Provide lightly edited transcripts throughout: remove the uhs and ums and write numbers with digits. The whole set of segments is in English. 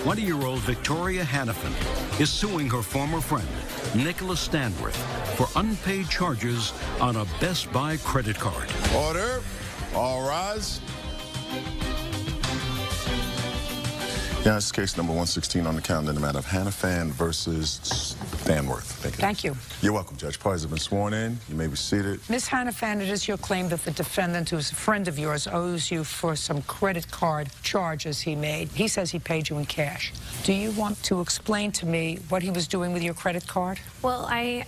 20-year-old Victoria Hannafin is suing her former friend, Nicholas Stanworth, for unpaid charges on a Best Buy credit card. Order. All rise. Yeah, it's case number 116 on the calendar in the matter of Hannafin versus Stanworth. Thank you. You're welcome, Judge. Parties have been sworn in. You may be seated. Ms. Hannafin, it is your claim that the defendant, who's a friend of yours, owes you for some credit card charges he made. He says he paid you in cash. Do you want to explain to me what he was doing with your credit card? Well, I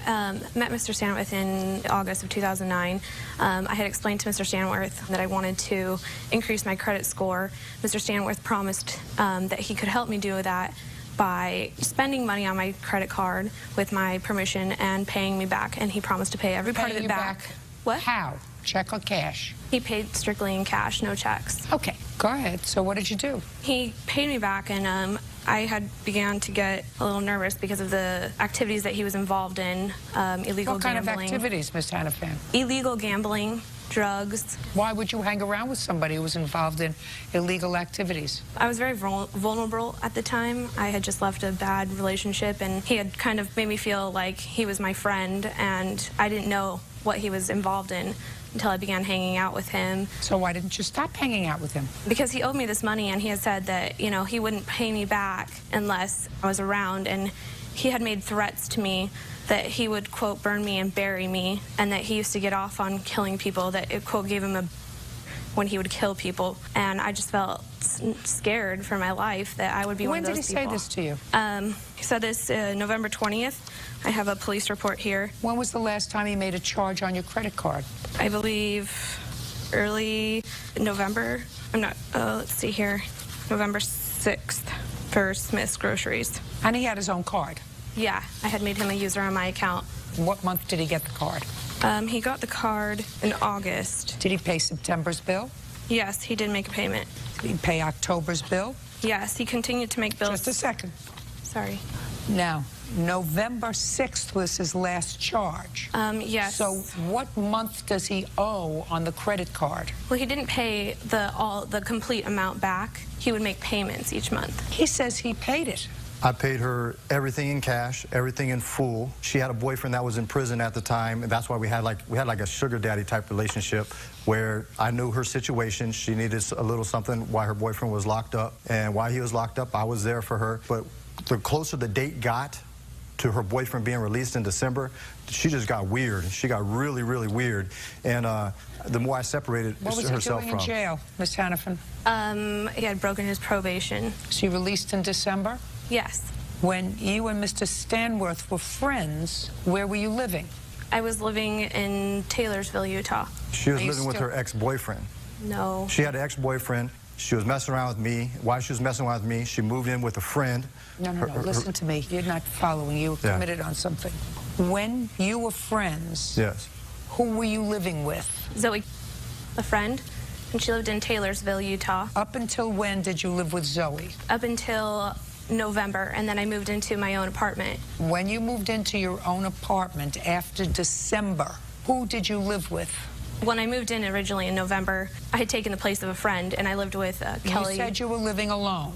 met Mr. Stanworth in August of 2009. I had explained to Mr. Stanworth that I wanted to increase my credit score. Mr. Stanworth promised that he could help me do that by spending money on my credit card with my permission and paying me back, and he promised to pay every part of it back. What? How? Check or cash? He paid strictly in cash, no checks. Okay, go ahead. So what did you do? He paid me back, and I had began to get a little nervous because of the activities that he was involved in, illegal gambling. What kind of activities, Ms. Hannafin? Illegal gambling, drugs. Why would you hang around with somebody who was involved in illegal activities? I was very vulnerable at the time. I had just left a bad relationship, and he had kind of made me feel like he was my friend, and I didn't know what he was involved in until I began hanging out with him. So why didn't you stop hanging out with him? Because he owed me this money, and he had said that, you know, he wouldn't pay me back unless I was around, and he had made threats to me that he would, quote, burn me and bury me, and that he used to get off on killing people, that it, quote, gave him a when he would kill people. And I just felt scared for my life that I would be one of those people. When did he say this to you? He said this November 20th. I have a police report here. When was the last time he made a charge on your credit card? I believe early November. I'm not, let's see here, November 6th for Smith's Groceries. And he had his own card? Yeah, I had made him a user on my account. What month did he get the card? He got the card in August. Did he pay September's bill? Yes, he did make a payment. Did he pay October's bill? Yes, he continued to make bills. Just a second. Sorry. Now, November 6th was his last charge. Yes. So what month does he owe on the credit card? Well, he didn't pay the complete amount back. He would make payments each month. He says he paid it. I paid her everything in cash, everything in full. She had a boyfriend that was in prison at the time, and that's why we had like a sugar daddy type relationship where I knew her situation. She needed a little something while her boyfriend was locked up, and while he was locked up, I was there for her. But the closer the date got to her boyfriend being released in December, she just got weird. She got really, really weird, and the more I separated herself from. What was he doing in jail, Ms. Hannafin? He had broken his probation. She released in December? Yes. When you and Mr. Stanworth were friends, where were you living? I was living in Taylorsville, Utah. She was living with her ex-boyfriend. No. She had an ex-boyfriend. She was messing around with me. While she was messing around with me, she moved in with a friend. No, listen to me. You're not following. You were committed on something. When you were friends, yes, who were you living with? Zoe, a friend, and she lived in Taylorsville, Utah. Up until when did you live with Zoe? Up until November, and then I moved into my own apartment. When you moved into your own apartment after December, who did you live with? When I moved in originally in November, I had taken the place of a friend, and I lived with Kelly. You said you were living alone,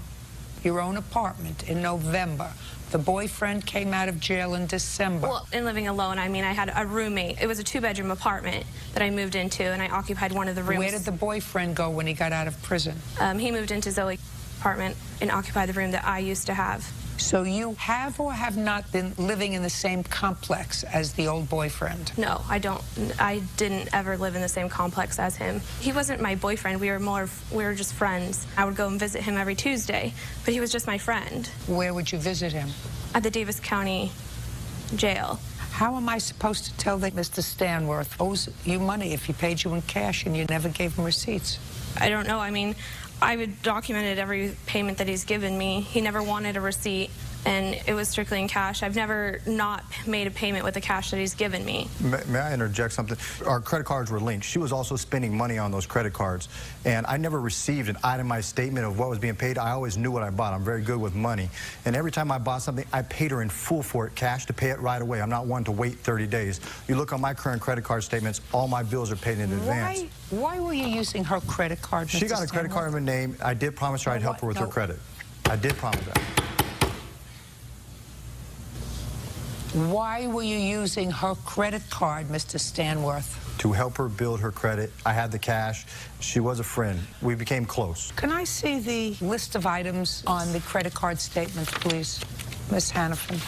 your own apartment in November. The boyfriend came out of jail in December. Well, in living alone, I mean, I had a roommate. It was a two-bedroom apartment that I moved into, and I occupied one of the rooms. Where did the boyfriend go when he got out of prison? He moved into Zoe's apartment and occupied the room that I used to have. So you have or have not been living in the same complex as the old boyfriend? No, I don't. I didn't ever live in the same complex as him. He wasn't my boyfriend. We were just friends. I would go and visit him every Tuesday, but he was just my friend. Where would you visit him? At the Davis County Jail. How am I supposed to tell that Mr. Stanworth owes you money if he paid you in cash and you never gave him receipts? I don't know. I mean, I've documented every payment that he's given me. He never wanted a receipt, and it was strictly in cash. I've never not made a payment with the cash that he's given me. May I interject something? Our credit cards were linked. She was also spending money on those credit cards, and I never received an itemized statement of what was being paid. I always knew what I bought. I'm very good with money, and every time I bought something, I paid her in full for it, cash, to pay it right away. I'm not one to wait 30 days. You look on my current credit card statements, all my bills are paid in advance. Why were you using her credit card, Mr. She got a credit card in her name. I did promise her I'd help her with her credit. I did promise that. Why were you using her credit card, Mr. Stanworth? To help her build her credit. I had the cash. She was a friend. We became close. Can I see the list of items on the credit card statement, please, Ms. Hannafin?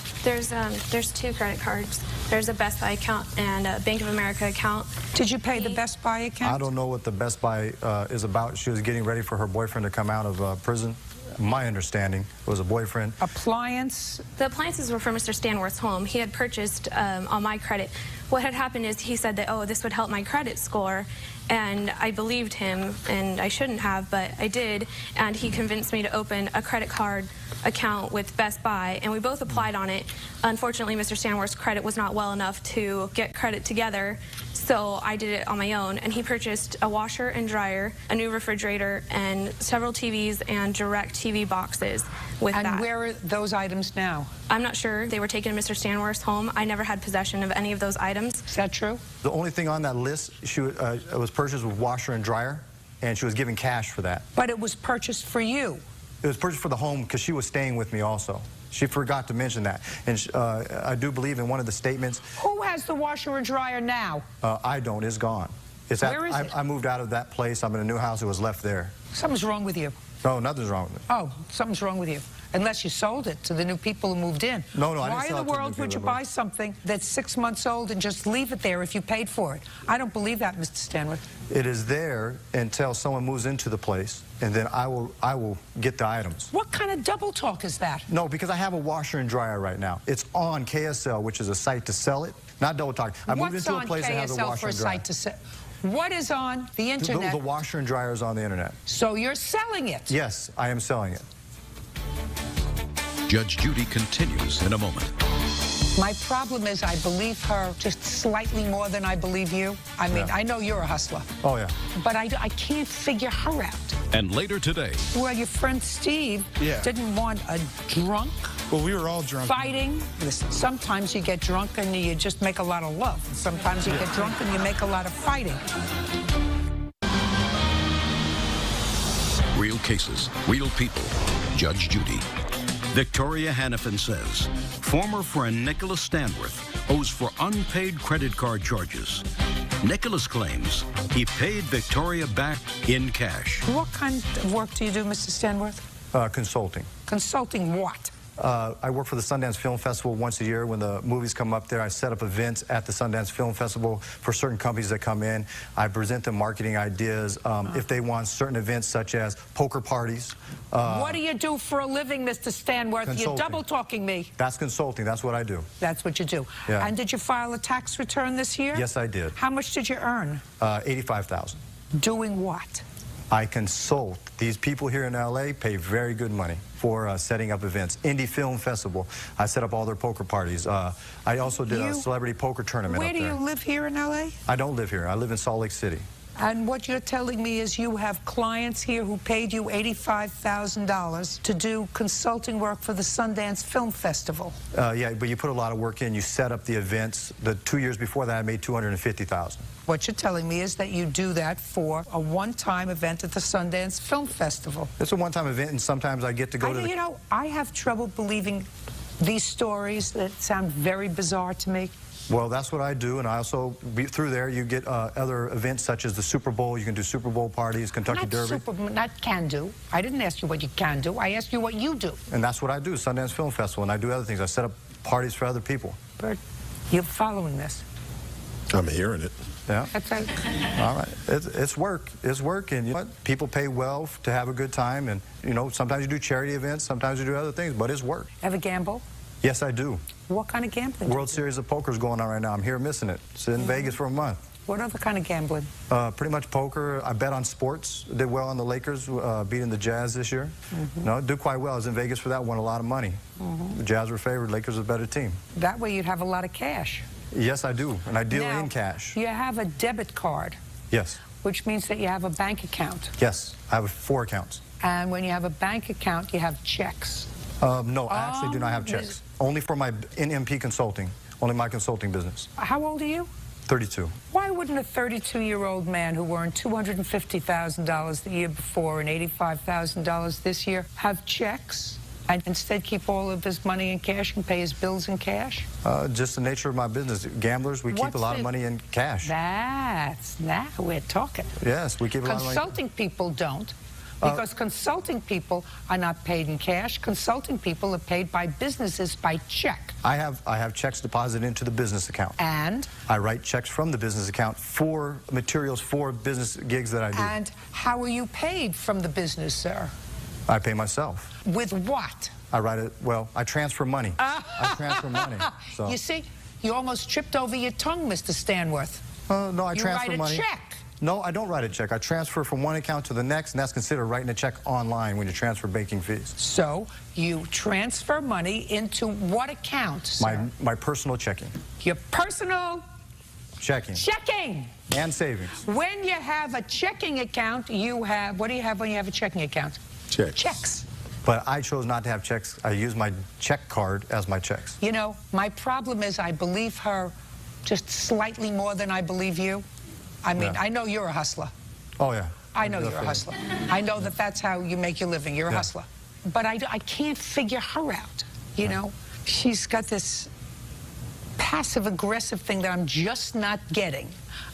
There's 2 credit cards. There's a Best Buy account and a Bank of America account. Did you pay the Best Buy account? I don't know what the Best Buy is about. She was getting ready for her boyfriend to come out of prison. My understanding was a boyfriend. Appliance? The appliances were for Mr. Stanworth's home. He had purchased on my credit. What had happened is he said that, oh, this would help my credit score, and I believed him, and I shouldn't have, but I did, and he convinced me to open a credit card account with Best Buy, and we both applied on it. Unfortunately, Mr. Stanworth's credit was not well enough to get credit together, so I did it on my own, and he purchased a washer and dryer, a new refrigerator, and several TVs and direct TV boxes with that. And where are those items now? I'm not sure. They were taken to Mr. Stanworth's home. I never had possession of any of those items. Is that true? The only thing on that list, she was purchased with washer and dryer, and she was given cash for that. But it was purchased for you. It was purchased for the home because she was staying with me also. She forgot to mention that. And I do believe in one of the statements. Who has the washer and dryer now? I don't. It's gone. Where is it? I moved out of that place. I'm in a new house. It was left there. Something's wrong with you. No, nothing's wrong with it. Oh, something's wrong with you. Unless you sold it to the new people who moved in. No, I didn't Why sell in it the to the world new would you people. buy something that's 6 months old and just leave it there if you paid for it? I don't believe that, Mr. Stanworth. It is there until someone moves into the place, and then I will get the items. What kind of double talk is that? No, because I have a washer and dryer right now. It's on KSL, which is a site to sell it. Not double talk. I moved into a place that has a washer and dryer. What's on KSL for a site to sell? What is on the internet? The washer and dryer is on the internet. So you're selling it? Yes, I am selling it. Judge Judy continues in a moment. My problem is I believe her just slightly more than I believe you. I mean, Yeah. I know you're a hustler. Oh, yeah. But I can't figure her out. And later today, Well, your friend Steve didn't want a drunk Well, we were all drunk. fighting. Listen, sometimes you get drunk and you just make a lot of love. Sometimes you get drunk and you make a lot of fighting. real cases, real people. Judge Judy. Victoria Hannafin says former friend Nicholas Stanworth owes for unpaid credit card charges. Nicholas claims he paid Victoria back in cash. What kind of work do you do, Mr. Stanworth? Consulting. Consulting what? I work for the Sundance Film Festival once a year. When the movies come up there, I set up events at the Sundance Film Festival for certain companies that come in. I present them marketing ideas if they want certain events such as poker parties. What do you do for a living, Mr. Stanworth? You're Consulting. double-talking me. That's consulting. That's what I do. That's what you do. Yeah. And did you file a tax return this year? Yes, I did. How much did you earn? $85,000. Doing what? I consult. These people here in LA pay very good money for setting up events. Indie Film Festival, I set up all their poker parties. I also did a celebrity poker tournament Where up do there. you live here in LA? I don't live here. I live in Salt Lake City. And what you're telling me is you have clients here who paid you $85,000 to do consulting work for the Sundance Film Festival. Yeah, but you put a lot of work in. You set up the events. The 2 years before that, I made $250,000. What you're telling me is that you do that for a one-time event at the Sundance Film Festival. It's a one-time event, and sometimes I get to go to the... You know, I have trouble believing these stories that sound very bizarre to me. Well, that's what I do, and I also, through there, you get other events such as the Super Bowl. You can do Super Bowl parties, Kentucky Derby. Not can do. I didn't ask you what you can do. I asked you what you do. And that's what I do, Sundance Film Festival, and I do other things. I set up parties for other people. Bert, you're following this. I'm hearing it. Yeah. That's right. All right. It's work. It's work, and you know what? People pay well to have a good time, and, you know, sometimes you do charity events, sometimes you do other things, but it's work. Ever gamble? Yes, I do. What kind of gambling? World Series of Poker is going on right now. I'm here missing it. It's in Vegas for a month. What other kind of gambling? Pretty much poker. I bet on sports. Did well on the Lakers, beating the Jazz this year. No, did quite well. I was in Vegas for that. Won a lot of money. The Jazz were favored. Lakers were a better team. That way you'd have a lot of cash. Yes, I do, and I deal Now, in cash. You have a debit card, Yes. which means that you have a bank account. Yes, I have 4 accounts. And when you have a bank account, you have checks. No, I actually do not have checks. Only for my NMP consulting. Only my consulting business. How old are you? 32. Why wouldn't a 32-year-old man who earned $250,000 the year before and $85,000 this year have checks and instead keep all of his money in cash and pay his bills in cash? Just the nature of my business. Gamblers, we keep a lot of money in cash. Now we're talking. Yes, we keep a lot of money. Consulting people don't. Because consulting people are not paid in cash. Consulting people are paid by businesses by check. I have checks deposited into the business account. And? I write checks from the business account for materials for business gigs that I do. And how are you paid from the business, sir? I pay myself. With what? I transfer money. I transfer money. So. You see, you almost tripped over your tongue, Mr. Stanworth. No, I transfer money. You write a check. No, I don't write a check. I transfer from one account to the next, and that's considered writing a check online when you transfer banking fees. So you transfer money into what account, sir? My personal checking. Your personal checking. Checking. And savings. When you have a checking account, you have, what do you have when you have a checking account? Checks. Checks. But I chose not to have checks. I use my check card as my checks. You know, my problem is I believe her just slightly more than I believe you. I mean, yeah. I know you're a hustler. Oh, yeah. I know you're a hustler. I know that that's how you make your living. You're a hustler. But I can't figure her out, you know? She's got this passive-aggressive thing that I'm just not getting.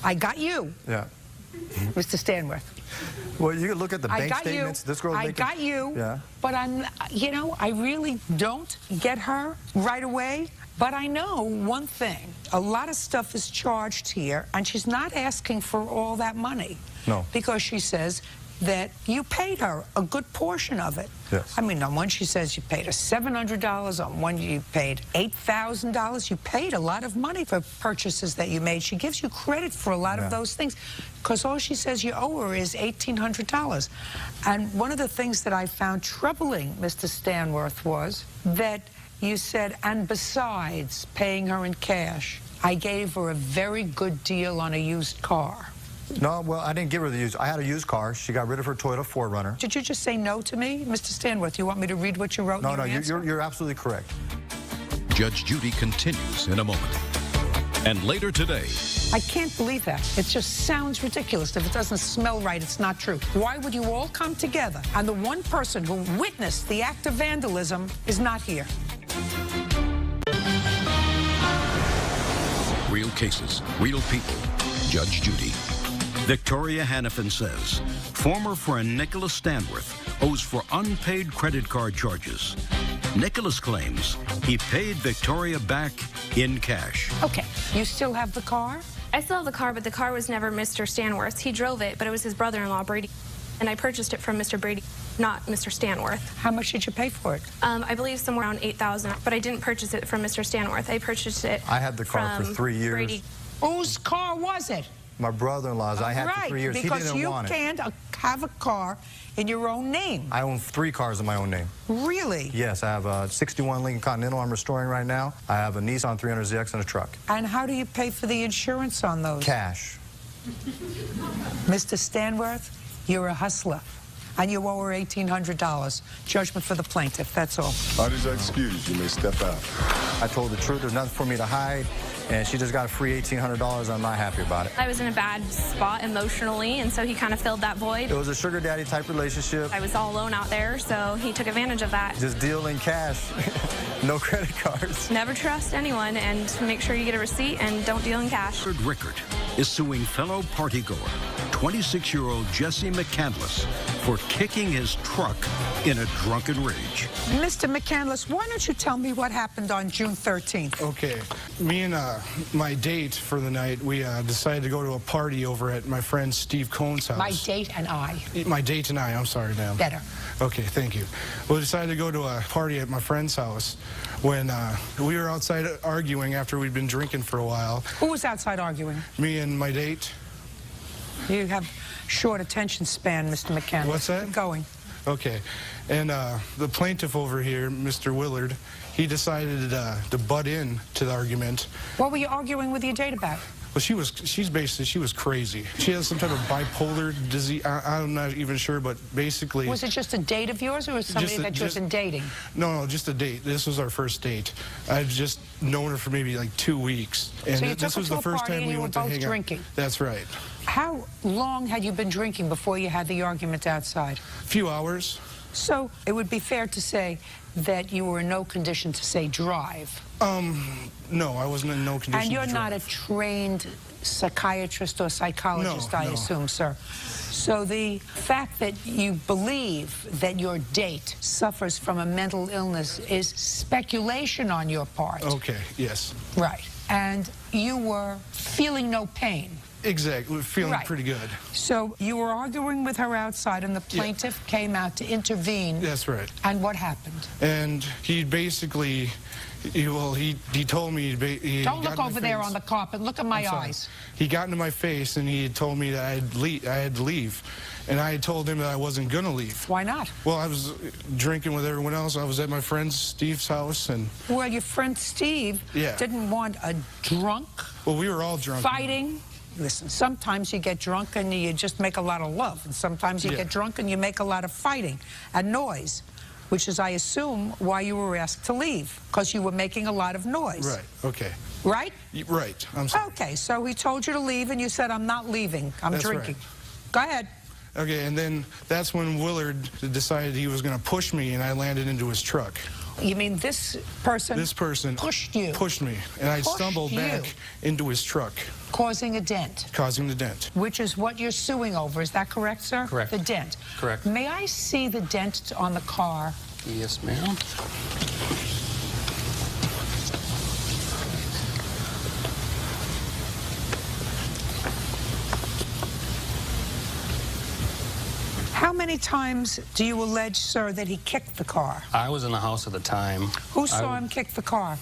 I got you, Mr. Stanworth. Well, you can look at the bank statements. This girl's making... I got you, but you know, I really don't get her right away. But I know one thing, a lot of stuff is charged here, and she's not asking for all that money. No. Because she says that you paid her a good portion of it. Yes. I mean, on one she says you paid her $700, on one you paid $8,000. You paid a lot of money for purchases that you made. She gives you credit for a lot of those things, because all she says you owe her is $1,800. And one of the things that I found troubling, Mr. Stanworth, was that you said, and besides paying her in cash, I gave her a very good deal on a used car. No, well, I didn't give her the used. I had a used car. She got rid of her Toyota 4Runner. Did you just say no to me, Mr. Stanworth? You want me to read what you wrote? No, you're absolutely correct. Judge Judy continues in a moment. And later today... I can't believe that. It just sounds ridiculous. If it doesn't smell right, it's not true. Why would you all come together and the one person who witnessed the act of vandalism is not here? Real cases, real people. Judge Judy. Victoria Hannafin says former friend Nicholas Stanworth owes for unpaid credit card charges. Nicholas claims he paid Victoria back in cash. Okay, you still have the car? I still have the car, but the car was never Mr. Stanworth's. He drove it, but it was his brother-in-law, Brady. And I purchased it from Mr. Brady, not Mr. Stanworth. How much did you pay for it? I believe somewhere around $8,000, but I didn't purchase it from Mr. Stanworth. I purchased it I had the car for 3 years. Brady. Whose car was it? My brother-in-law's. I had for 3 years. He didn't want it. Because you can't have a car in your own name. I own 3 cars in my own name. Really? Yes, I have a 61 Lincoln Continental I'm restoring right now. I have a Nissan 300ZX and a truck. And how do you pay for the insurance on those? Cash. Mr. Stanworth, you're a hustler. And you owe her $1,800. Judgment for the plaintiff, that's all. Parties are excused. You may step out. I told the truth. There's nothing for me to hide. And she just got a free $1,800. I'm not happy about it. I was in a bad spot emotionally, and so he kind of filled that void. It was a sugar daddy type relationship. I was all alone out there, so he took advantage of that. Just deal in cash. No credit cards. Never trust anyone, and make sure you get a receipt and don't deal in cash. Rickard is suing fellow partygoer, 26-year-old Jesse McCandless, for kicking his truck in a drunken rage. Mr. McCandless, why don't you tell me what happened on June 13th? Okay. Me and my date for the night, we decided to go to a party over at my friend Steve Cohn's house. My date and I. My date and I, I'm sorry, ma'am. Better. Okay, thank you. We decided to go to a party at my friend's house when we were outside arguing after we'd been drinking for a while. Who was outside arguing? Me and my date. You have short attention span, Mr. McCandless. What's that? Keep going. Okay. And the plaintiff over here, Mr. Willard, he decided to butt in to the argument. What were you arguing with your date about? Well, she was crazy. She has some type of bipolar disease. I'm not even sure, but basically... Was it just a date of yours, or was it somebody that you've been dating? No, just a date. This was our first date. I've just known her for maybe like 2 weeks. And so you this took was her to the first a party time and we you were went to both hang out. drinking? That's right. How long had you been drinking before you had the argument outside? A few hours. So it would be fair to say that you were in no condition to, say, drive. No, I wasn't in no condition And you're to not drive. a trained psychiatrist or psychologist, I assume, sir. So the fact that you believe that your date suffers from a mental illness is speculation on your part. Okay, yes. Right. And you were feeling no pain. Exactly, feeling Right. pretty good. So you were arguing with her outside, and the plaintiff came out to intervene. That's right. And what happened? And he basically, he told me... Don't look over there on the carpet. Look at my eyes. He got into my face, and he had told me that I had to leave. And I had told him that I wasn't going to leave. Why not? Well, I was drinking with everyone else. I was at my friend Steve's house, and... Well, your friend Steve didn't want a drunk... Well, we were all drunk. Fighting. Listen, sometimes you get drunk and you just make a lot of love. And sometimes you get drunk and you make a lot of fighting and noise, which is, I assume, why you were asked to leave, because you were making a lot of noise. Right, okay. Right? Right, I'm sorry. Okay, so he told you to leave and you said, I'm not leaving, I'm drinking. Right. Go ahead. Okay, and then that's when Willard decided he was going to push me, and I landed into his truck. You mean this person? This person pushed you. Pushed me, and I stumbled back into his truck. Causing a dent. Causing the dent. Which is what you're suing over, is that correct, sir? Correct. The dent. Correct. May I see the dent on the car? Yes, ma'am. How many times do you allege, sir, that he kicked the car? I was in the house at the time. Who saw him kick the car?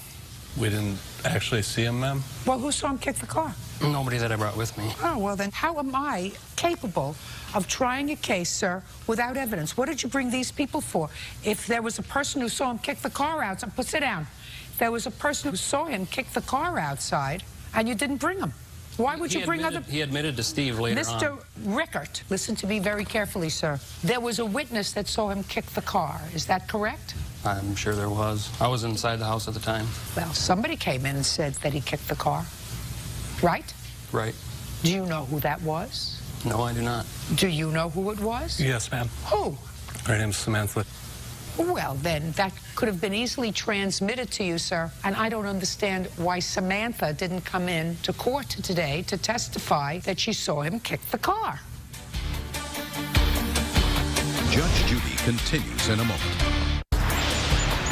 We didn't actually see him, ma'am. Well, who saw him kick the car? Nobody that I brought with me. Oh, well, then how am I capable of trying a case, sir, without evidence? What did you bring these people for? If there was a person who saw him kick the car outside, sit down. If there was a person who saw him kick the car outside and you didn't bring him, why would you bring other... He admitted to Steve later on. Mr. Rickert, listen to me very carefully, sir. There was a witness that saw him kick the car. Is that correct? I'm sure there was. I was inside the house at the time. Well, somebody came in and said that he kicked the car, right? Right. Do you know who that was? No, I do not. Do you know who it was? Yes, ma'am. Who? Her name's Samantha. Well, then, that could have been easily transmitted to you, sir. And I don't understand why Samantha didn't come in to court today to testify that she saw him kick the car. Judge Judy continues in a moment.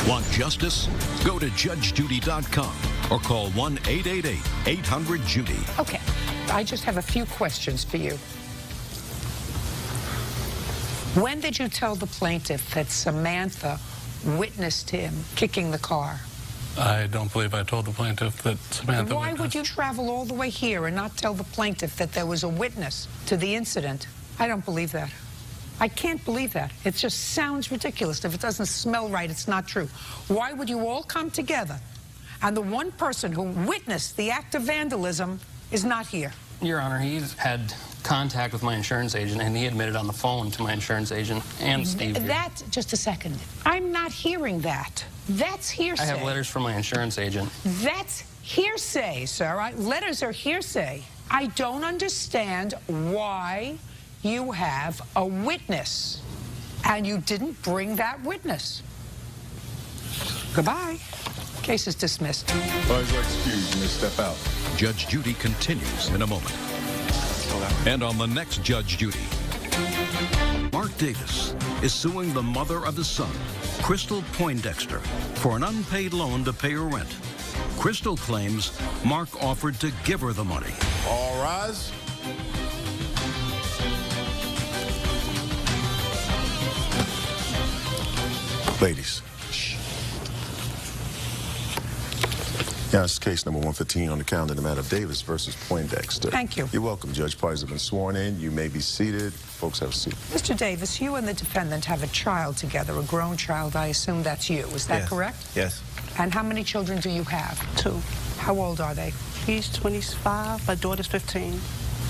Want justice? Go to judgejudy.com or call 1-888-800-JUDY. Okay, I just have a few questions for you. When did you tell the plaintiff that Samantha witnessed him kicking the car? I don't believe I told the plaintiff that Samantha Why would you travel all the way here and not tell the plaintiff that there was a witness to the incident? I don't believe that. I can't believe that. It just sounds ridiculous. If it doesn't smell right, it's not true. Why would you all come together and the one person who witnessed the act of vandalism is not here? Your Honor, he's had contact with my insurance agent, and he admitted on the phone to my insurance agent and Steve here. Just a second. I'm not hearing that. That's hearsay. I have letters from my insurance agent. That's hearsay, sir. Letters are hearsay. I don't understand why you have a witness and you didn't bring that witness. Goodbye. Case is dismissed. Parties are excused. You may step out. Judge Judy continues in a moment. And on the next Judge Judy, Mark Davis is suing the mother of his son, Crystal Poindexter, for an unpaid loan to pay her rent. Crystal claims Mark offered to give her the money. All rise. Ladies. Yeah, it's case number 115 on the calendar, the matter of Davis versus Poindexter. Thank you. You're welcome, Judge. Parties have been sworn in. You may be seated. Folks, have a seat. Mr. Davis, you and the defendant have a child together, a grown child. I assume that's you. Is that correct? Yes. And how many children do you have? 2. How old are they? He's 25, my daughter's 15.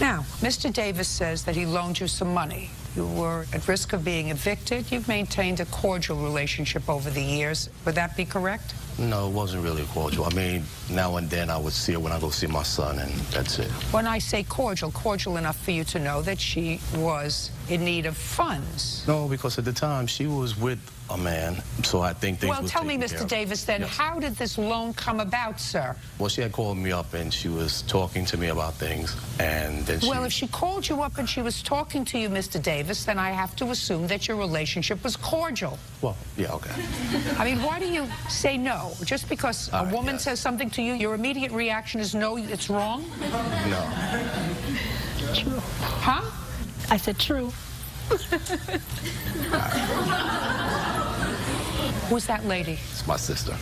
Now, Mr. Davis says that he loaned you some money. You were at risk of being evicted. You've maintained a cordial relationship over the years. Would that be correct? No, it wasn't really cordial. I mean, now and then I would see her when I go see my son, and that's it. When I say cordial, cordial enough for you to know that she was in need of funds. No, because at the time she was with a man, so I think things Well, tell me, Mr. Davis, then, yes. How did this loan come about, sir? Well, she had called me up and she was talking to me about things, and then Well, if she called you up and she was talking to you, Mr. Davis, then I have to assume that your relationship was cordial. Well, yeah, okay. I mean, why do you say no? Just because a woman says something to you, your immediate reaction is no, it's wrong? No. True. Huh? I said true. Who's that lady? It's my sister.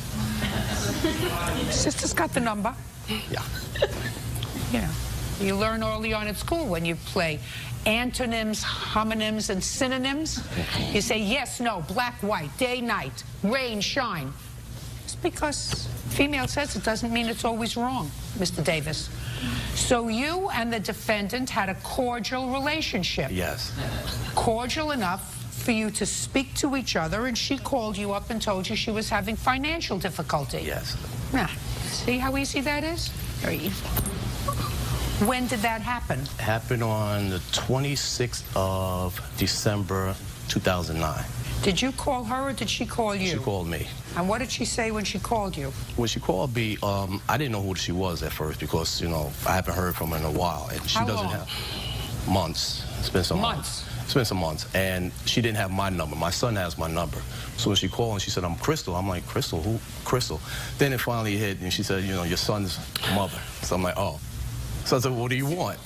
Sister's got the number. Yeah. Yeah. You learn early on at school when you play antonyms, homonyms, and synonyms. You say yes, no, black, white, day, night, rain, shine. Just because female says it doesn't mean it's always wrong, Mr. Davis. So you and the defendant had a cordial relationship. Yes. Cordial enough for you to speak to each other, and she called you up and told you she was having financial difficulty. Yes. Now, see how easy that is? Very easy. When did that happen? It happened on the 26th of December, 2009. Did you call her or did she call you? She called me. And what did she say when she called you? When she called me, I didn't know who she was at first because, you know, I haven't heard from her in a while. And she How doesn't long? have months. It's been some months. It's been some months. And she didn't have my number. My son has my number. So when she called and she said, I'm Crystal. I'm like, Crystal? Who? Crystal. Then it finally hit and she said, you know, your son's mother. So I'm like, oh. So I said, what do you want?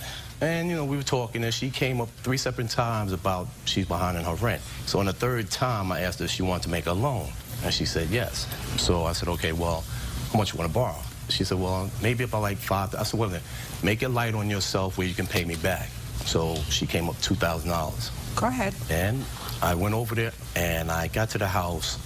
And, you know, we were talking, and she came up 3 separate times about she's behind in her rent. So on the 3rd time, I asked her if she wanted to make a loan, and she said yes. So I said, okay, well, how much you want to borrow? She said, well, maybe about like $5,000. I said, well, then, make it light on yourself where you can pay me back. So she came up $2,000. Go ahead. And I went over there, and I got to the house.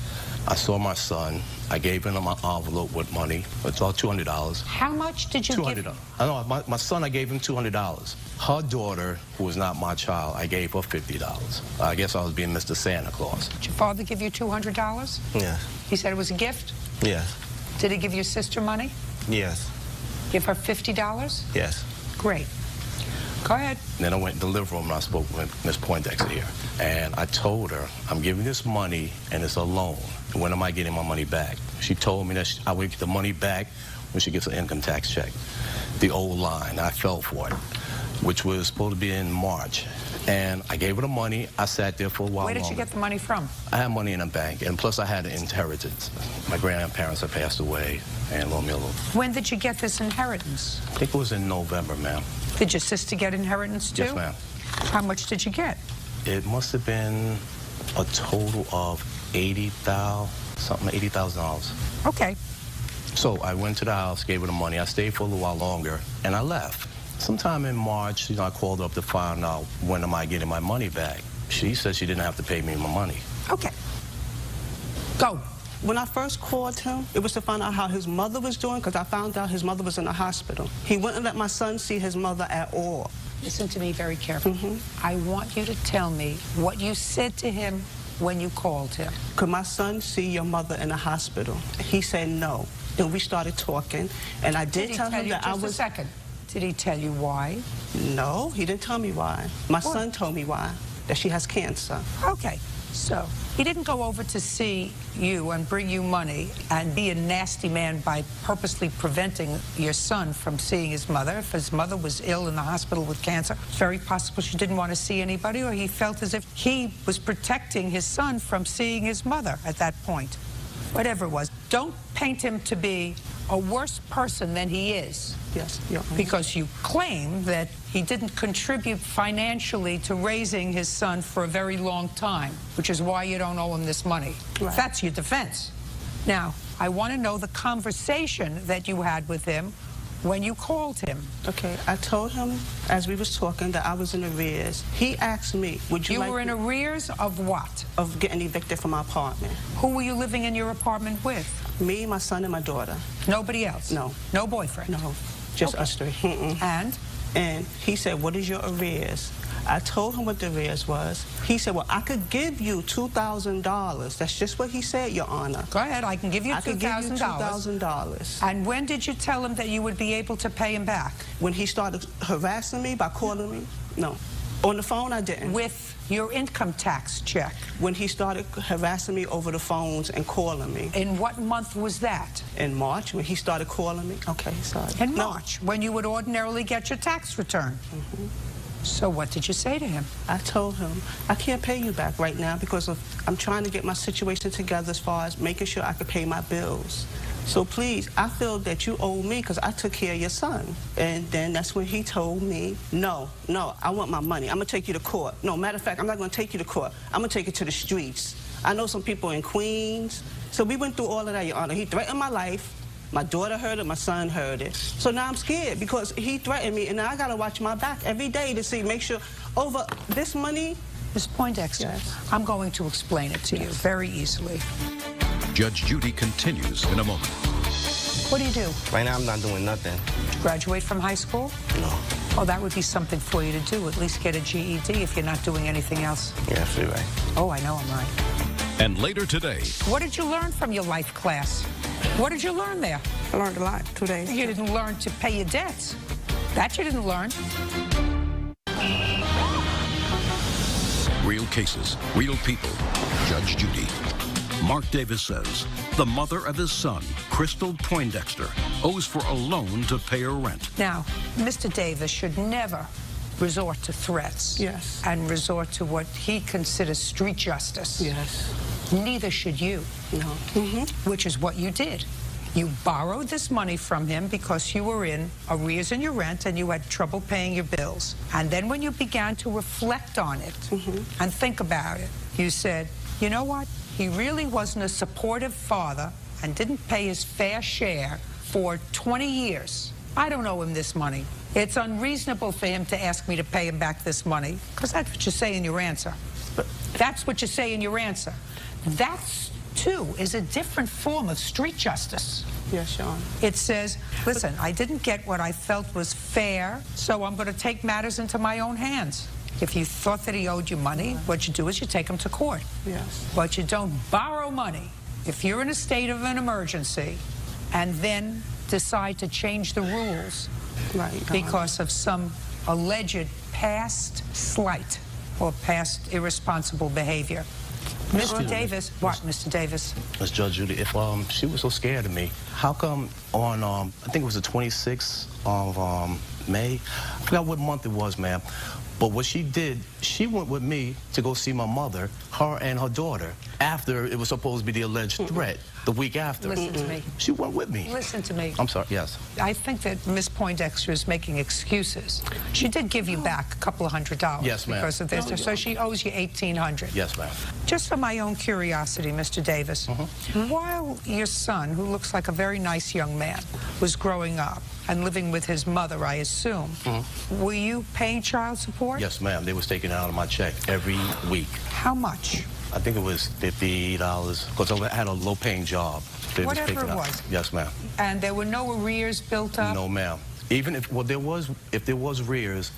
I saw my son. I gave him my envelope with money. It's all $200. How much did you give? $200. I know, my son, I gave him $200. Her daughter, who was not my child, I gave her $50. I guess I was being Mr. Santa Claus. Did your father give you $200? Yeah. He said it was a gift? Yes. Did he give your sister money? Yes. Give her $50? Yes. Great. Go ahead. Then I went to the living room and I spoke with Miss Poindexter here. And I told her, I'm giving this money and it's a loan. When am I getting my money back? She told me that I would get the money back when she gets an income tax check. The old line, I fell for it, which was supposed to be in March. And I gave her the money. I sat there for a while Where did you get the money from? I had money in a bank, and plus I had an inheritance. My grandparents had passed away, and loaned me a little. When did you get this inheritance? I think it was in November, ma'am. Did your sister get inheritance too? Yes, ma'am. How much did you get? It must have been a total of $80,000. Okay. So I went to the house, gave her the money. I stayed for a little while longer, and I left. Sometime in March, you know, I called up to find out when am I getting my money back. She said she didn't have to pay me my money. Okay. Go. When I first called him, it was to find out how his mother was doing, because I found out his mother was in the hospital. He wouldn't let my son see his mother at all. Listen to me very carefully. I want you to tell me what you said to him when you called him. Could my son see your mother in the hospital? He said no. And we started talking, and I did tell him that I was... Just a second. Did he tell you why? No, he didn't tell me why. My son told me why, that she has cancer. Okay, so he didn't go over to see you and bring you money and be a nasty man by purposely preventing your son from seeing his mother. If his mother was ill in the hospital with cancer, it's very possible she didn't want to see anybody, or he felt as if he was protecting his son from seeing his mother at that point. Whatever it was. Don't paint him to be a worse person than he is. Yes, yeah. Because you claim that he didn't contribute financially to raising his son for a very long time, which is why you don't owe him this money. Right. That's your defense. Now, I want to know the conversation that you had with him when you called him. Okay, I told him as we was talking that I was in arrears. He asked me, would you like... You were in arrears of what? Of getting evicted from my apartment. Who were you living in your apartment with? Me, my son, and my daughter. Nobody else? No. No boyfriend? No, just us three. And? And he said, what is your arrears? I told him what the arrears was. He said, well, I could give you $2,000. That's just what he said, Your Honor. Go ahead, I can give you $2,000. I could give you $2,000. And when did you tell him that you would be able to pay him back? When he started harassing me by calling me? No. On the phone, I didn't. With your income tax check? When he started harassing me over the phones and calling me. In what month was that? In March, when he started calling me. Okay, sorry. In March, when you would ordinarily get your tax return. So what did you say to him? I told him, I can't pay you back right now because I'm trying to get my situation together as far as making sure I could pay my bills. So please, I feel that you owe me because I took care of your son. And then that's when he told me, no, I want my money. I'm going to take you to court. No, matter of fact, I'm not going to take you to court. I'm going to take you to the streets. I know some people in Queens. So we went through all of that, Your Honor. He threatened my life. My daughter heard it, my son heard it. So now I'm scared because he threatened me, and now I gotta watch my back every day to see, make sure over this money. Ms. Poindexter, yes. I'm going to explain it to you very easily. Judge Judy continues in a moment. What do you do? Right now I'm not doing nothing. Did you graduate from high school? No. Oh, that would be something for you to do, at least get a GED if you're not doing anything else. Yeah, you're right. Oh, I know I'm right. And later today. What did you learn from your life class? What did you learn there? I learned a lot today. You didn't learn to pay your debts. That you didn't learn. Real cases, real people. Judge Judy. Mark Davis says the mother of his son, Crystal Poindexter, owes for a loan to pay her rent. Now, Mr. Davis should never resort to threats. Yes. And resort to what he considers street justice. Yes. Neither should you. No. Which is what you did. You borrowed this money from him because you were in arrears in your rent and you had trouble paying your bills. And then when you began to reflect on it and think about it, you said, you know what? He really wasn't a supportive father and didn't pay his fair share for 20 years. I don't owe him this money. It's unreasonable for him to ask me to pay him back this money, because that's what you say in your answer. That's what you say in your answer. That, too, is a different form of street justice. Yes, Sean. It says, listen, I didn't get what I felt was fair, so I'm going to take matters into my own hands. If you thought that he owed you money, what you do is you take him to court. Yes. But you don't borrow money if you're in a state of an emergency and then decide to change the rules because of some alleged past slight or past irresponsible behavior. Mr. Davis, what, Mr. Davis? Ms. Judge Judy, if she was so scared of me, how come on, I think it was the 26th of May, I forgot what month it was, ma'am, but what she did, she went with me to go see my mother, her and her daughter, after it was supposed to be the alleged threat, the week after. Listen to me. She went with me. Listen to me. I'm sorry, yes. I think that Ms. Poindexter is making excuses. She did give you back a couple of $100. Yes, ma'am. Because of this, so she owes you $1,800. Yes, ma'am. Just for my own curiosity, Mr. Davis, while your son, who looks like a very nice young man, was growing up and living with his mother, I assume, were you paying child support? Yes, ma'am. They was taking it out of my check every week. How much? I think it was $50 because I had a low-paying job. Whatever it was. Yes, ma'am. And there were no arrears built up? No, ma'am. Even if, well, if there was arrears,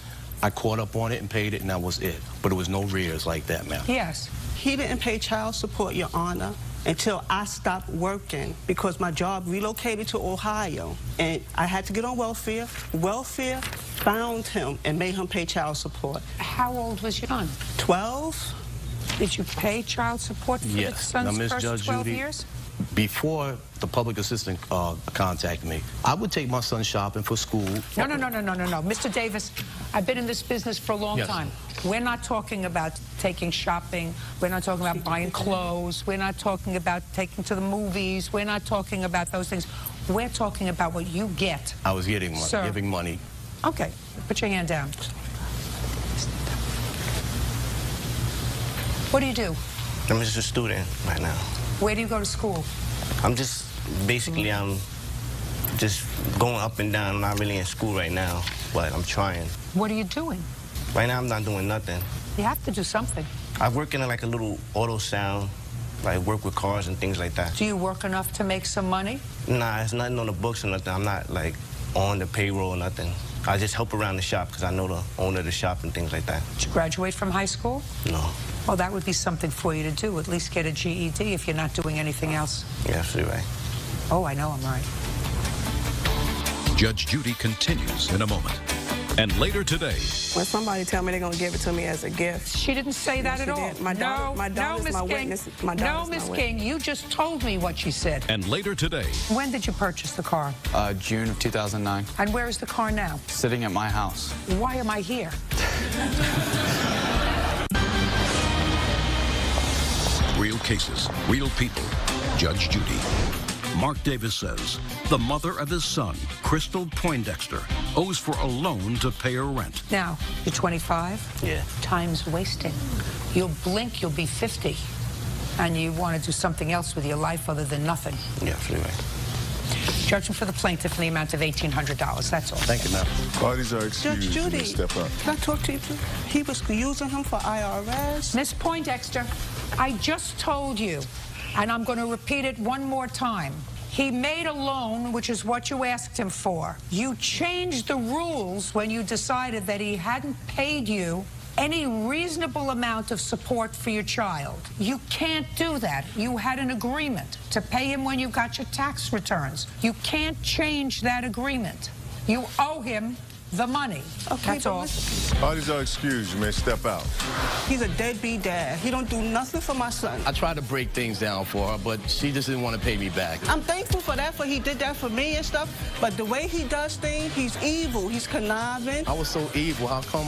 I caught up on it and paid it, and that was it. But there was no arrears like that, ma'am. Yes. He didn't pay child support, Your Honor, until I stopped working because my job relocated to Ohio. And I had to get on welfare. Welfare found him and made him pay child support. How old was your son? 12. Did you pay child support for the son's first 12 years? Before the public assistant contacted me, I would take my son shopping for school. No. Mr. Davis, I've been in this business for a long time. We're not talking about taking shopping. We're not talking about buying clothes. We're not talking about taking to the movies. We're not talking about those things. We're talking about what you get. I was getting money, giving money. Okay, put your hand down. What do you do? I'm just a student right now. Where do you go to school? I'm just, basically, I'm Just going up and down. I'm not really in school right now, but I'm trying. What are you doing? Right now, I'm not doing nothing. You have to do something. I work in like a little auto sound, like work with cars and things like that. Do you work enough to make some money? Nah, it's nothing on the books or nothing. I'm not like on the payroll or nothing. I just help around the shop because I know the owner of the shop and things like that. Did you graduate from high school? No. Well, that would be something for you to do. At least get a GED if you're not doing anything else. Yeah, absolutely right. Oh, I know I'm right. Judge Judy continues in a moment. And later today... When somebody tell me they're going to give it to me as a gift. She didn't say that at all. My daughter's my witness. No, Miss King, you just told me what she said. And later today... When did you purchase the car? June of 2009. And where is the car now? Sitting at my house. Why am I here? Real cases, real people. Judge Judy. Mark Davis says the mother of his son, Crystal Poindexter, owes for a loan to pay her rent. Now, you're 25? Yeah. Time's wasting. You'll blink, you'll be 50. And you want to do something else with your life other than nothing. Yeah, absolutely right. Judgment for the plaintiff in the amount of $1,800. That's all. Thank you, ma'am. Parties are excused. Judge Judy, You may step up. can I talk to you? He was using him for IRS. Miss Poindexter, I just told you, and I'm going to repeat it one more time. He made a loan, which is what you asked him for. You changed the rules when you decided that he hadn't paid you any reasonable amount of support for your child. You can't do that. You had an agreement to pay him when you got your tax returns. You can't change that agreement. You owe him the money. Okay, that's all. Parties are excused. You may step out. He's a deadbeat dad. He don't do nothing for my son. I tried to break things down for her, but she just didn't want to pay me back. I'm thankful for that, for he did that for me and stuff, but the way he does things, he's evil. He's conniving. I was so evil. How come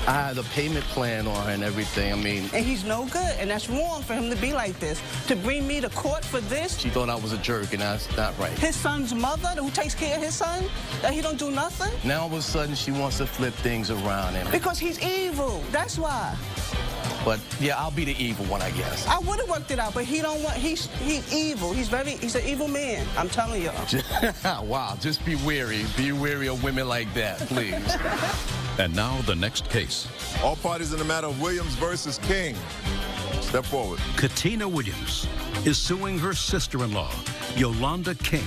I had a payment plan on her and everything? I mean... And he's no good, and that's wrong for him to be like this. To bring me to court for this. She thought I was a jerk, and that's not right. His son's mother, who takes care of his son, that he don't do nothing? Now all of a sudden she wants to flip things around. And... Because he's evil, that's why. But yeah, I'll be the evil one, I guess. I would have worked it out, but he don't want, he's evil. He's an evil man, I'm telling y'all. Wow, just be wary. Be wary of women like that, please. And now the next case. All parties in the matter of Williams versus King. Step forward. Katina Williams is suing her sister-in-law, Yolanda King,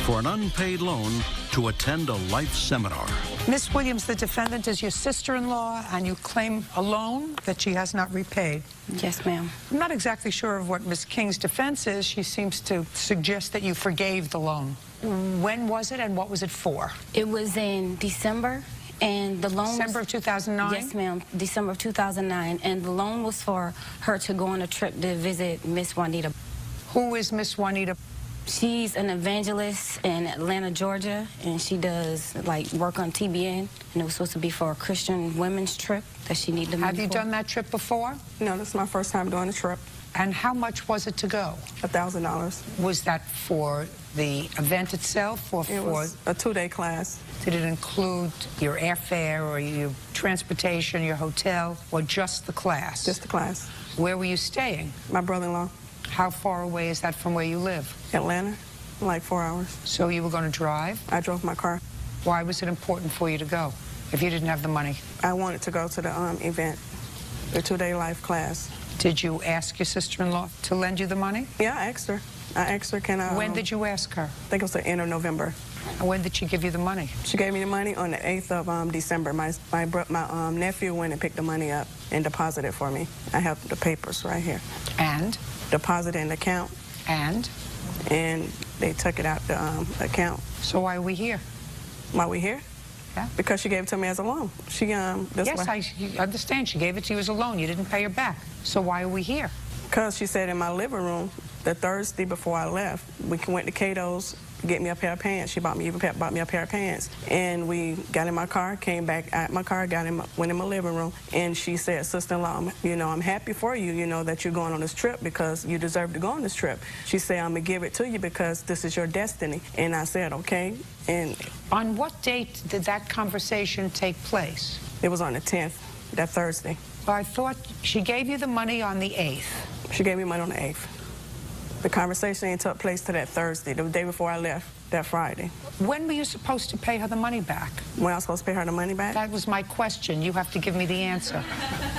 for an unpaid loan to attend a life seminar. Miss Williams, the defendant is your sister-in-law, and you claim a loan that she has not repaid. Yes, ma'am. I'm not exactly sure of what Miss King's defense is. She seems to suggest that you forgave the loan. When was it, and what was it for? It was in December, and the loan December of 2009? Yes, ma'am, December of 2009, and the loan was for her to go on a trip to visit Miss Juanita. Who is Miss Juanita? She's an evangelist in Atlanta, Georgia, and she does, like, work on TBN, and it was supposed to be for a Christian women's trip that she needed the money for. Have you done that trip before? No, this is my first time doing a trip. And how much was it to go? $1,000. Was that for the event itself, or It was a 2-day class. Did it include your airfare or your transportation, your hotel, or just the class? Just the class. Where were you staying? My brother-in-law. How far away is that from where you live? Atlanta, like 4 hours. So you were going to drive? I drove my car. Why was it important for you to go if you didn't have the money? I wanted to go to the event, the 2-day life class. Did you ask your sister-in-law to lend you the money? Yeah, I asked her. Can I... When did you ask her? I think it was the end of November. And when did she give you the money? She gave me the money on the 8th of December. My nephew went and picked the money up and deposited it for me. I have the papers right here. And? Deposited in the account. And? And they took it out the account. So why are we here? Why are we here? Yeah. Because she gave it to me as a loan. She Yes, I understand. She gave it to you as a loan. You didn't pay her back. So why are we here? Because she said in my living room, the Thursday before I left, we went to Cato's, get me a pair of pants. She bought me a pair of pants. And we got in my car, came back out my car, went in my living room, and she said, sister-in-law, you know, I'm happy for you, you know, that you're going on this trip because you deserve to go on this trip. She said, I'm going to give it to you because this is your destiny. And I said, okay. And on what date did that conversation take place? It was on the 10th, that Thursday. Well, I thought she gave you the money on the 8th. She gave me money on the 8th. The conversation ain't took place till that Thursday, the day before I left, that Friday. When were you supposed to pay her the money back? When I was supposed to pay her the money back? That was my question. You have to give me the answer.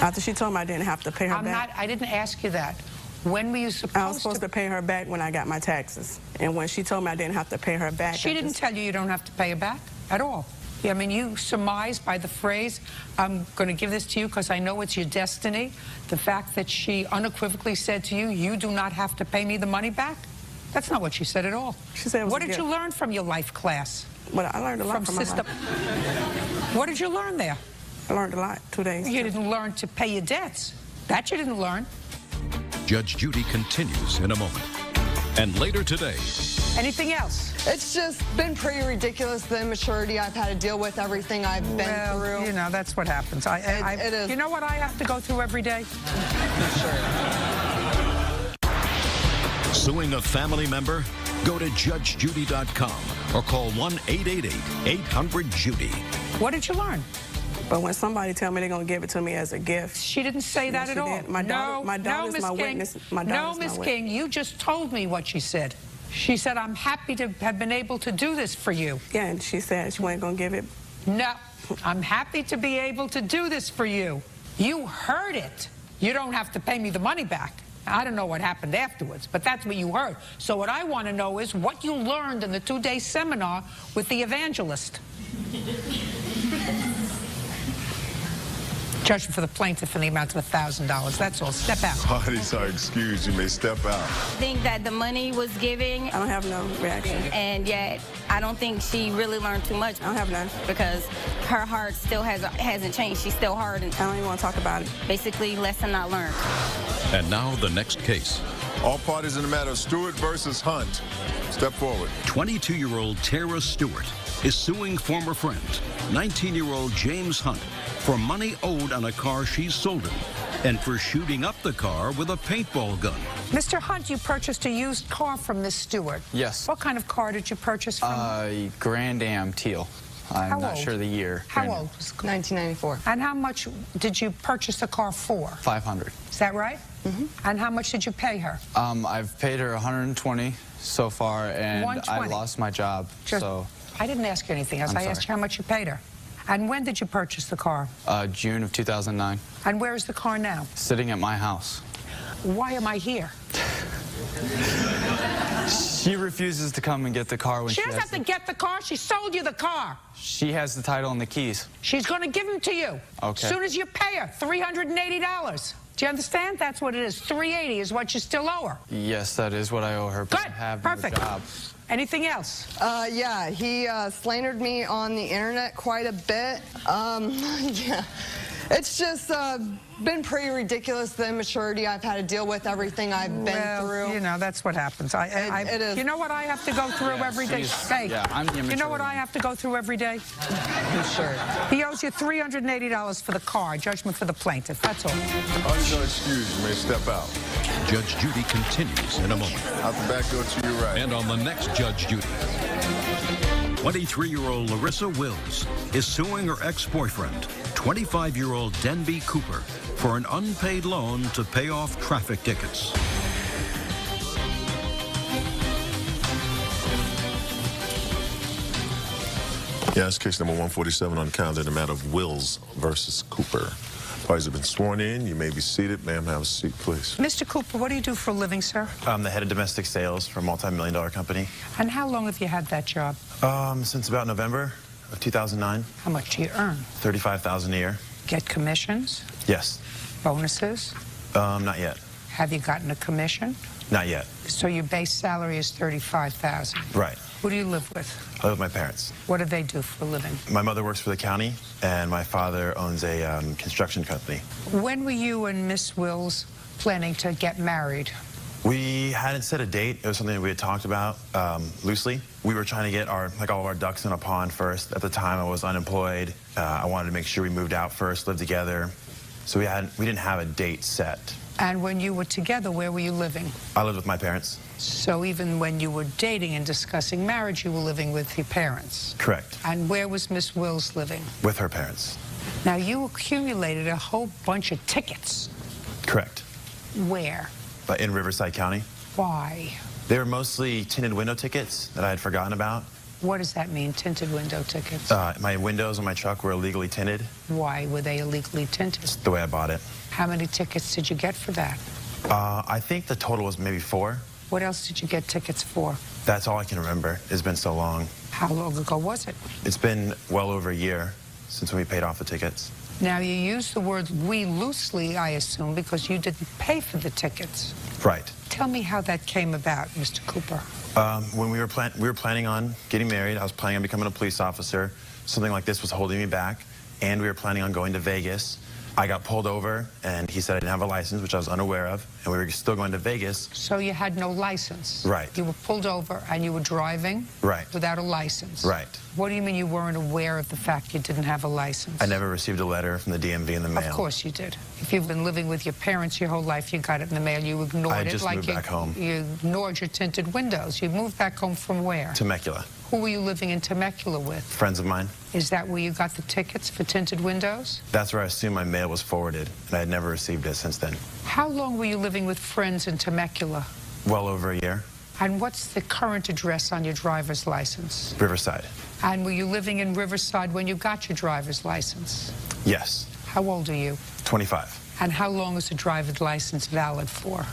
After she told me I didn't have to pay her back. I didn't ask you that. When were you I was supposed to pay her back when I got my taxes. And when she told me I didn't have to pay her back. She didn't tell you don't have to pay her back at all. I mean, you surmised by the phrase, I'm going to give this to you because I know it's your destiny. The fact that she unequivocally said to you, you do not have to pay me the money back. That's not what she said at all. She said it was what did you learn from your life class? Well, I learned a lot from my life. What did you learn there? I learned a lot, 2 days. You didn't learn to pay your debts. That you didn't learn. Judge Judy continues in a moment. And later today. Anything else? It's just been pretty ridiculous, the immaturity I've had to deal with, everything I've been through. You know, that's what happens. It is. You know what I have to go through every day? Sure. Suing a family member? Go to judgejudy.com or call 1-888-800-JUDY. What did you learn? But when somebody tell me they're going to give it to me as a gift. She didn't say that at all. My daughter's my witness. No, Miss King, you just told me what she said. She said, I'm happy to have been able to do this for you. Yeah, and she said she wasn't going to give it. No, I'm happy to be able to do this for you. You heard it. You don't have to pay me the money back. I don't know what happened afterwards, but that's what you heard. So what I want to know is what you learned in the 2-day seminar with the evangelist. Judgment for the plaintiff in the amount of $1,000. That's all. Step out. Parties are excused. You may step out. I think that the money was giving. I don't have no reaction. And yet, I don't think she really learned too much. I don't have none. Because her heart still hasn't changed. She's still hardened. I don't even want to talk about it. Basically, lesson not learned. And now the next case. All parties in the matter of Stewart versus Hunt. Step forward. 22-year-old Tara Stewart is suing former friend, 19-year-old James Hunt, for money owed on a car she sold him and for shooting up the car with a paintball gun. Mr. Hunt, you purchased a used car from Miss Stewart. Yes. What kind of car did you purchase from? Grand Am teal. I'm not sure the year. How old was the car? 1994. And how much did you purchase the car for? $500. Is that right? Mm-hmm. And how much did you pay her? I've paid her $120 so far, and I lost my job. So I didn't ask you anything else. I asked you how much you paid her. And when did you purchase the car? June of 2009. And where is the car now? Sitting at my house. Why am I here? She refuses to come and get the car when she doesn't have to get the car. She sold you the car. She has the title and the keys. She's going to give them to you. Okay. As soon as you pay her, $380. Do you understand? That's what it is. $380 is what you still owe her. Yes, that is what I owe her. But Good. I have Perfect. no job. Anything else? Yeah, he slandered me on the internet quite a bit. Yeah, it's just been pretty ridiculous, the immaturity I've had to deal with, everything I've been through. You know, that's what happens. It is. You know what I have to go through every day? Hey, I'm the immature. You know what I have to go through every day? Sure. He owes you $380 for the car. Judgment for the plaintiff. That's all. Parties are excused. You may step out. Judge Judy continues in a moment. Out the back door to your right. And on the next Judge Judy, 23-year-old Larissa Wills is suing her ex-boyfriend, 25-year-old Denby Cooper, for an unpaid loan to pay off traffic tickets. Yeah, it's case number 147 on the calendar in the matter of Wills versus Cooper. Parties have been sworn in. You may be seated. Ma'am, have a seat, please. Mr. Cooper, what do you do for a living, sir? I'm the head of domestic sales for a multi-million-dollar company. And how long have you had that job? Since about November of 2009. How much do you earn? $35,000 a year. Get commissions? Yes. Bonuses? Not yet. Have you gotten a commission? Not yet. So your base salary is $35,000. Right. Who do you live with? I live with my parents. What do they do for a living? My mother works for the county, and my father owns a construction company. When were you and Miss Wills planning to get married? We hadn't set a date. It was something that we had talked about loosely. We were trying to get all of our ducks in a pond first. At the time, I was unemployed. I wanted to make sure we moved out first, lived together. So we didn't have a date set. And when you were together, where were you living? I lived with my parents. So even when you were dating and discussing marriage, you were living with your parents? Correct. And where was Miss Wills living? With her parents. Now, you accumulated a whole bunch of tickets. Correct. Where? In Riverside County. Why? They were mostly tinted window tickets that I had forgotten about. What does that mean, tinted window tickets? My windows on my truck were illegally tinted. Why were they illegally tinted? It's the way I bought it. How many tickets did you get for that? I think the total was maybe 4. What else did you get tickets for? That's all I can remember. It's been so long. How long ago was it? It's been well over a year since we paid off the tickets. Now, you use the word we loosely, I assume, because you didn't pay for the tickets. Right. Tell me how that came about, Mr. Cooper. When we were planning on getting married, I was planning on becoming a police officer. Something like this was holding me back, and we were planning on going to Vegas. I got pulled over, and he said I didn't have a license, which I was unaware of, and we were still going to Vegas. So you had no license? Right. You were pulled over, and you were driving? Right. Without a license? Right. What do you mean you weren't aware of the fact you didn't have a license? I never received a letter from the DMV in the mail. Of course you did. If you've been living with your parents your whole life, you got it in the mail, you ignored it. I just moved back home. You ignored your tinted windows. You moved back home from where? Temecula. Who were you living in Temecula with? Friends of mine. Is that where you got the tickets for tinted windows? That's where I assume my mail was forwarded, and I had never received it since then. How long were you living with friends in Temecula? Well over a year. And what's the current address on your driver's license? Riverside. And were you living in Riverside when you got your driver's license? Yes. How old are you? 25. And how long is a driver's license valid for?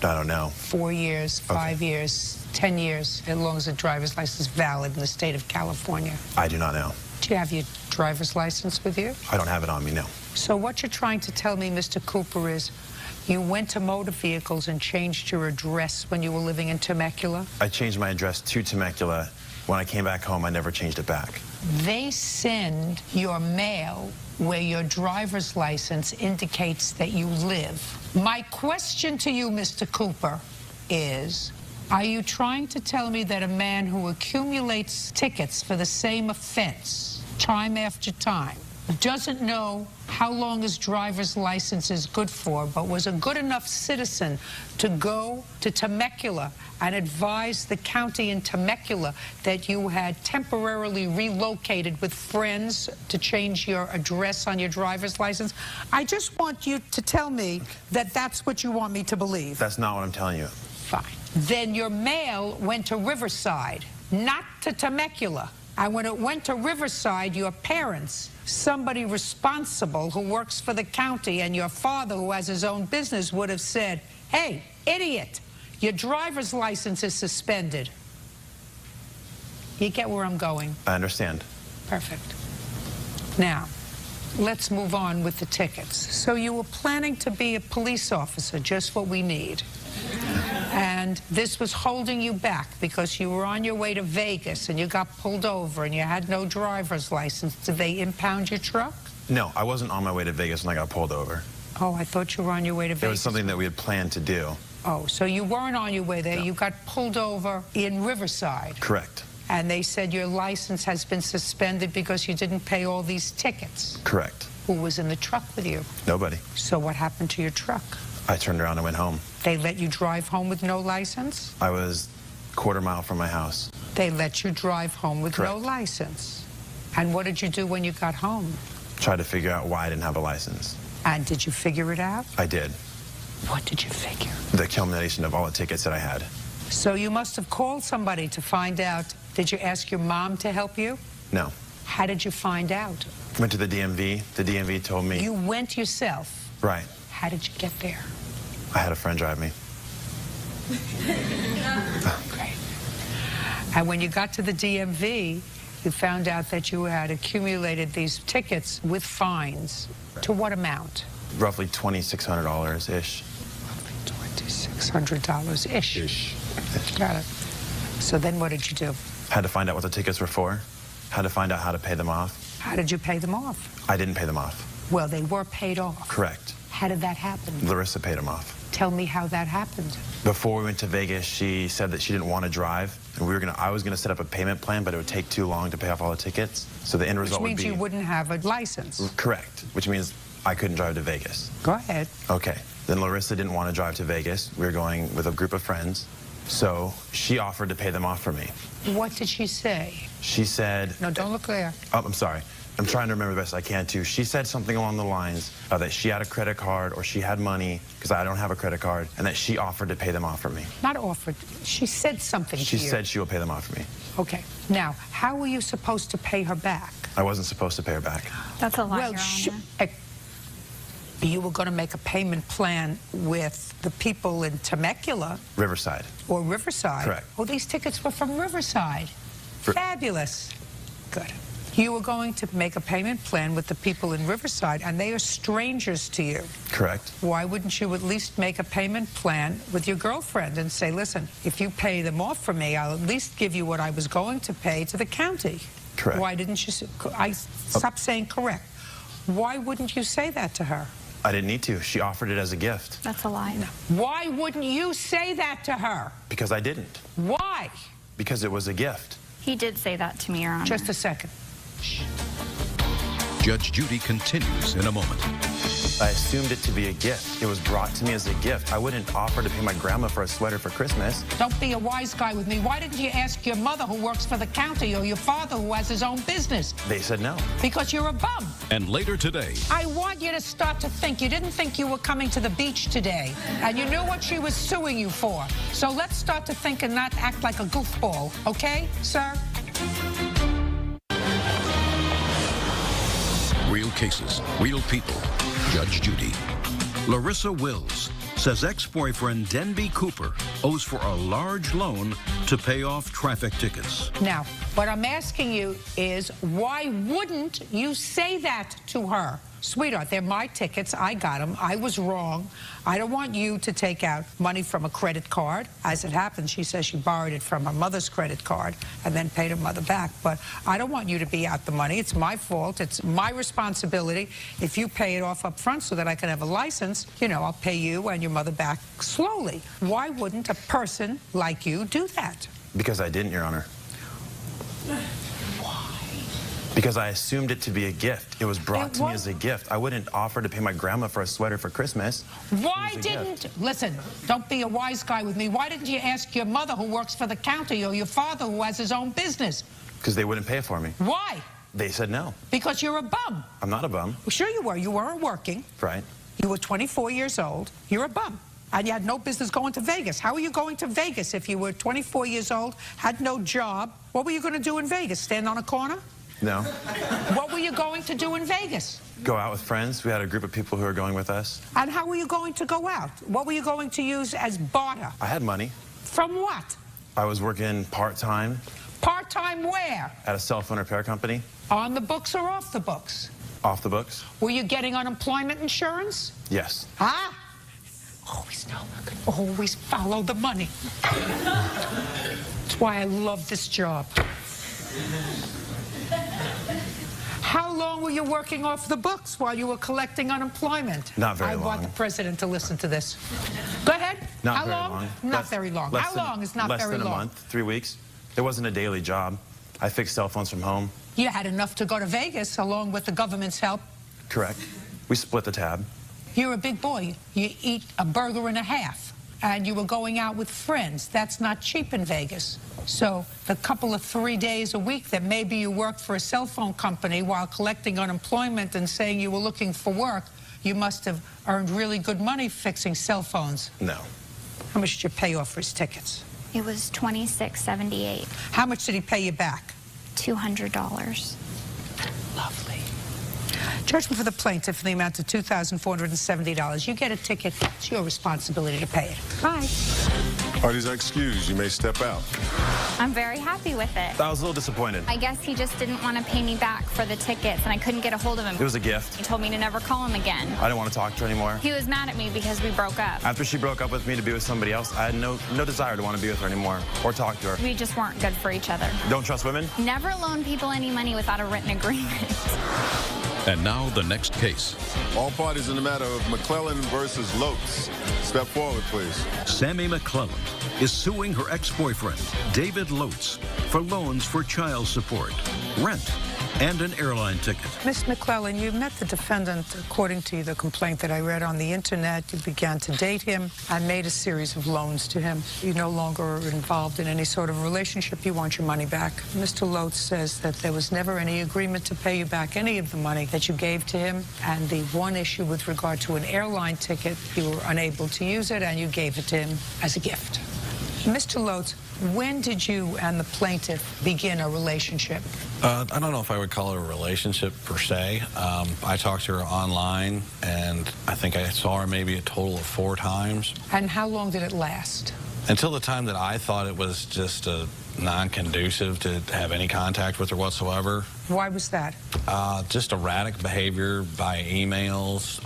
I don't know. 4 years, 5 years, 10 years, as long as a driver's license is valid in the state of California. I do not know. Do you have your driver's license with you? I don't have it on me, no. So what you're trying to tell me, Mr. Cooper, is you went to motor vehicles and changed your address when you were living in Temecula? I changed my address to Temecula. When I came back home, I never changed it back. They send your mail where your driver's license indicates that you live. My question to you, Mr. Cooper, is, are you trying to tell me that a man who accumulates tickets for the same offense, time after time, doesn't know how long his driver's license is good for, but was a good enough citizen to go to Temecula and advise the county in Temecula that you had temporarily relocated with friends to change your address on your driver's license? I just want you to tell me that that's what you want me to believe. That's not what I'm telling you. Fine. Then your mail went to Riverside, not to Temecula. And when it went to Riverside, your parents, somebody responsible who works for the county, and your father who has his own business would have said, hey, idiot, your driver's license is suspended. You get where I'm going? I understand. Perfect. Now, let's move on with the tickets. So you were planning to be a police officer, just what we need. And this was holding you back because you were on your way to Vegas and you got pulled over and you had no driver's license. Did they impound your truck? No, I wasn't on my way to Vegas when I got pulled over. Oh, I thought you were on your way to Vegas. It was something that we had planned to do. Oh, so you weren't on your way there. No. You got pulled over in Riverside. Correct. And they said your license has been suspended because you didn't pay all these tickets. Correct. Who was in the truck with you? Nobody. So what happened to your truck? I turned around and went home. They let you drive home with no license? I was a quarter-mile from my house. They let you drive home with Correct. no license. And what did you do when you got home? Tried to figure out why I didn't have a license. And did you figure it out? I did. What did you figure? The culmination of all the tickets that I had. So you must have called somebody to find out. Did you ask your mom to help you? No. How did you find out? Went to the DMV. The DMV told me. You went yourself? Right. How did you get there? I had a friend drive me. Great. And when you got to the DMV, you found out that you had accumulated these tickets with fines. To what amount? Roughly $2,600-ish. $2,600-ish. Ish. Got it. So then what did you do? Had to find out what the tickets were for. Had to find out how to pay them off. How did you pay them off? I didn't pay them off. Well, they were paid off. Correct. How did that happen? Larissa paid them off. Tell me how that happened. Before we went to Vegas, she said that she didn't want to drive, and I was gonna set up a payment plan, but it would take too long to pay off all the tickets. So the end result would be... Which means you wouldn't have a license. Correct, which means I couldn't drive to Vegas. Go ahead. Okay, then Larissa didn't want to drive to Vegas. We were going with a group of friends, so she offered to pay them off for me. What did she say? She said... No, don't look there. Oh, I'm sorry. I'm trying to remember the best I can, too. She said something along the lines of that she had a credit card or she had money, because I don't have a credit card, and that she offered to pay them off for me. Not offered. She said something to you. She said she will pay them off for me. Okay. Now, how were you supposed to pay her back? I wasn't supposed to pay her back. That's a lie, Well, Your Honor. You were going to make a payment plan with the people in Temecula. Riverside. Or Riverside. Correct. Oh, these tickets were from Riverside. Fabulous. Good. You were going to make a payment plan with the people in Riverside, and they are strangers to you. Correct. Why wouldn't you at least make a payment plan with your girlfriend and say, listen, if you pay them off for me, I'll at least give you what I was going to pay to the county? Correct. Why didn't you stop saying correct? Why wouldn't you say that to her? I didn't need to. She offered it as a gift. That's a lie. No. Why wouldn't you say that to her? Because I didn't. Why? Because it was a gift. He did say that to me, Your Honor. Just a second. Judge Judy continues in a moment. I assumed it to be a gift. It was brought to me as a gift. I wouldn't offer to pay my grandma for a sweater for Christmas. Don't be a wise guy with me. Why didn't you ask your mother who works for the county or your father who has his own business? They said no. Because you're a bum. And later today. I want you to start to think. You didn't think you were coming to the beach today. And you knew what she was suing you for. So let's start to think and not act like a goofball. Okay, sir? Real cases, real people. Judge Judy. Larissa Wills says ex-boyfriend Denby Cooper owes for a large loan to pay off traffic tickets. Now, what I'm asking you is, why wouldn't you say that to her? Sweetheart, they're my tickets. I got them. I was wrong. I don't want you to take out money from a credit card. As it happens, she says she borrowed it from her mother's credit card and then paid her mother back. But I don't want you to be out the money. It's my fault. It's my responsibility. If you pay it off up front so that I can have a license, you know, I'll pay you and your mother back slowly. Why wouldn't a person like you do that? Because I didn't, Your Honor. Because I assumed it to be a gift. It was brought to me as a gift. I wouldn't offer to pay my grandma for a sweater for Christmas. Why didn't, listen, don't be a wise guy with me. Why didn't you ask your mother who works for the county or your father who has his own business? Because they wouldn't pay it for me. Why? They said no. Because you're a bum. I'm not a bum. Well, sure you were. You weren't working. Right. You were 24 years old. You're a bum. And you had no business going to Vegas. How are you going to Vegas if you were 24 years old, had no job? What were you going to do in Vegas? Stand on a corner? No. What were you going to do in Vegas? Go out with friends. We had a group of people who were going with us. And how were you going to go out? What were you going to use as barter? I had money. From what? I was working part-time. Part-time where? At a cell phone repair company. On the books or off the books? Off the books. Were you getting unemployment insurance? Yes. Huh? Always know. Always follow the money. That's why I love this job. How long were you working off the books while you were collecting unemployment? Not very long. I want the president to listen to this. Go ahead. Not How very long? long. Not very long. How long is not very long? Less than a month, 3 weeks. It wasn't a daily job. I fixed cell phones from home. You had enough to go to Vegas along with the government's help. Correct. We split the tab. You're a big boy. You eat a burger and a half. And you were going out with friends. That's not cheap in Vegas. So the couple of 3 days a week that maybe you worked for a cell phone company while collecting unemployment and saying you were looking for work, you must have earned really good money fixing cell phones. No. How much did you pay off for his tickets? It was $26.78. How much did he pay you back? $200. Lovely. Judgment for the plaintiff in the amount of $2,470. You get a ticket. It's your responsibility to pay it. Bye. Parties are excused. You may step out. I'm very happy with it. I was a little disappointed. I guess he just didn't want to pay me back for the tickets, and I couldn't get a hold of him. It was a gift. He told me to never call him again. I didn't want to talk to her anymore. He was mad at me because we broke up. After she broke up with me to be with somebody else, I had no desire to want to be with her anymore or talk to her. We just weren't good for each other. Don't trust women? Never loan people any money without a written agreement. And now the next case. All parties in the matter of McClellan versus Lotz. Step forward, please. Sammy McClellan is suing her ex-boyfriend, David Lotz, for loans for child support, rent, and an airline ticket. Miss McClellan, you met the defendant, according to the complaint that I read on the internet. You began to date him and made a series of loans to him. You no longer are involved in any sort of relationship. You want your money back. Mr. Lotz says that there was never any agreement to pay you back any of the money that you gave to him, and the one issue with regard to an airline ticket, you were unable to use it and you gave it to him as a gift. Mr. Lotz, when did you and the plaintiff begin a relationship? I don't know if I would call it a relationship per se. I talked to her online, and I think I saw her maybe a total of 4 times. And how long did it last? Until the time that I thought it was just non-conducive to have any contact with her whatsoever. Why was that? Just erratic behavior by emails,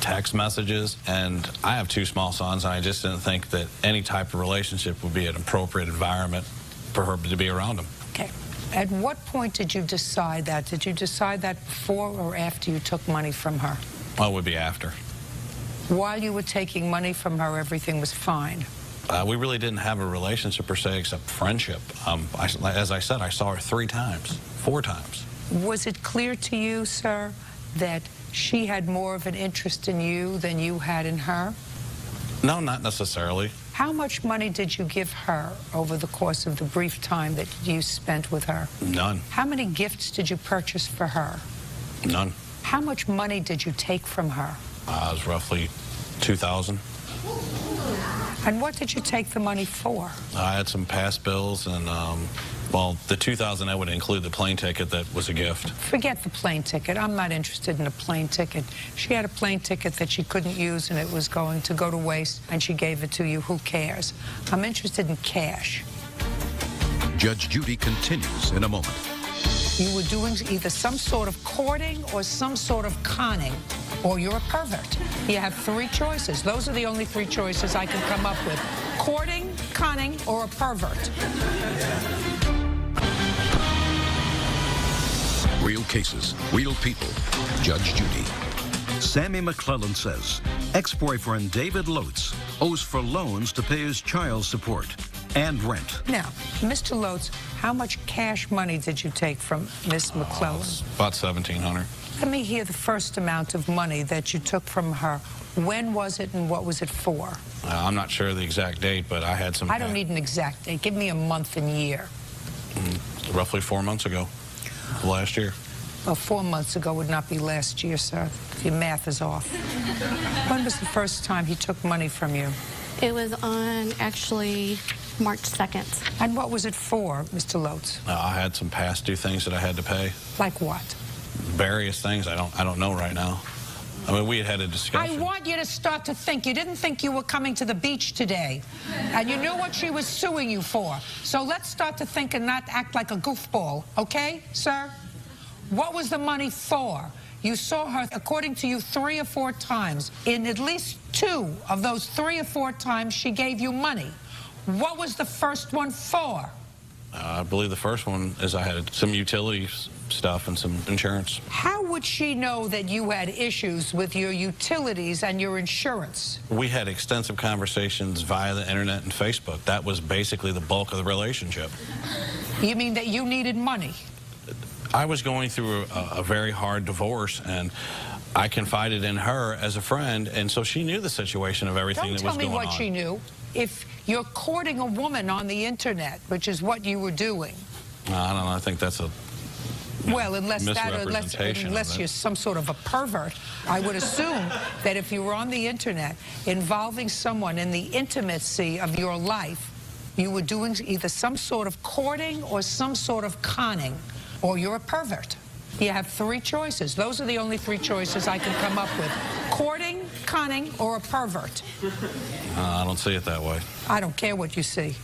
text messages, and I have 2 small sons, and I just didn't think that any type of relationship would be an appropriate environment for her to be around them. Okay. At what point did you decide that? Did you decide that before or after you took money from her? Well, it would be after. While you were taking money from her, everything was fine? We really didn't have a relationship per se except friendship. As I said, I saw her 3 times, 4 times. Was it clear to you, sir, that she had more of an interest in you than you had in her? No, not necessarily. How much money did you give her over the course of the brief time that you spent with her? None. How many gifts did you purchase for her? None. How much money did you take from her? It was roughly $2,000. And what did you take the money for? I had some past bills, and well, the $2,000 that would include the plane ticket that was a gift. Forget the plane ticket. I'm not interested in a plane ticket. She had a plane ticket that she couldn't use, and it was going to go to waste, and she gave it to you. Who cares? I'm interested in cash. Judge Judy continues in a moment. You were doing either some sort of courting or some sort of conning, or you're a pervert. You have 3 choices. Those are the only 3 choices I can come up with. Courting, conning, or a pervert. Real cases, real people. Judge Judy. Sammy McClellan says ex-boyfriend David Lotz owes for loans to pay his child support and rent. Now, Mr. Lotz, how much cash money did you take from Miss McClellan? About $1,700. Let me hear the first amount of money that you took from her. When was it and what was it for? I'm not sure of the exact date, but I had some... I don't need an exact date. Give me a month and year. Roughly 4 months ago, last year. Well, 4 months ago would not be last year, sir. Your math is off. When was the first time he took money from you? It was on, actually, March 2nd. And what was it for, Mr. Lotz? I had some past due things that I had to pay. Like what? Various things. I don't know right now. I mean, we had a discussion. I want you to start to think. You didn't think you were coming to the beach today. And you knew what she was suing you for. So let's start to think and not act like a goofball. Okay, sir? What was the money for? You saw her, according to you, 3 or 4 times. In at least 2 of those 3 or 4 times, she gave you money. What was the first one for? I believe the first one is I had some utilities stuff and some insurance. How would she know that you had issues with your utilities and your insurance? We had extensive conversations via the internet and Facebook. That was basically the bulk of the relationship. You mean that you needed money? I was going through a very hard divorce, and I confided in her as a friend, and so she knew the situation of everything that was going on. Don't tell me what she knew. If you're courting a woman on the internet, which is what you were doing. I don't know. I think that's a well, unless you're some sort of a pervert, I would assume that if you were on the internet involving someone in the intimacy of your life, you were doing either some sort of courting or some sort of conning, or you're a pervert. You have 3 choices. Those are the only 3 choices I can come up with. Courting, conning, or a pervert. I don't see it that way. I don't care what you see.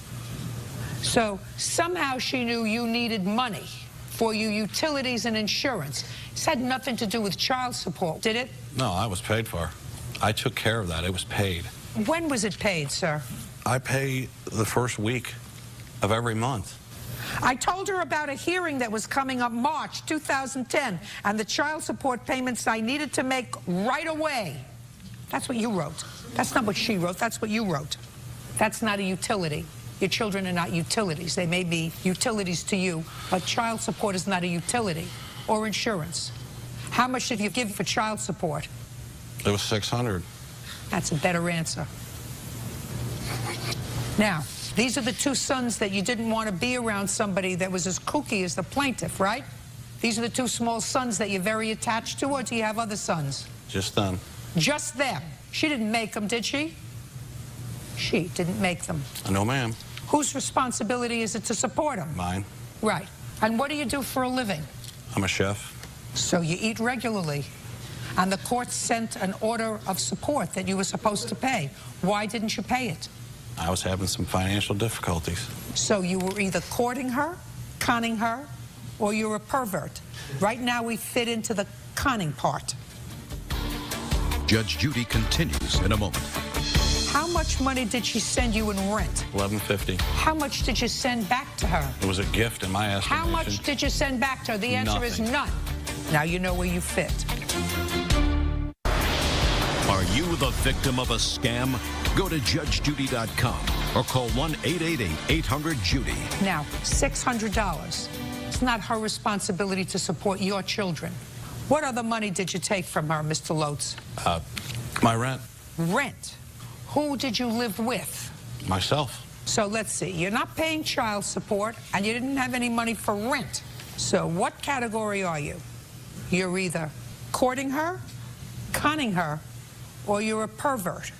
So somehow she knew you needed money for your utilities and insurance. This had nothing to do with child support, did it? No, I was paid for. I took care of that. It was paid. When was it paid, sir? I pay the first week of every month. I told her about a hearing that was coming up March 2010 and the child support payments I needed to make right away. That's what you wrote. That's not what she wrote. That's what you wrote. That's not a utility. Your children are not utilities. They may be utilities to you, but child support is not a utility. or insurance? How much did you give for child support? It was $600. That's a better answer. Now, these are the two sons that you didn't want to be around somebody that was as kooky as the plaintiff, right? These are the two small sons that you're very attached to, or do you have other sons? Just them. Just them. She didn't make them, did she? She didn't make them. No, ma'am. Whose responsibility is it to support them? Mine. Right. And what do you do for a living? I'm a chef. So you eat regularly. And the court sent an order of support that you were supposed to pay. Why didn't you pay it? I was having some financial difficulties. So you were either courting her, conning her, or you're a pervert. Right now we fit into the conning part. Judge Judy continues in a moment. How much money did she send you in rent? $11.50. How much did you send back to her? It was a gift in my estimation. How much did you send back to her? The answer is none. Now you know where you fit. Are you the victim of a scam? Go to judgejudy.com or call 1-888-800-JUDY. Now, $600. It's not her responsibility to support your children. What other money did you take from her, Mr. Lotz? My rent. Rent. Who did you live with? Myself. So let's see. You're not paying child support, and you didn't have any money for rent. So what category are you? You're either courting her, conning her, or you're a pervert.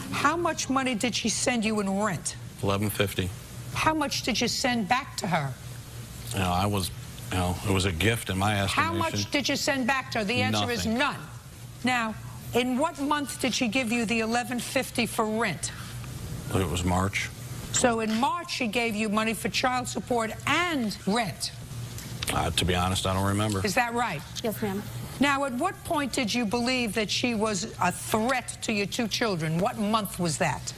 How much money did she send you in rent? $11.50. How much did you send back to her? You know, it was a gift in my estimation. How much did you send back to her? The answer is none. Now, in what month did she give you the $11.50 for rent? It was March. So in March, she gave you money for child support and rent. To be honest, I don't remember. Is that right? Yes, ma'am. Now, at what point did you believe that she was a threat to your two children? What month was that?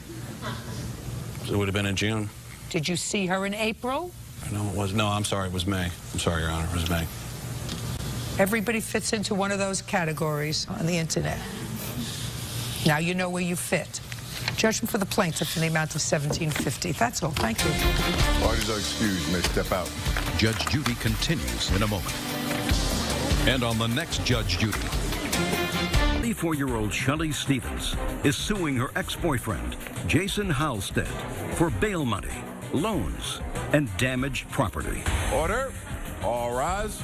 It would have been in June. Did you see her in April? No, it was. No, I'm sorry, it was May. I'm sorry, Your Honor, it was May. Everybody fits into one of those categories on the internet. Now you know where you fit. Judgment for the plaintiff in the amount of $17.50. That's all. Thank you. Parties are excused. You may step out. Judge Judy continues in a moment. And on the next Judge Judy, 24-year-old Shelley Stevens is suing her ex-boyfriend, Jason Halstead, for bail money, loans, and damaged property. Order. All rise.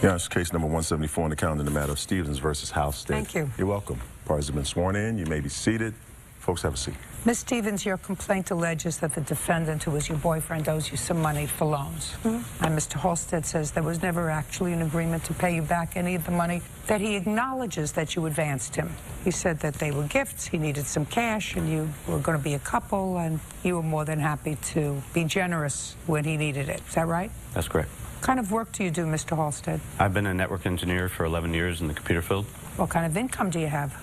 Yeah, it's case number 174 on the calendar in the matter of Stevens versus Halstead. Thank you. You're welcome. Parties have been sworn in. You may be seated. Folks, have a seat. Ms. Stevens, your complaint alleges that the defendant, who was your boyfriend, owes you some money for loans. And Mr. Halstead says there was never actually an agreement to pay you back any of the money that he acknowledges that you advanced him. He said that they were gifts, he needed some cash, and you were going to be a couple, and you were more than happy to be generous when he needed it. Is that right? That's correct. What kind of work do you do, Mr. Halstead? I've been a network engineer for 11 years in the computer field. What kind of income do you have?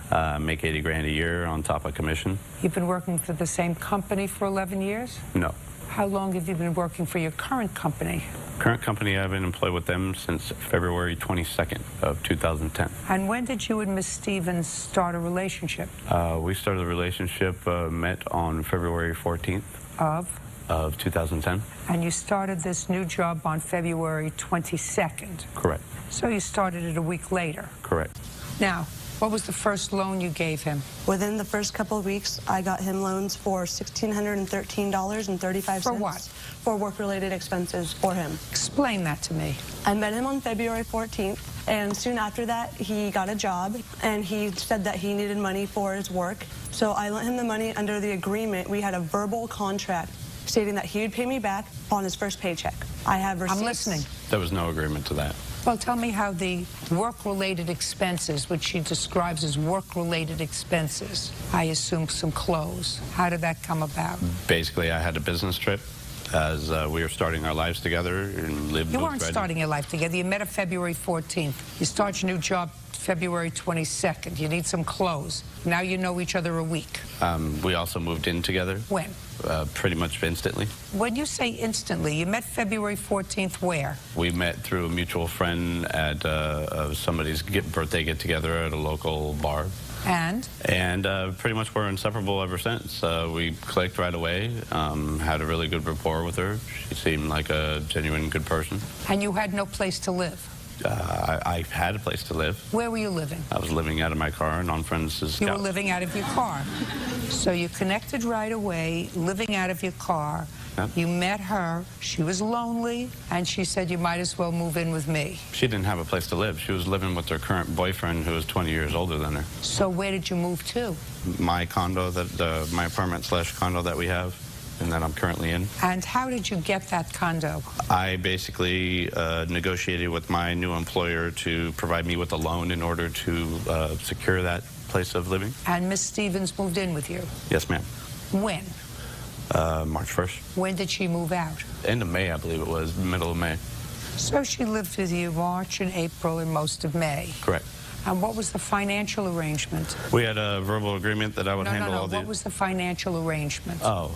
Make 80 grand a year on top of commission. You've been working for the same company for 11 years? No. How long have you been working for your current company? Current company, I've been employed with them since February 22nd of 2010. And when did you and Ms. Stevens start a relationship? We started the relationship, met on February 14th. Of 2010. And you started this new job on February 22nd? Correct. So you started it a week later? Correct. Now, what was the first loan you gave him? Within the first couple of weeks, I got him loans for $1,613.35. For what? For work-related expenses for him. Explain that to me. I met him on February 14th, and soon after that, he got a job, and he said that he needed money for his work. So I lent him the money under the agreement. We had a verbal contract stating that he would pay me back on his first paycheck. I have receipts. I'm listening. There was no agreement to that. Well, tell me how the work-related expenses, which she describes as work-related expenses, I assume some clothes. How did that come about? Basically, I had a business trip as we were starting our lives together and lived. You weren't starting your life together. You met on February 14th. You start your new job February 22nd. You need some clothes. Now you know each other a week. We also moved in together. When? Pretty much instantly. When you say instantly, you met February 14th where? We met through a mutual friend at somebody's birthday get-together at a local bar. And? And pretty much we're inseparable ever since. We clicked right away, had a really good rapport with her. She seemed like a genuine good person. And you had no place to live? I had a place to live. Where were you living? I was living out of my car and on friends' couch. You were living out of your car. So you connected right away, living out of your car. Yep. You met her. She was lonely, and she said, you might as well move in with me. She didn't have a place to live. She was living with her current boyfriend, who was 20 years older than her. So where did you move to? My condo, my apartment/condo that we have, and that I'm currently in. And how did you get that condo? I basically negotiated with my new employer to provide me with a loan in order to secure that place of living. And Miss Stevens moved in with you? Yes, ma'am. When? March 1st. When did she move out? End of May, I believe it was, middle of May. So she lived with you March and April and most of May. Correct. And what was the financial arrangement? We had a verbal agreement that I would handle all the... What was the financial arrangement? Oh,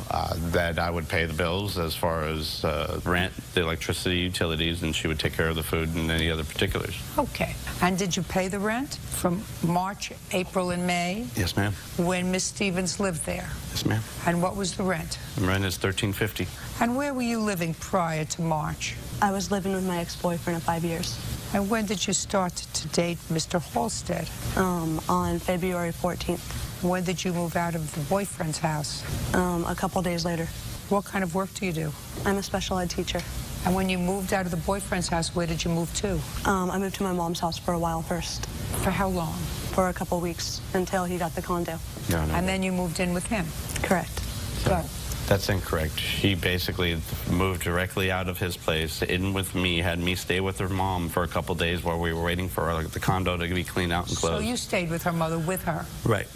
that I would pay the bills as far as rent, the electricity, utilities, and she would take care of the food and any other particulars. Okay. And did you pay the rent from March, April, and May? Yes, ma'am. When Miss Stevens lived there? Yes, ma'am. And what was the rent? The rent is $13.50. And where were you living prior to March? I was living with my ex-boyfriend of 5 years. And when did you start to date Mr. Halstead? On February 14th. When did you move out of the boyfriend's house? A couple days later. What kind of work do you do? I'm a special ed teacher. And when you moved out of the boyfriend's house, where did you move to? I moved to my mom's house for a while first. For how long? For a couple weeks, until he got the condo. No. And then you moved in with him? Correct. Go. That's incorrect. She basically moved directly out of his place, in with me, had me stay with her mom for a couple days while we were waiting for the condo to be cleaned out and closed. So you stayed with her mother with her? Right.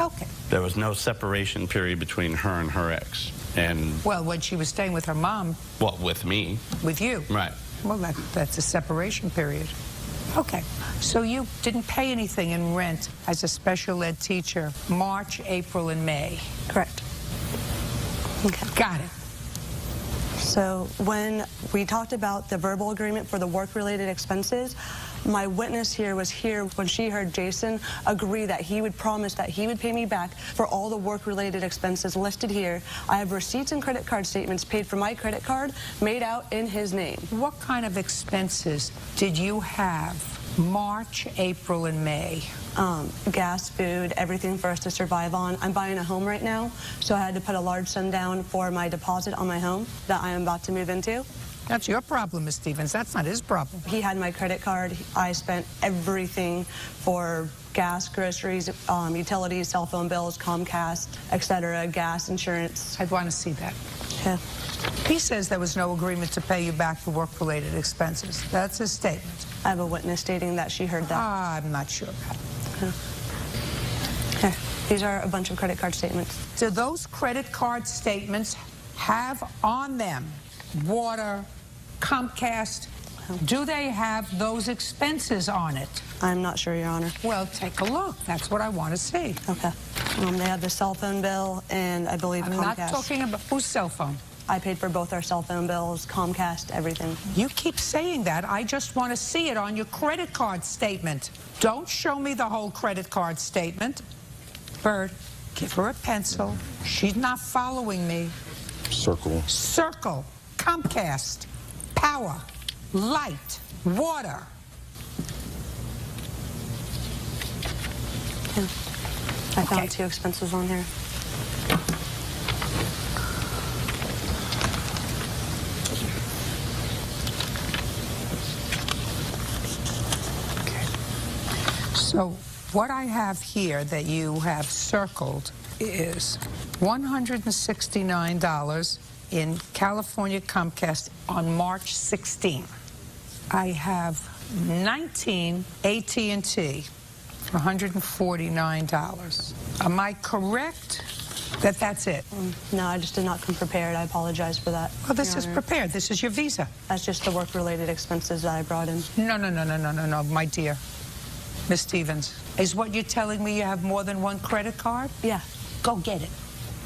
Okay. There was no separation period between her and her ex. And well, when she was staying with her mom. Well, with me. With you. Right. Well, that's a separation period. Okay. So you didn't pay anything in rent as a special ed teacher March, April, and May. Correct. Okay. Got it. So when we talked about the verbal agreement for the work-related expenses, my witness here was here when she heard Jason agree that he would promise that he would pay me back for all the work-related expenses listed here. I have receipts and credit card statements paid for my credit card made out in his name. What kind of expenses did you have March, April, and May? Gas, food, everything for us to survive on. I'm buying a home right now, so I had to put a large sum down for my deposit on my home that I am about to move into. That's your problem, Ms. Stevens. That's not his problem. He had my credit card. I spent everything for gas, groceries, utilities, cell phone bills, Comcast, etc., gas, insurance. I'd want to see that. Yeah. He says there was no agreement to pay you back for work-related expenses. That's his statement. I have a witness stating that she heard that. I'm not sure about it. Here, these are a bunch of credit card statements. Do those credit card statements have on them water, Comcast? Do they have those expenses on it? I'm not sure, Your Honor. Well, take a look. That's what I want to see. Okay. They have the cell phone bill and I believe Comcast. I'm not talking about whose cell phone. I paid for both our cell phone bills, Comcast, everything. You keep saying that. I just want to see it on your credit card statement. Don't show me the whole credit card statement. Bird, give her a pencil. She's not following me. Circle. Circle. Comcast. Power. Light. Water. Yeah. I found 2 expenses on here. So what I have here that you have circled is $169 in California Comcast on March 16th. I have 19 AT&T for $149. Am I correct that that's it? No, I just did not come prepared. I apologize for that. Well, this is prepared. This is your visa. That's just the work-related expenses that I brought in. No, my dear. Miss Stevens, is what you're telling me you have more than one credit card? Yeah. Go get it.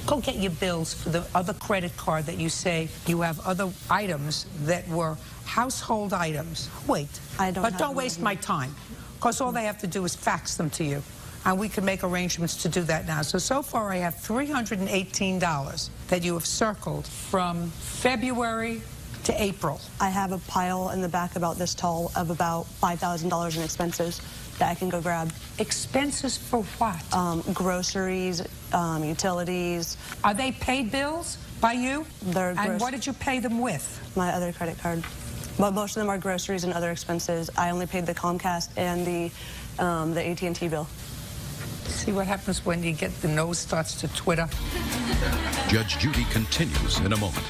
Go get your bills for the other credit card that you say you have other items that were household items. Wait. I don't. But don't waste my time, because all they have to do is fax them to you. and we can make arrangements to do that now. So far I have $318 that you have circled from February to April. I have a pile in the back about this tall of about $5,000 in expenses that I can go grab. Expenses for what? Groceries, utilities. Are they paid bills by you? And what did you pay them with? My other credit card. But most of them are groceries and other expenses. I only paid the Comcast and the AT&T bill. See what happens when you get the nose starts to twitter? Judge Judy continues in a moment.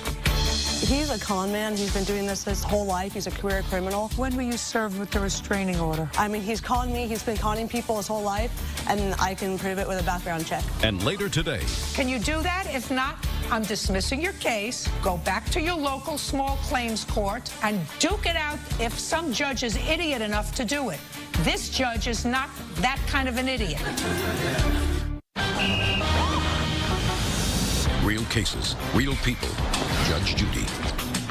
He's a con man. He's been doing this his whole life. He's a career criminal. When were you served with the restraining order? I mean, he's conned me. He's been conning people his whole life, and I can prove it with a background check. And later today. Can you do that? If not, I'm dismissing your case. Go back to your local small claims court and duke it out if some judge is idiot enough to do it. This judge is not that kind of an idiot. Real cases, real people. Judge Judy.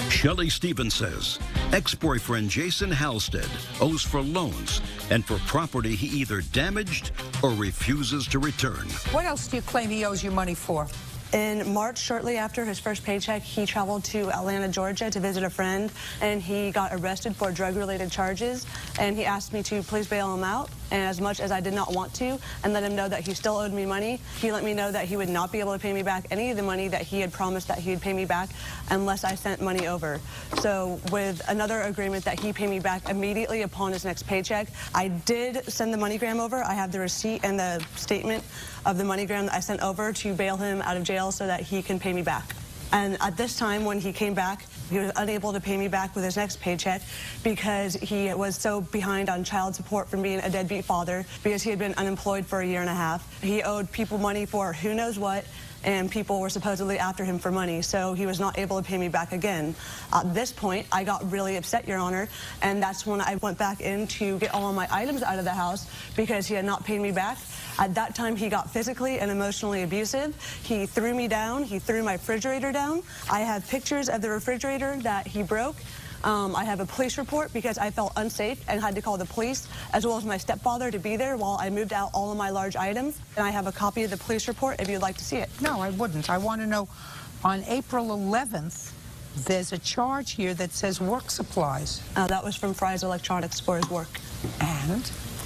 Shelley Stevens says ex-boyfriend Jason Halstead owes for loans and for property he either damaged or refuses to return. What else do you claim he owes you money for? In March, shortly after his first paycheck, he traveled to Atlanta, Georgia to visit a friend, and he got arrested for drug-related charges, and he asked me to please bail him out. And as much as I did not want to and let him know that he still owed me money, he let me know that he would not be able to pay me back any of the money that he had promised that he would pay me back unless I sent money over. So with another agreement that he pay me back immediately upon his next paycheck, I did send the MoneyGram over. I have the receipt and the statement of the MoneyGram that I sent over to bail him out of jail so that he can pay me back. And at this time, when he came back, he was unable to pay me back with his next paycheck because he was so behind on child support from being a deadbeat father because he had been unemployed for a year and a half. He owed people money for who knows what, and people were supposedly after him for money, so he was not able to pay me back again. At this point, I got really upset, Your Honor, and that's when I went back in to get all of my items out of the house because he had not paid me back. At that time, he got physically and emotionally abusive. He threw me down. He threw my refrigerator down. I have pictures of the refrigerator that he broke. I have a police report because I felt unsafe and had to call the police as well as my stepfather to be there while I moved out all of my large items. And I have a copy of the police report if you'd like to see it. No, I wouldn't. I want to know, on April 11th, there's a charge here that says work supplies. That was from Fry's Electronics for his work.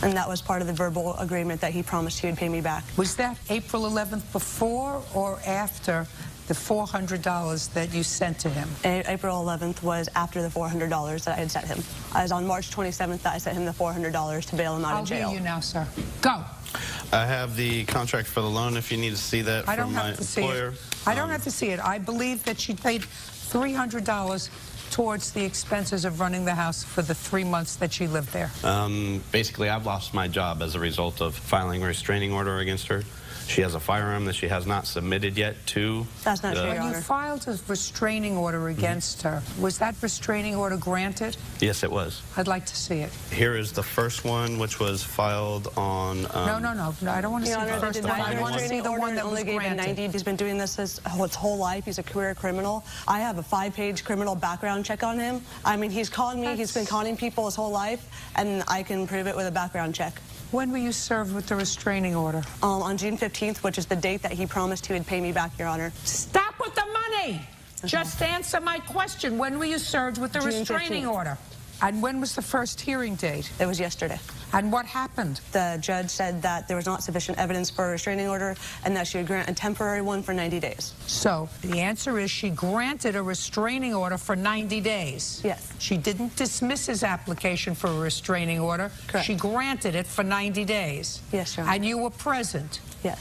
And that was part of the verbal agreement that he promised he would pay me back. Was that April 11th before or after the $400 that you sent to him? April 11th was after the $400 that I had sent him. It was on March 27th that I sent him the $400 to bail him out of jail. I'll hear you now, sir. Go. I have the contract for the loan if you need to see that from my employer. I don't have to see it. I believe that she paid $300 towards the expenses of running the house for the 3 months that she lived there. Basically, I've lost my job as a result of filing a restraining order against her. She has a firearm that she has not submitted yet to. That's not true, Your Honor. When you filed a restraining order against her, was that restraining order granted? Yes, it was. I'd like to see it. Here is the first one, which was filed on... No, I don't want to see the first one. I want to see the one that was granted. He's been doing this his whole life. He's a career criminal. I have a 5-page criminal background check on him. I mean, he's conned me. He's been conning people his whole life, and I can prove it with a background check. When were you served with the restraining order? On June 15th, which is the date that he promised he would pay me back, Your Honor. Stop with the money! Just answer my question. When were you served with the restraining order? And when was the first hearing date? It was yesterday. And what happened? The judge said that there was not sufficient evidence for a restraining order and that she would grant a temporary one for 90 days. So the answer is she granted a restraining order for 90 days. Yes. She didn't dismiss his application for a restraining order. Correct. She granted it for 90 days. Yes, Your Honor. And you were present. Yes.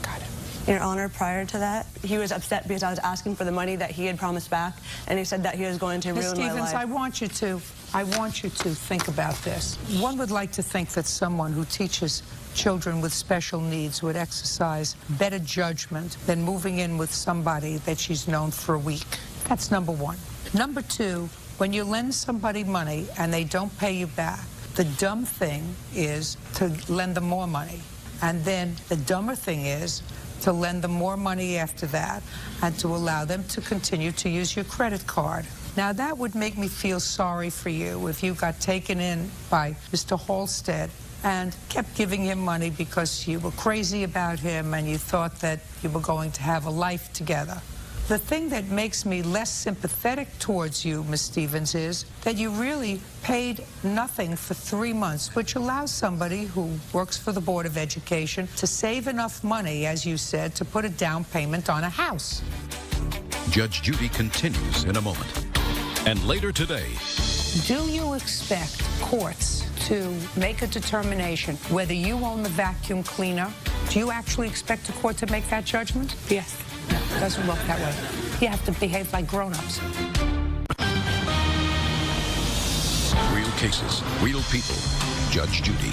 Got it. Your Honor, prior to that, he was upset because I was asking for the money that he had promised back, and he said that he was going to ruin my life. Ms. Stevens, I want you to think about this. One would like to think that someone who teaches children with special needs would exercise better judgment than moving in with somebody that she's known for a week. That's number one. Number two, when you lend somebody money and they don't pay you back, the dumb thing is to lend them more money. And then the dumber thing is to lend them more money after that and to allow them to continue to use your credit card. Now, that would make me feel sorry for you if you got taken in by Mr. Halstead and kept giving him money because you were crazy about him and you thought that you were going to have a life together. The thing that makes me less sympathetic towards you, Ms. Stevens, is that you really paid nothing for 3 months, which allows somebody who works for the Board of Education to save enough money, as you said, to put a down payment on a house. Judge Judy continues in a moment. And later today, do you expect courts to make a determination whether you own the vacuum cleaner? Do you actually expect a court to make that judgment? Yes. It doesn't work that way. You have to behave like grown-ups. real cases, real people. Judge Judy.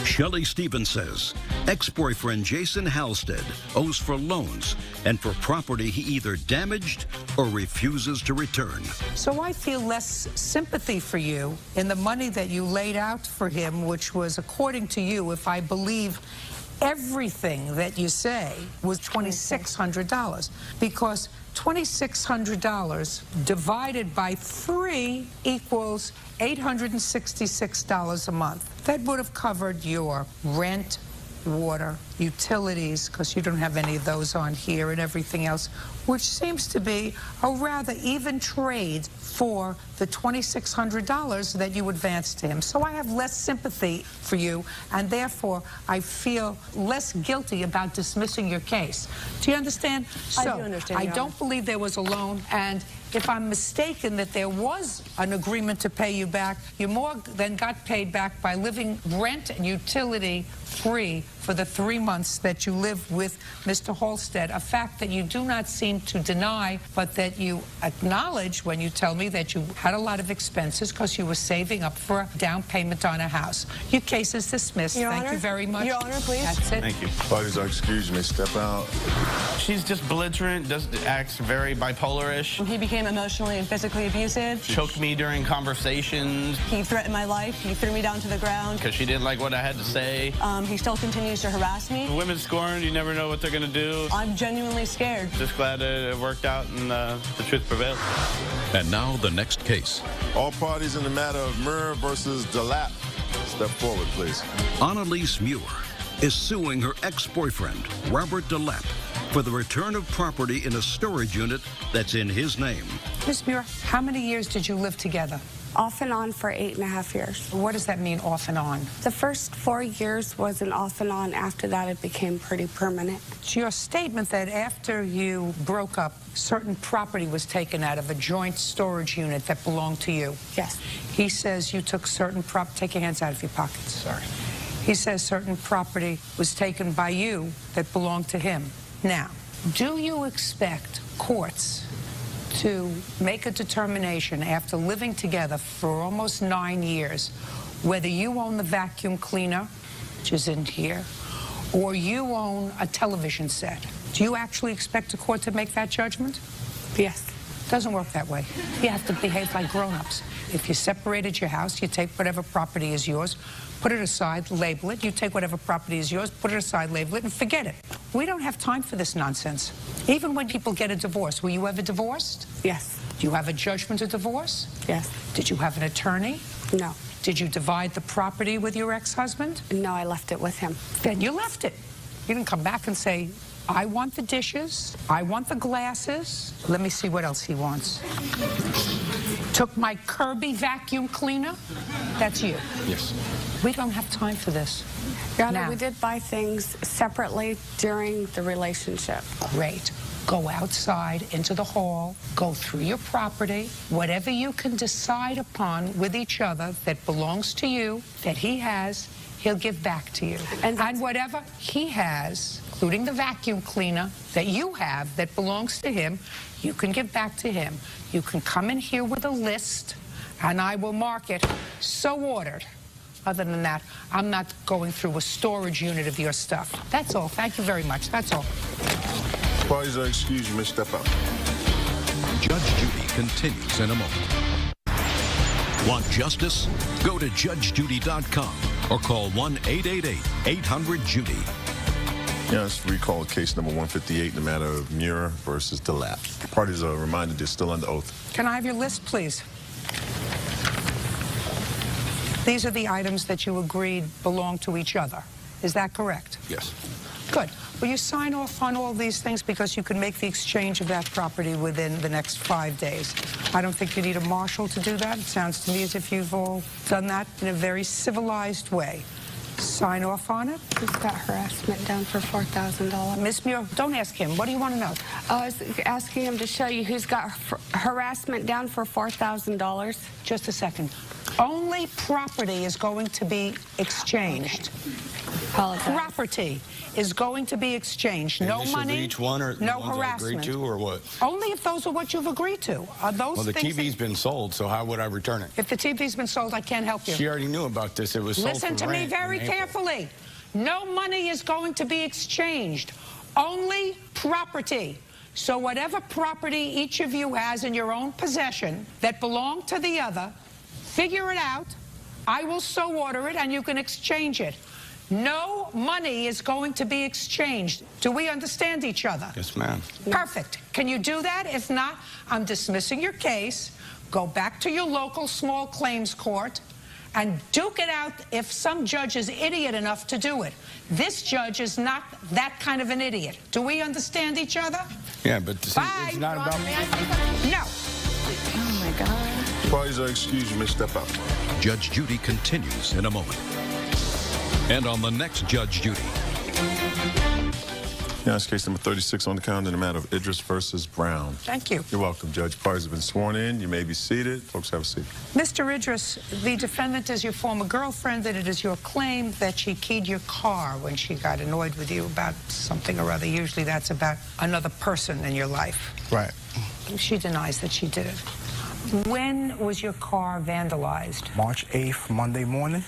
Shelley Stevens says ex-boyfriend Jason Halstead owes for loans and for property he either damaged or refuses to return. So I feel less sympathy for you in the money that you laid out for him, which was, according to you, if I believe everything that you say, was $2,600, because $2,600 divided by 3 equals $866 a month. That would have covered your rent, water, utilities, because you don't have any of those on here, and everything else, which seems to be a rather even trade for the $2,600 that you advanced to him. So I have less sympathy for you, and therefore I feel less guilty about dismissing your case. Do you understand? I do understand, I Your don't believe there was a loan, and if I'm mistaken that there was an agreement to pay you back, you more than got paid back by living rent and utility free for the 3 months that you lived with Mr. Halstead, a fact that you do not seem to deny, but that you acknowledge when you tell me that you had a lot of expenses because you were saving up for a down payment on a house. Your case is dismissed. Your Thank Honor? you very much. Your Honor, please. That's it. Thank you. Parties are excused. You may step out. She's just belligerent, acts very bipolar-ish. He became emotionally and physically abusive. Choked me during conversations. He threatened my life. He threw me down to the ground. Because she didn't like what I had to say. He still continues to harass me. Women scorned, you never know what they're going to do. I'm genuinely scared. Just glad it worked out and the truth prevailed. And now the next case. All parties in the matter of Muir versus DeLapp. Step forward, please. Annalise Muir is suing her ex-boyfriend, Robert DeLapp, for the return of property in a storage unit that's in his name. Ms. Muir, how many years did you live together? Off and on for 8.5 years. What does that mean, off and on? The first 4 years was an off and on. After that, it became pretty permanent. It's your statement that after you broke up, certain property was taken out of a joint storage unit that belonged to you. Yes. He says you took certain take your hands out of your pockets. Sorry. He says certain property was taken by you that belonged to him. Now, do you expect courts to make a determination after living together for almost 9 years whether you own the vacuum cleaner, which is in here, or you own a television set? Do you actually expect a court to make that judgment? Yes. Doesn't work that way. You have to behave like grown-ups. If you separated your house, you take whatever property is yours, put it aside, label it. You take whatever property is yours, put it aside, label it, and forget it. We don't have time for this nonsense. Even when people get a divorce, were you ever divorced? Yes. Do you have a judgment of divorce? Yes. Did you have an attorney? No. Did you divide the property with your ex-husband? No, I left it with him. Then you left it. You didn't come back and say, I want the dishes, I want the glasses. Let me see what else he wants. Took my Kirby vacuum cleaner. That's you. Yes. We don't have time for this. Your Honor, Now, we did buy things separately during the relationship. great. Go outside into the hall, go through your property, whatever you can decide upon with each other that belongs to you, that he has, he'll give back to you. And whatever he has, including the vacuum cleaner that you have that belongs to him, you can give back to him. You can come in here with a list, and I will mark it, so ordered. Other than that, I'm not going through a storage unit of your stuff. That's all. Thank you very much. That's all. Parties are excused. You may step out. Judge Judy continues in a moment. Want justice? Go to judgejudy.com or call 1-888-800-JUDY. Yes, recall case number 158 in the matter of Muir versus DeLapp. Parties are reminded they're still under oath. Can I have your list, please? These are the items that you agreed belong to each other. Is that correct? Yes. Good. Will you sign off on all these things because you can make the exchange of that property within the next 5 days? I don't think you need a marshal to do that. It sounds to me as if you've all done that in a very civilized way. Sign off on it. Who's got harassment down for $4,000? Miss Muir, don't ask him. What do you want to know? I was asking him to show you who's got harassment down for $4,000. Just a second. Only property is going to be exchanged. Apologize. Property is going to be exchanged. No money, each one or no the ones harassment. I agreed to, or what? Only if those are what you've agreed to. Are those Well, the things TV's been sold, so how would I return it? If the TV's been sold, I can't help you. She already knew about this. It was sold Listen for to me rent very in April. carefully. No money is going to be exchanged. Only property. So whatever property each of you has in your own possession that belong to the other, figure it out. I will so order it, and you can exchange it. No money is going to be exchanged. Do we understand each other? Yes, ma'am. Perfect. Can you do that? If not, I'm dismissing your case. Go back to your local small claims court and duke it out if some judge is idiot enough to do it. This judge is not that kind of an idiot. Do we understand each other? Yeah, but see, it's not about... No. Oh, my God. Parties are excused. You may step out. Judge Judy continues in a moment. And on the next Judge Judy. Yes, case number 36 on the calendar in the matter of Idris versus Brown. Thank you. You're welcome, Judge. Parties have been sworn in. You may be seated. Folks, have a seat. Mr. Idris, the defendant is your former girlfriend, and it is your claim that she keyed your car when she got annoyed with you about something or other. Usually that's about another person in your life. Right. She denies that she did it. When was your car vandalized? March 8th, Monday morning,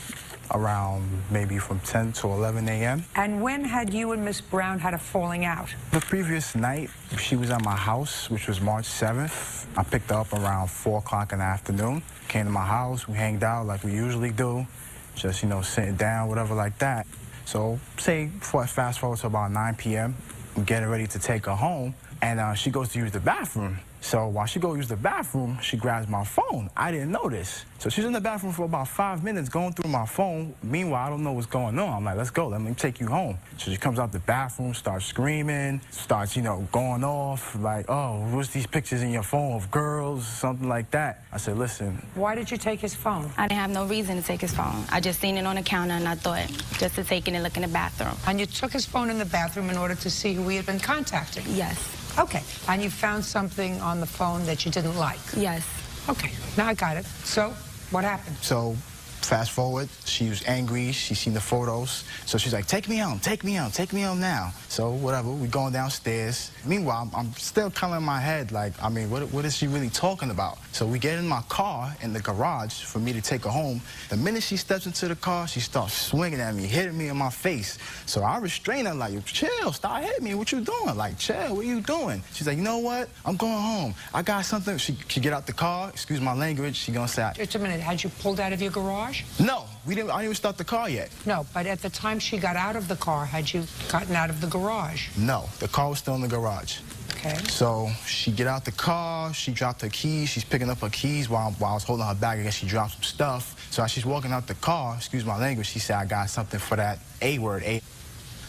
around maybe from 10 to 11 a.m. And when had you and Miss Brown had a falling out? The previous night, she was at my house, which was March 7th. I picked her up around 4 o'clock in the afternoon. Came to my house, we hanged out like we usually do. Just, you know, sitting down, whatever like that. So, say, fast forward to about 9 p.m., I'm getting ready to take her home, and she goes to use the bathroom. So while she goes use the bathroom, she grabs my phone. I didn't notice. So she's in the bathroom for about 5 minutes going through my phone. Meanwhile, I don't know what's going on. I'm like, let's go, let me take you home. So she comes out the bathroom, starts screaming, starts, you know, going off, like, oh, what's these pictures in your phone of girls, something like that. I said, listen. Why did you take his phone? I didn't have no reason to take his phone. I just seen it on the counter, and I thought just to take it and look in the bathroom. And you took his phone in the bathroom in order to see who he had been contacting? Yes. Okay. And you found something on the phone that you didn't like? Yes. Okay. Now I got it. So, what happened? So, fast forward, she was angry, she seen the photos, so she's like, take me home, take me home, take me home now. So, whatever, we going downstairs. Meanwhile, I'm still kind of in my head, like, I mean, what is she really talking about? So we get in my car in the garage for me to take her home. The minute she steps into the car, she starts swinging at me, hitting me in my face. So I restrain her, like, chill, stop hitting me, what you doing? Like, chill, what are you doing? She's like, you know what? I'm going home. I got something. She get out the car, excuse my language, she gonna say. Just a minute, had you pulled out of your garage? No, I didn't even start the car yet. No, but at the time she got out of the car, had you gotten out of the garage? No, the car was still in the garage. Okay. So she get out the car, she dropped her keys, she's picking up her keys while I was holding her bag. I guess she dropped some stuff. So as she's walking out the car, excuse my language, she said, I got something for that A word, A.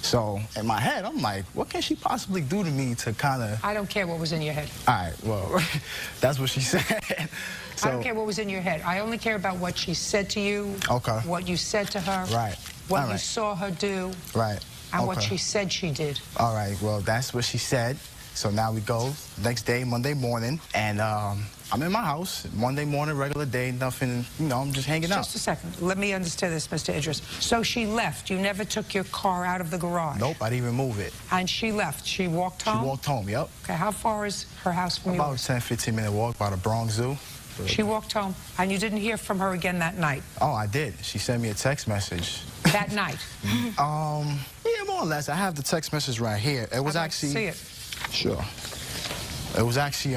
So in my head, I'm like, what can she possibly do to me to kind of... I don't care what was in your head. All right, well, that's what she said. So, I don't care what was in your head. I only care about what she said to you. Okay. What you said to her. Right. What you saw her do. Right. And what she said she did. All right, well, that's what she said. So now we go next day, Monday morning, and I'm in my house. Monday morning, regular day, nothing, you know, I'm just hanging out. Just a second. Let me understand this, Mr. Idris. So she left. You never took your car out of the garage? Nope, I didn't even move it. And she left. She walked home? She walked home, yep. Okay, how far is her house from About yours? a 10, 15-minute walk by the Bronx Zoo. She walked home, and you didn't hear from her again that night? Oh, I did. She sent me a text message. That night? Yeah, more or less. I have the text message right here. It was I'd like to see it. Sure. It was actually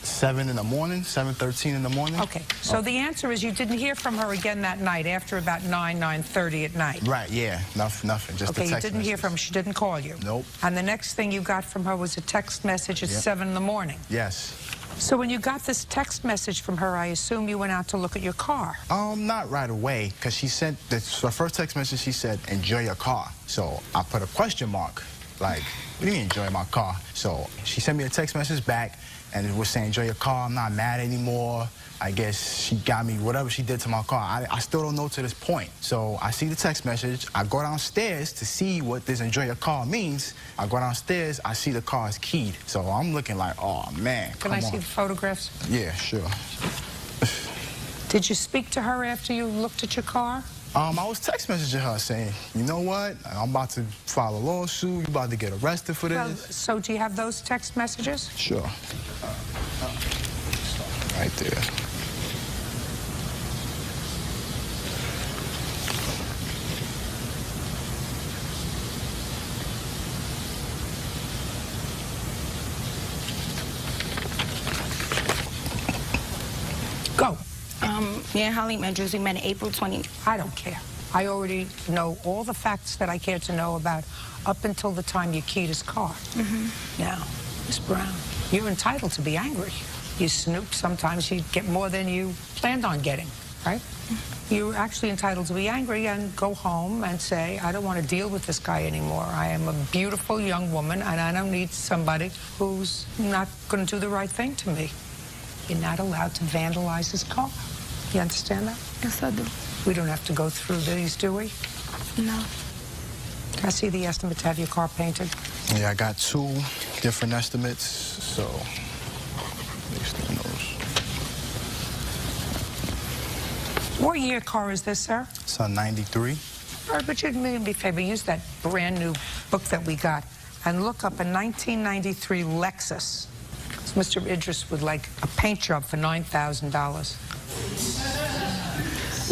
7 in the morning, 7:13 in the morning. Okay, so the answer is you didn't hear from her again that night after about 9:30 at night. Right, yeah, nothing, just okay, a text you didn't hear message. from her, she didn't call you? Nope. And the next thing you got from her was a text message at 7 in the morning? Yes. So when you got this text message from her, I assume you went out to look at your car? Not right away, because she sent, the first text message, she said, enjoy your car. So I put a question mark, like, what do you mean enjoy my car? So she sent me a text message back, and it was saying, enjoy your car, I'm not mad anymore. I guess she got me, whatever she did to my car. I still don't know to this point. So I see the text message. I go downstairs to see what this enjoy your car means. I go downstairs, I see the car is keyed. So I'm looking like, oh, man, Can I see the photographs? Yeah, sure. Did you speak to her after you looked at your car? I was text messaging her saying, you know what, I'm about to file a lawsuit, you about to get arrested for this. Well, so do you have those text messages? Sure. Right there. Go. Me and Holly Andrews, we met in April 20. I don't care. I already know all the facts that I care to know about up until the time you keyed his car. Now, Miss Brown, you're entitled to be angry. You snoop, sometimes you get more than you planned on getting, right? You're actually entitled to be angry and go home and say, I don't want to deal with this guy anymore. I am a beautiful young woman and I don't need somebody who's not going to do the right thing to me. You're not allowed to vandalize his car. You understand that? Yes, I do. We don't have to go through these, do we? No. Can I see the estimate to have your car painted? Yeah, I got 2 different estimates, so based on those. What year car is this, sir? It's a 93. All right, but you'd do me a favor, use that brand new book that we got and look up a 1993 Lexus. Mr. Idris would like a paint job for $9,000.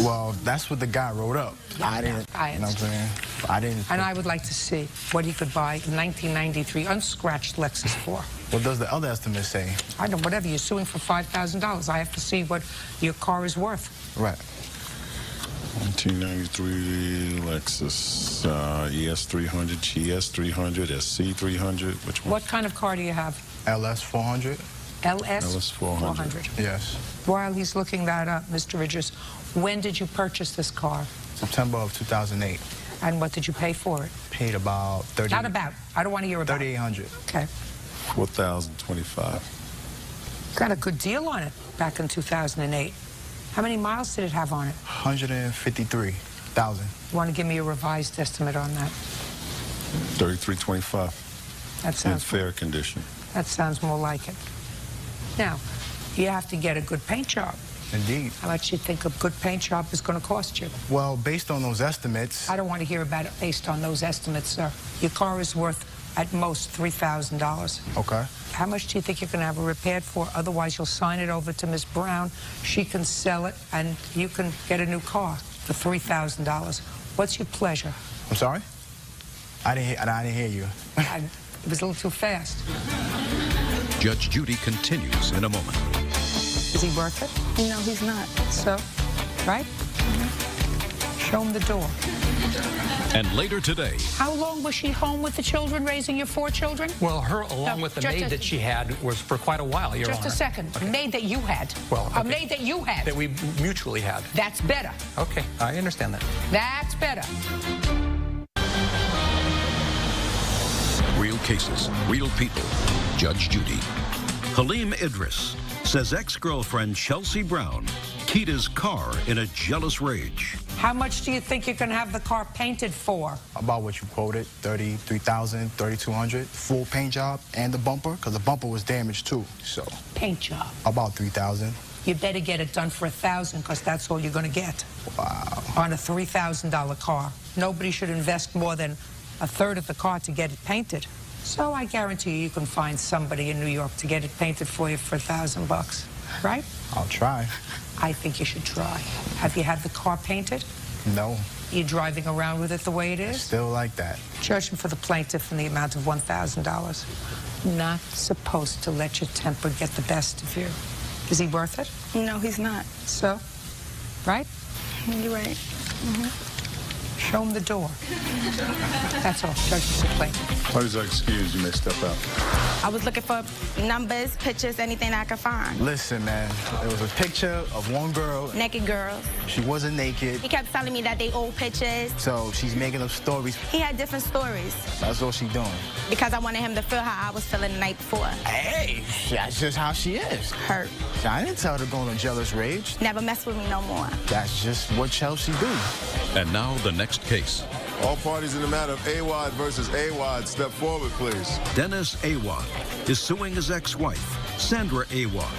Well, that's what the guy wrote up. Yeah, I didn't, I you know what I'm saying? I didn't. And I would like to see what he could buy a 1993 unscratched Lexus for. What does the other estimate say? I don't know, whatever, you're suing for $5,000. I have to see what your car is worth. Right. 1993 Lexus ES300, GS300, SC300, which one? What kind of car do you have? LS400. LS400. Yes. While he's looking that up, Mr. Idris, when did you purchase this car? September of 2008. And what did you pay for it? Paid about 30. Not about. I don't want to hear about. $3,800. Okay. $4,025. Got a good deal on it back in 2008. How many miles did it have on it? 153,000. You want to give me a revised estimate on that? $3325. That sounds in fair condition. That sounds more like it. Now, you have to get a good paint job. Indeed. How much do you think a good paint job is going to cost you? Well, based on those estimates... I don't want to hear about it based on those estimates, sir. Your car is worth, at most, $3,000. Okay. How much do you think you're going to have it repaired for? Otherwise, you'll sign it over to Miss Brown. She can sell it, and you can get a new car for $3,000. What's your pleasure? I'm sorry? I didn't hear you. It was a little too fast. Judge Judy continues in a moment. Is he worth it? No, he's not. So, right? Show him the door. And later today... How long was she home with the children, raising your 4 children? Well, her, along with the maid that she had, was for quite a while, Your Honor. Just a second. Okay. Maid that you had. Well, okay. A maid that you had. That we mutually had. That's better. Okay, I understand that. That's better. Real cases, real people. Judge Judy. Halim Idris says ex-girlfriend Chelsea Brown keyed his car in a jealous rage. How much do you think you can have the car painted for? About what you quoted, $33,000, $3,200, full paint job, and the bumper, because the bumper was damaged too. So paint job. About $3,000. You better get it done for $1,000, because that's all you're going to get. Wow. On a $3,000 car. Nobody should invest more than a third of the car to get it painted. So I guarantee you can find somebody in New York to get it painted for you for $1,000, right? I'll try. I think you should try. Have you had the car painted? No. You driving around with it the way it is? Still like that. Judgment for the plaintiff in the amount of $1,000. not supposed to let your temper get the best of you. Is he worth it? No, he's not. So, right? You're right. Show him the door. That's all. Judge complaint. What is that excuse? You may step out. I was looking for numbers, pictures, anything I could find. Listen, man, there was a picture of one girl. Naked girls. She wasn't naked. He kept telling me that they old pictures. So she's making up stories. He had different stories. That's all she's doing. Because I wanted him to feel how I was feeling the night before. Hey, that's just how she is. Hurt. I didn't tell her to go on a jealous rage. Never mess with me no more. That's just what Chelsea do. And now the next case. All parties in the matter of Awad versus Awad, step forward, please. Dennis Awad is suing his ex-wife, Sandra Awad,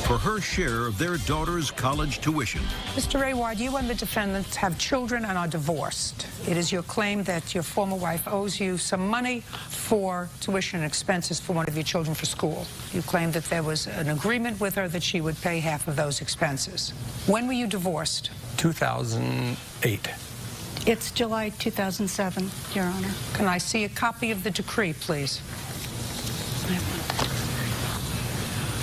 for her share of their daughter's college tuition. Mr. Awad, you and the defendants have children and are divorced. It is your claim that your former wife owes you some money for tuition and expenses for one of your children for school. You claim that there was an agreement with her that she would pay half of those expenses. When were you divorced? 2008. It's July 2007, Your Honor. Can I see a copy of the decree, please? Do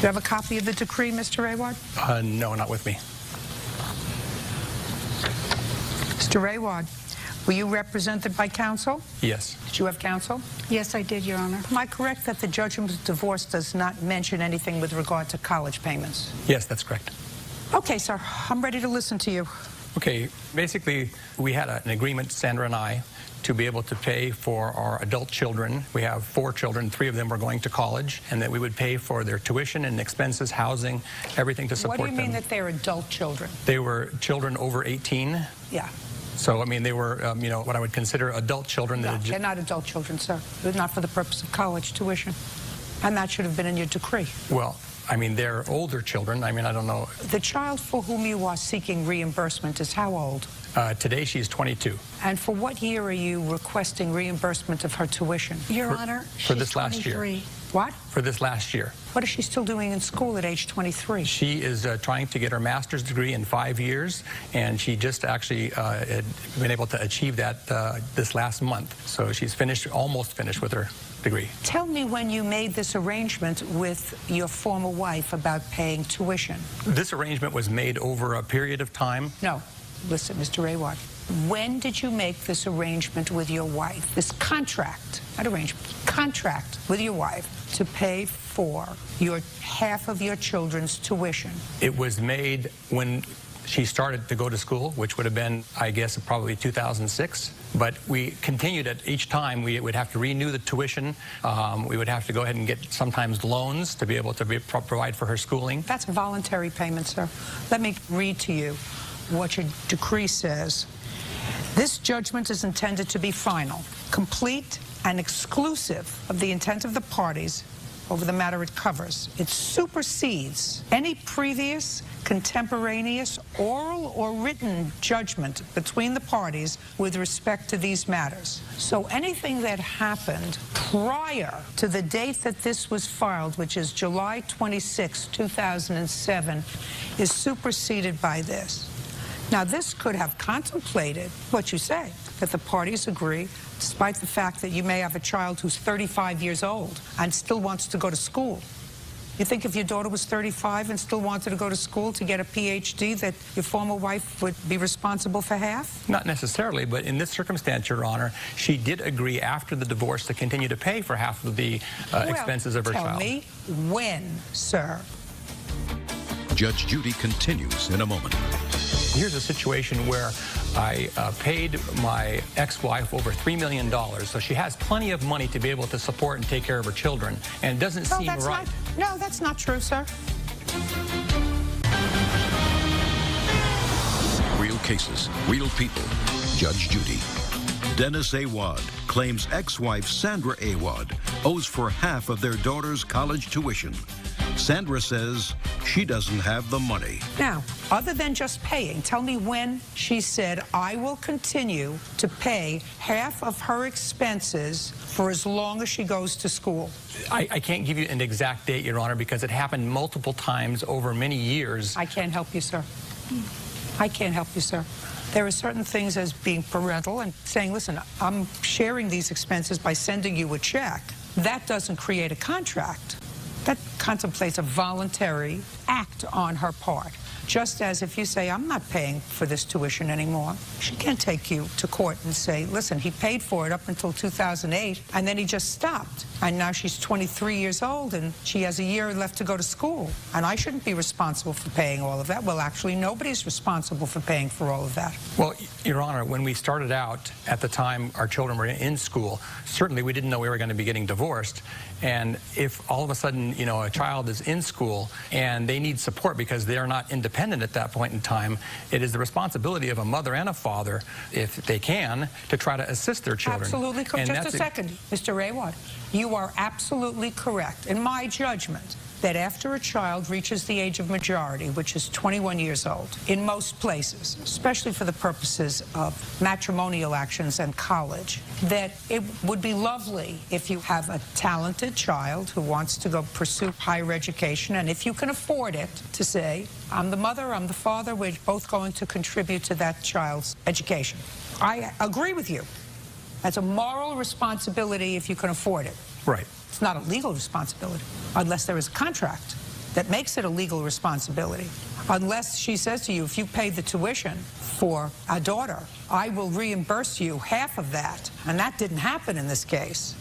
you have a copy of the decree, Mr. Awad? No, not with me. Mr. Awad, were you represented by counsel? Yes. Did you have counsel? Yes, I did, Your Honor. Am I correct that the judgment of divorce does not mention anything with regard to college payments? Yes, that's correct. Okay, sir. I'm ready to listen to you. Okay, basically, we had an agreement, Sandra and I, to be able to pay for our adult children. We have 4 children, 3 of them were going to college, and that we would pay for their tuition and expenses, housing, everything to support them. What do you mean that they're adult children? They were children over 18. Yeah. So, I mean, they were, you know, what I would consider adult children. No, they're not adult children, sir. They're not for the purpose of college tuition. And that should have been in your decree. Well, I mean, they're older children. I mean, I don't know. The child for whom you are seeking reimbursement is how old? Today, she's 22. And for what year are you requesting reimbursement of her tuition? Your Honor, for this last 23. year. What? For this last year. What is she still doing in school at age 23? She is trying to get her master's degree in 5 years, and she just actually had been able to achieve that this last month. So she's finished, almost finished with her degree. Tell me when you made this arrangement with your former wife about paying tuition. This arrangement was made over a period of time. No. Listen, Mr. Awad, when did you make this arrangement with your wife, this contract, not arrangement, contract with your wife to pay for your half of your children's tuition? It was made when she started to go to school, which would have been, I guess, probably 2006. But we continued at each time. We would have to renew the tuition. We would have to go ahead and get sometimes loans to be able to provide for her schooling. That's a voluntary payment, sir. Let me read to you what your decree says. This judgment is intended to be final, complete, and exclusive of the intent of the parties over the matter it covers. It supersedes any previous, contemporaneous, oral or written judgment between the parties with respect to these matters. So anything that happened prior to the date that this was filed, which is July 26, 2007, is superseded by this. Now, this could have contemplated what you say, that the parties agree, despite the fact that you may have a child who's 35 years old and still wants to go to school. You think if your daughter was 35 and still wanted to go to school to get a PhD, that your former wife would be responsible for half? Not necessarily, but in this circumstance, Your Honor, she did agree after the divorce to continue to pay for half of the expenses of her child. Tell me when, sir. Judge Judy continues in a moment. Here's a situation where I paid my ex-wife over $3 million, so she has plenty of money to be able to support and take care of her children, and it doesn't seem right. No, that's not true, sir. Real cases, real people. Judge Judy. Dennis Awad claims ex-wife Sandra Awad owes for half of their daughter's college tuition. Sandra says she doesn't have the money. Now, other than just paying, tell me when she said, I will continue to pay half of her expenses for as long as she goes to school. I can't give you an exact date, Your Honor, because it happened multiple times over many years. I can't help you, sir. I can't help you, sir. There are certain things as being parental and saying, listen, I'm sharing these expenses by sending you a check. that doesn't create a contract. That contemplates a voluntary act on her part. Just as if you say, I'm not paying for this tuition anymore, she can't take you to court and say, listen, he paid for it up until 2008, and then he just stopped. And now she's 23 years old, and she has a year left to go to school. And I shouldn't be responsible for paying all of that. Well, actually, nobody's responsible for paying for all of that. Well, Your Honor, when we started out, at the time our children were in school, certainly we didn't know we were going to be getting divorced. And if all of a sudden, you know, a child is in school and they need support because they're not independent at that point in time, it is the responsibility of a mother and a father, if they can, to try to assist their children. Absolutely correct. Just a second, Mr. Rayward. You are absolutely correct, in my judgment, that after a child reaches the age of majority, which is 21 years old, in most places, especially for the purposes of matrimonial actions and college, that it would be lovely if you have a talented child who wants to go pursue higher education, and if you can afford it, to say, I'm the mother, I'm the father, we're both going to contribute to that child's education. I agree with you. That's a moral responsibility if you can afford it. Right. It's not a legal responsibility, unless there is a contract that makes it a legal responsibility. Unless she says to you, if you pay the tuition for a daughter, I will reimburse you half of that. And that didn't happen in this case.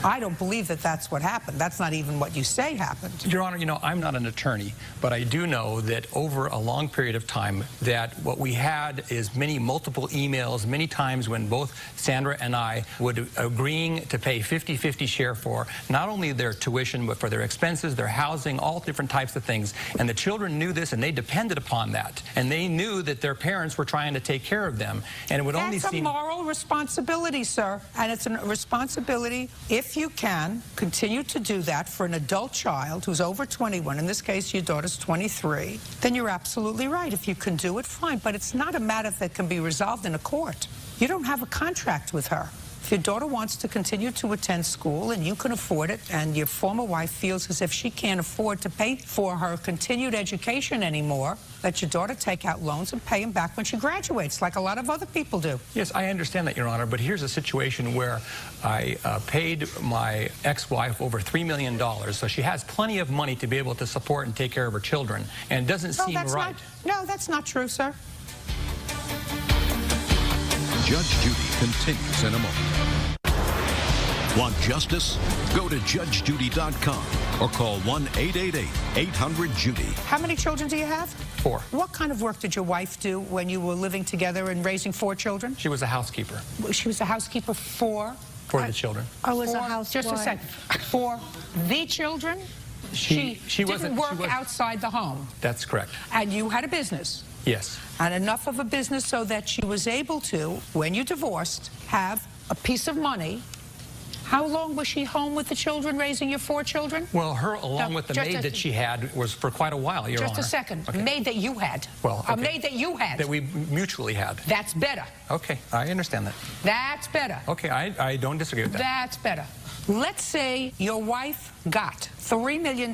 I don't believe that that's what happened. That's not even what you say happened. Your Honor, you know, I'm not an attorney, but I do know that over a long period of time that what we had is multiple emails, many times when both Sandra and I would agreeing to pay 50-50 share for not only their tuition, but for their expenses, their housing, all different types of things. And the children knew this, and they depended upon that. And they knew that their parents were trying to take care of them. And it would only seem... That's a moral responsibility, sir. And it's a responsibility, if you can continue to do that for an adult child who's over 21, in this case your daughter's 23, then you're absolutely right. If you can do it, fine. But it's not a matter that can be resolved in a court. You don't have a contract with her. If your daughter wants to continue to attend school and you can afford it, and your former wife feels as if she can't afford to pay for her continued education anymore, let your daughter take out loans and pay them back when she graduates, like a lot of other people do. Yes, I understand that, Your Honor, but here's a situation where I paid my ex-wife over $3 million, so she has plenty of money to be able to support and take care of her children, and it doesn't seem right. No, that's not true, sir. Judge Judy continues in a moment. Want justice? Go to judgejudy.com or call 1-888-800-JUDY. How many children do you have? 4. What kind of work did your wife do when you were living together and raising 4 children? She was a housekeeper. She was a housekeeper for the children. I was a housewife. Just a second. For the children? She didn't work outside the home. That's correct. And you had a business? Yes. And enough of a business so that she was able to, when you divorced, have a piece of money. How long was she home with the children, raising your 4 children? Well, her, along with the maid that she had, was for quite a while, Your Honor. Just a second. Okay. Maid that you had. Well, okay. A maid that you had. That we mutually had. That's better. Okay, I understand that. That's better. Okay, I don't disagree with that. That's better. Let's say your wife got $3 million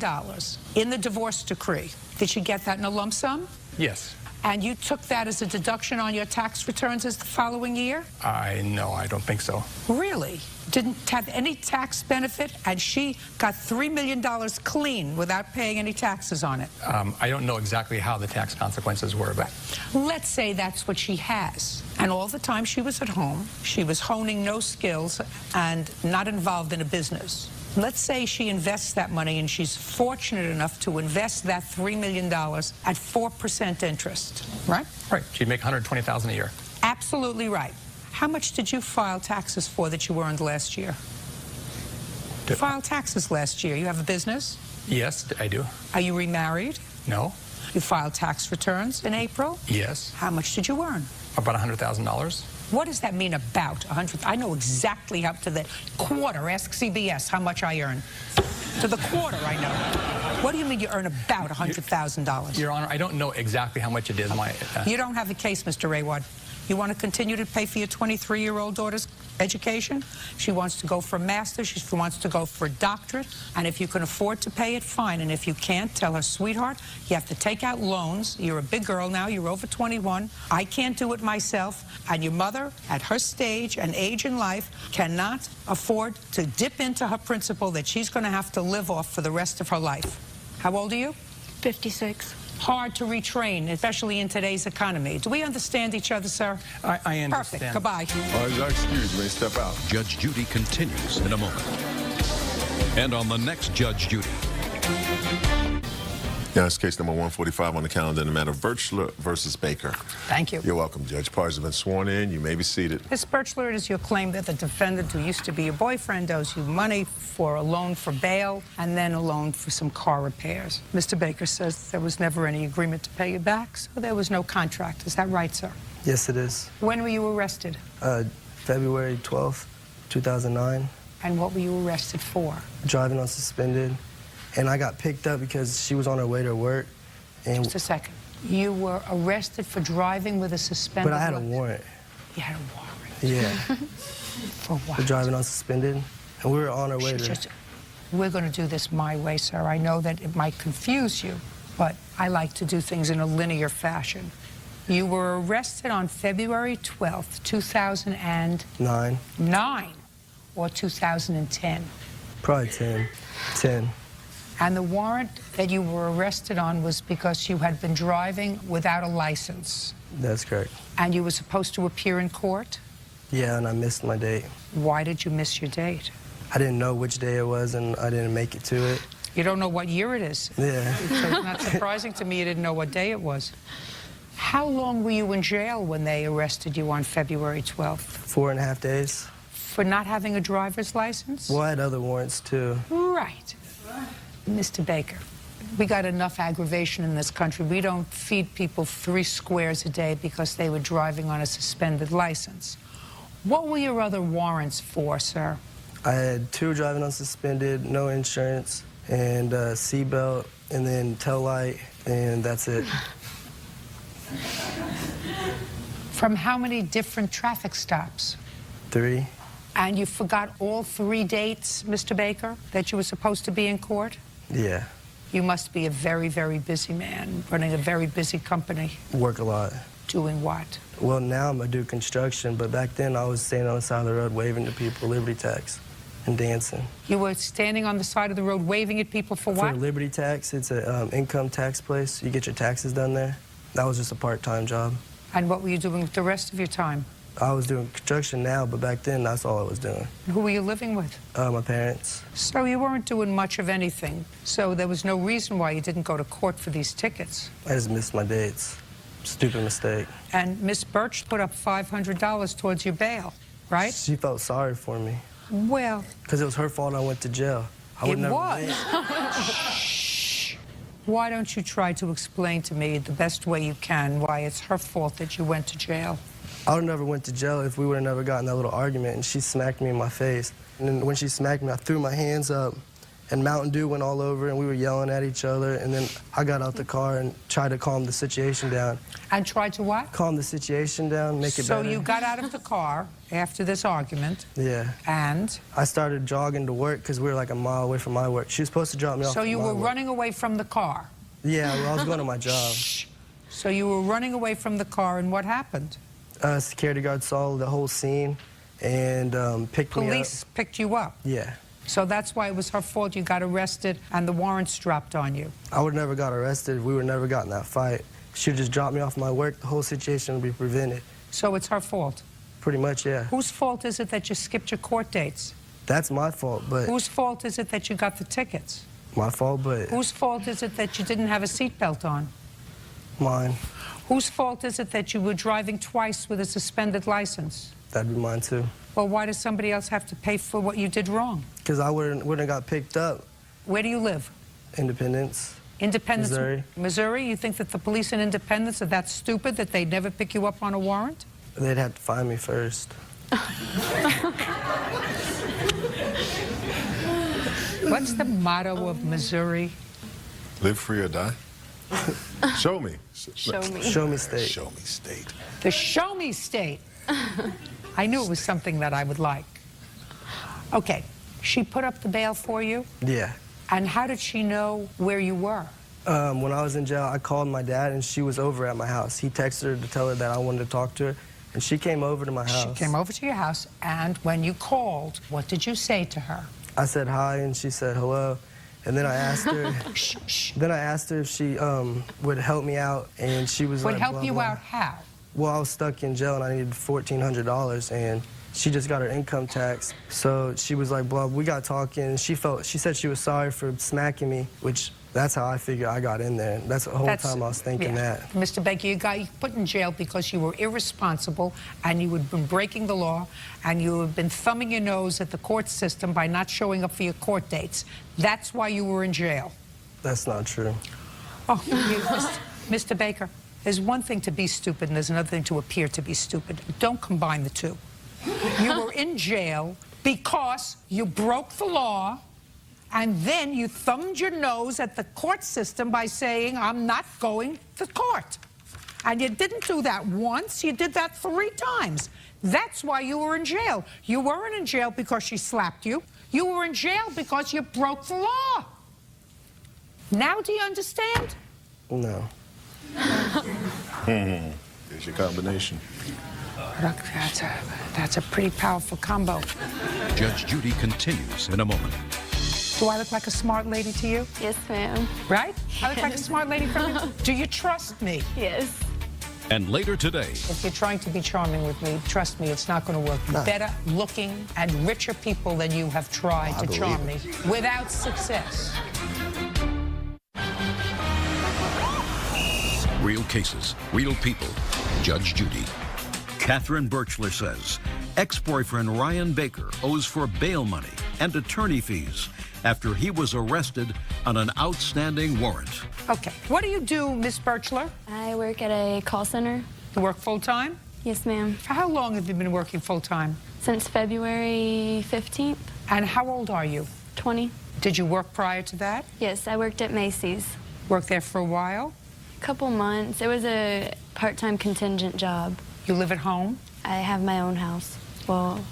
in the divorce decree. Did she get that in a lump sum? Yes. And you took that as a deduction on your tax returns as the following year? No, I don't think so. Really? Didn't have any tax benefit, and she got $3 million clean without paying any taxes on it? I don't know exactly how the tax consequences were, but... Let's say that's what she has. And all the time she was at home, she was honing no skills and not involved in a business. Let's say she invests that money, and she's fortunate enough to invest that $3 million at 4% interest, right? Right. She'd make $120,000 a year. Absolutely right. How much did you file taxes for that you earned last year? You filed taxes last year. You have a business? Yes, I do. Are you remarried? No. You filed tax returns in April? Yes. How much did you earn? About $100,000. What does that mean, about 100? I know exactly up to the quarter. Ask CBS how much I earn. To the quarter, I know. What do you mean you earn about $100,000? Your Honor, I don't know exactly how much it is. You don't have a case, Mr. Rayward. You want to continue to pay for your 23-year-old daughter's education? She wants to go for a master's. She wants to go for a doctorate. And if you can afford to pay it, fine. And if you can't, tell her, sweetheart, you have to take out loans. You're a big girl now. You're over 21. I can't do it myself. And your mother, at her stage and age in life, cannot afford to dip into her principal that she's going to have to live off for the rest of her life. How old are you? 56. Hard to retrain, especially in today's economy. Do we understand each other, sir? I understand. Perfect. Goodbye. All right, excuse me, step out. Judge Judy continues in a moment. And on the next Judge Judy. Yeah, it's case number 145 on the calendar in the matter of Birchler versus Baker. Thank you. You're welcome, Judge. Parties have been sworn in. You may be seated. Ms. Birchler, it is your claim that the defendant, who used to be your boyfriend, owes you money for a loan for bail and then a loan for some car repairs. Mr. Baker says there was never any agreement to pay you back, so there was no contract. Is that right, sir? Yes, it is. When were you arrested? February 12th, 2009. And what were you arrested for? Driving unsuspended. And I got picked up because she was on her way to work. And just a second. You were arrested for driving with a suspended... But I had a warrant. You had a warrant? Yeah. For what? For driving unsuspended. And we were on our way to... We're going to do this my way, sir. I know that it might confuse you, but I like to do things in a linear fashion. You were arrested on February 12th, 2009. 9 or 2010? Probably 10. 10. And the warrant that you were arrested on was because you had been driving without a license. That's correct. And you were supposed to appear in court? Yeah, and I missed my date. Why did you miss your date? I didn't know which day it was, and I didn't make it to it. You don't know what year it is? Yeah. So it's not surprising to me you didn't know what day it was. How long were you in jail when they arrested you on February 12th? 4.5 days. For not having a driver's license? Well, I had other warrants, too. Right. Mr. Baker, we got enough aggravation in this country. We don't feed people 3 squares a day because they were driving on a suspended license. What were your other warrants for, sir? I had 2 driving unsuspended, no insurance, and seatbelt, and then tail light, and that's it. From how many different traffic stops? 3. And you forgot all 3 dates, Mr. Baker, that you were supposed to be in court? Yeah. You must be a very, very busy man, running a very busy company. Work a lot. Doing what? Well, now I do construction, but back then I was standing on the side of the road waving to people, Liberty Tax, and dancing. You were standing on the side of the road waving at people for what? For Liberty Tax. It's an income tax place. You get your taxes done there. That was just a part-time job. And what were you doing with the rest of your time? I was doing construction now, but back then, that's all I was doing. Who were you living with? My parents. So you weren't doing much of anything. So there was no reason why you didn't go to court for these tickets. I just missed my dates. Stupid mistake. And Miss Birch put up $500 towards your bail, right? She felt sorry for me. Well... Because it was her fault I went to jail. It was. Shh. Why don't you try to explain to me the best way you can why it's her fault that you went to jail? I would have never went to jail if we would have never gotten that little argument, and she smacked me in my face. And then when she smacked me, I threw my hands up, and Mountain Dew went all over, and we were yelling at each other, and then I got out the car and tried to calm the situation down. And tried to what? Calm the situation down, make it better. So you got out of the car after this argument. Yeah. And? I started jogging to work because we were like a mile away from my work. She was supposed to drop me off. So you were running away from the car? Yeah, well, I was going to my job. So you were running away from the car, and what happened? Security guard saw the whole scene and picked me up. Police picked you up? Yeah. So that's why it was her fault you got arrested and the warrants dropped on you? I would have never got arrested if we would never got in that fight. She would just drop me off my work, the whole situation would be prevented. So it's her fault? Pretty much, yeah. Whose fault is it that you skipped your court dates? That's my fault, but... Whose fault is it that you got the tickets? My fault, but... Whose fault is it that you didn't have a seatbelt on? Mine. Whose fault is it that you were driving twice with a suspended license? That'd be mine, too. Well, why does somebody else have to pay for what you did wrong? Because I wouldn't have got picked up. Where do you live? Independence. Independence, Missouri. Missouri? You think that the police in Independence are that stupid that they'd never pick you up on a warrant? They'd have to find me first. What's the motto of Missouri? Live free or die. Show me. Show me. Show me state. Show me state. The show me state. I knew it was something that I would like. Okay, she put up the bail for you? Yeah. And how did she know where you were? When I was in jail, I called my dad, and she was over at my house. He texted her to tell her that I wanted to talk to her, and she came over to my house. She came over to your house, and when you called, what did you say to her? I said hi, and she said hello. And then I asked her. Then I asked her if she would help me out, and she was like, Would help blah, you blah. out how? Well, I was stuck in jail, and I needed $1,400, and she just got her income tax. So she was like, blah, we got talking, and she said she was sorry for smacking me, which that's how I figured I got in there. That's the whole time I was thinking that. Mr. Baker, you got put in jail because you were irresponsible and you had been breaking the law and you had been thumbing your nose at the court system by not showing up for your court dates. That's why you were in jail. That's not true. Oh, Mr. Baker, there's one thing to be stupid and there's another thing to appear to be stupid. Don't combine the two. You were in jail because you broke the law, and then you thumbed your nose at the court system by saying, I'm not going to court. And you didn't do that once, you did that 3 times. That's why you were in jail. You weren't in jail because she slapped you. You were in jail because you broke the law. Now do you understand? No. There's your combination. Look, that's a pretty powerful combo. Judge Judy continues in a moment. Do I look like a smart lady to you? Yes, ma'am. Right? I look like a smart lady from you? Do you trust me? Yes. And later today, If you're trying to be charming with me, trust me, it's not going to work. No. Better looking and richer people than you have tried to charm me without success. real cases, real people. Judge Judy. Catherine Birchler says ex-boyfriend Ryan Baker owes for bail money and attorney fees after he was arrested on an outstanding warrant. Okay, what do you do, Miss Birchler? I work at a call center. You work full-time? Yes, ma'am. For how long have you been working full-time? Since February 15th. And how old are you? 20. Did you work prior to that? Yes, I worked at Macy's. Worked there for a while? A couple months. It was a part-time contingent job. You live at home? I have my own house. Well,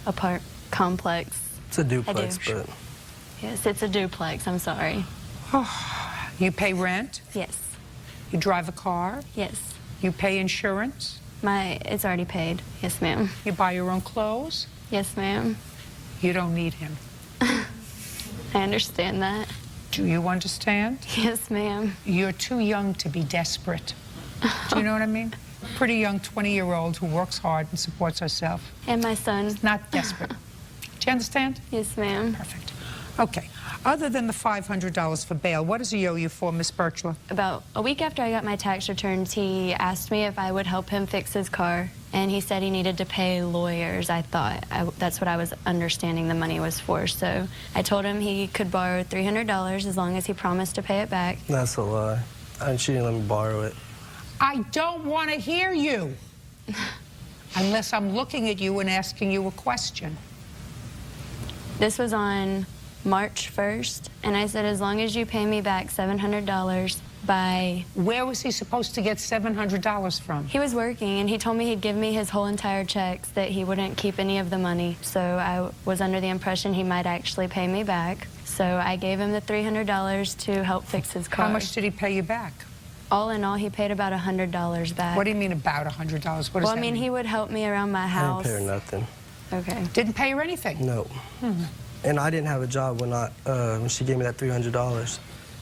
complex. It's a duplex, I do. but... Yes, it's a duplex. I'm sorry. You pay rent? Yes. You drive a car? Yes. You pay insurance? It's already paid. Yes, ma'am. You buy your own clothes? Yes, ma'am. You don't need him. I understand that. Do you understand? Yes, ma'am. You're too young to be desperate. Do you know what I mean? Pretty young 20-year-old who works hard and supports herself. And my son. Not desperate. Do you understand? Yes, ma'am. Perfect. Okay. Other than the $500 for bail, what does he owe you for, Miss Birchler? About a week after I got my tax returns, he asked me if I would help him fix his car, and he said he needed to pay lawyers. That's what I was understanding the money was for. So I told him he could borrow $300 as long as he promised to pay it back. That's a lie. She didn't let me borrow it. I don't want to hear you unless I'm looking at you and asking you a question. This was on March 1st, and I said, as long as you pay me back $700 by... Where was he supposed to get $700 from? He was working, and he told me he'd give me his whole entire checks, that he wouldn't keep any of the money. So I was under the impression he might actually pay me back. So I gave him the $300 to help fix his car. How much did he pay you back? All in all, he paid about $100 back. What do you mean about $100? What does well, that I mean, he would help me around my house. I didn't pay her nothing. Okay. Didn't pay her anything? No. And I didn't have a job when she gave me that $300.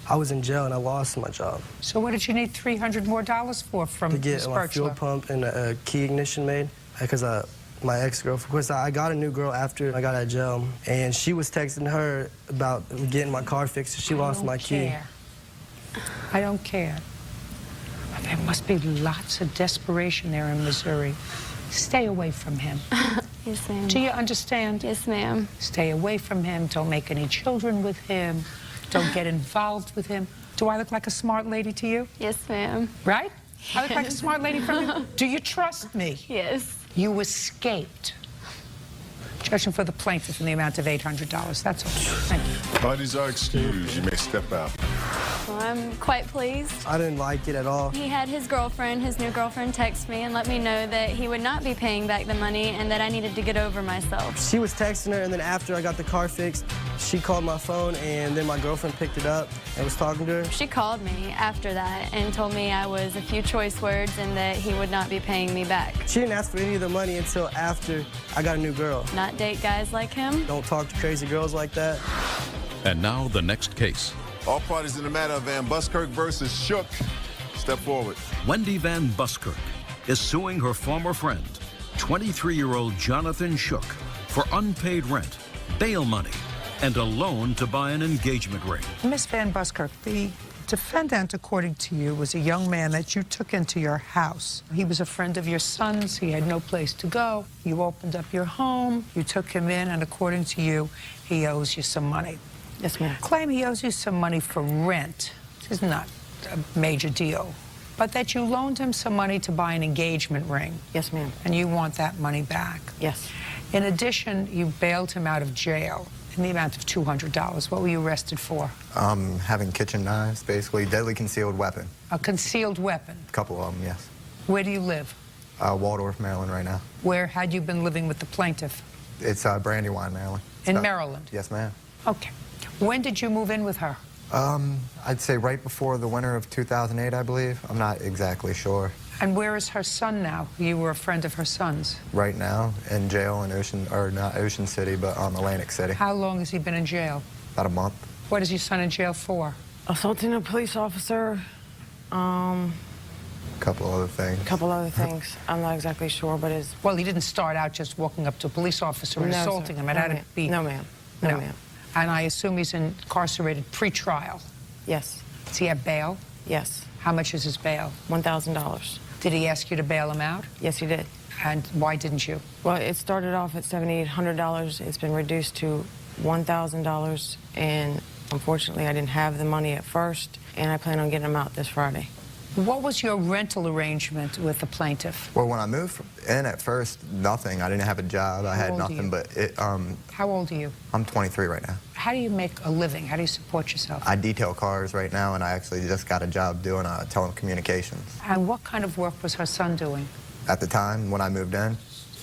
I was in jail and I lost my job. So what did you need $300 more for from to get Ms. my Birchler? fuel pump and a key ignition made? Because my ex-girlfriend, because I got a new girl after I got out of jail, and she was texting her about getting my car fixed. She lost my key. I don't care. There must be lots of desperation there in Missouri. Stay away from him. Yes, ma'am. Do you understand? Yes, ma'am. Stay away from him. Don't make any children with him. Don't get involved with him. Do I look like a smart lady to you? Yes, ma'am. Right? I look like a smart lady from you? Do you trust me? Yes. You escaped. Judging for the plaintiff in the amount of $800. That's all. Thank you. Parties are excused. You may step out. Well, I'm quite pleased. I didn't like it at all. He had his new girlfriend, text me and let me know that he would not be paying back the money and that I needed to get over myself. She was texting her, and then after I got the car fixed, she called my phone, and then my girlfriend picked it up and was talking to her. She called me after that and told me I was a few choice words and that he would not be paying me back. She didn't ask for any of the money until after I got a new girl. Not date guys like him. Don't talk to crazy girls like that. And now the next case. All parties in the matter of Van Buskirk versus Shook. Step forward. Wendy Van Buskirk is suing her former friend, 23-year-old Jonathan Shook, for unpaid rent, bail money, and a loan to buy an engagement ring. Miss Van Buskirk, the defendant, according to you, was a young man that you took into your house. He was a friend of your son's. He had no place to go. You opened up your home. You took him in, and according to you, he owes you some money. Yes, ma'am. Claim he owes you some money for rent. This is not a major deal. But that you loaned him some money to buy an engagement ring. Yes, ma'am. And you want that money back. Yes. In addition, you bailed him out of jail in the amount of $200. What were you arrested for? Having kitchen knives, basically. Deadly concealed weapon. A concealed weapon? A couple of them, yes. Where do you live? Waldorf, Maryland right now. Where had you been living with the plaintiff? It's Brandywine, Maryland. In Maryland? Yes, ma'am. Okay. When did you move in with her? I'd say right before the winter of 2008, I believe. I'm not exactly sure. And where is her son now? You were a friend of her son's. Right now, in jail in not Ocean City, but Atlantic City. How long has he been in jail? About a month. What is your son in jail for? Assaulting a police officer. A couple other things. A couple other things. I'm not exactly sure, but it's... Well, he didn't start out just walking up to a police officer and assaulting him. It had to be... No, ma'am. No, ma'am. And I assume he's incarcerated pre-trial. Yes. Does he have bail? Yes. How much is his bail? $1,000. Did he ask you to bail him out? Yes, he did. And why didn't you? Well, it started off at $7,800. It's been reduced to $1,000, and unfortunately, I didn't have the money at first, and I plan on getting him out this Friday. What was your rental arrangement with the plaintiff? Well, when I moved in at first, nothing. I didn't have a job. I had nothing, but it... How old are you? I'm 23 right now. How do you make a living? How do you support yourself? I detail cars right now, and I actually just got a job doing telecommunications. And what kind of work was her son doing? At the time, when I moved in,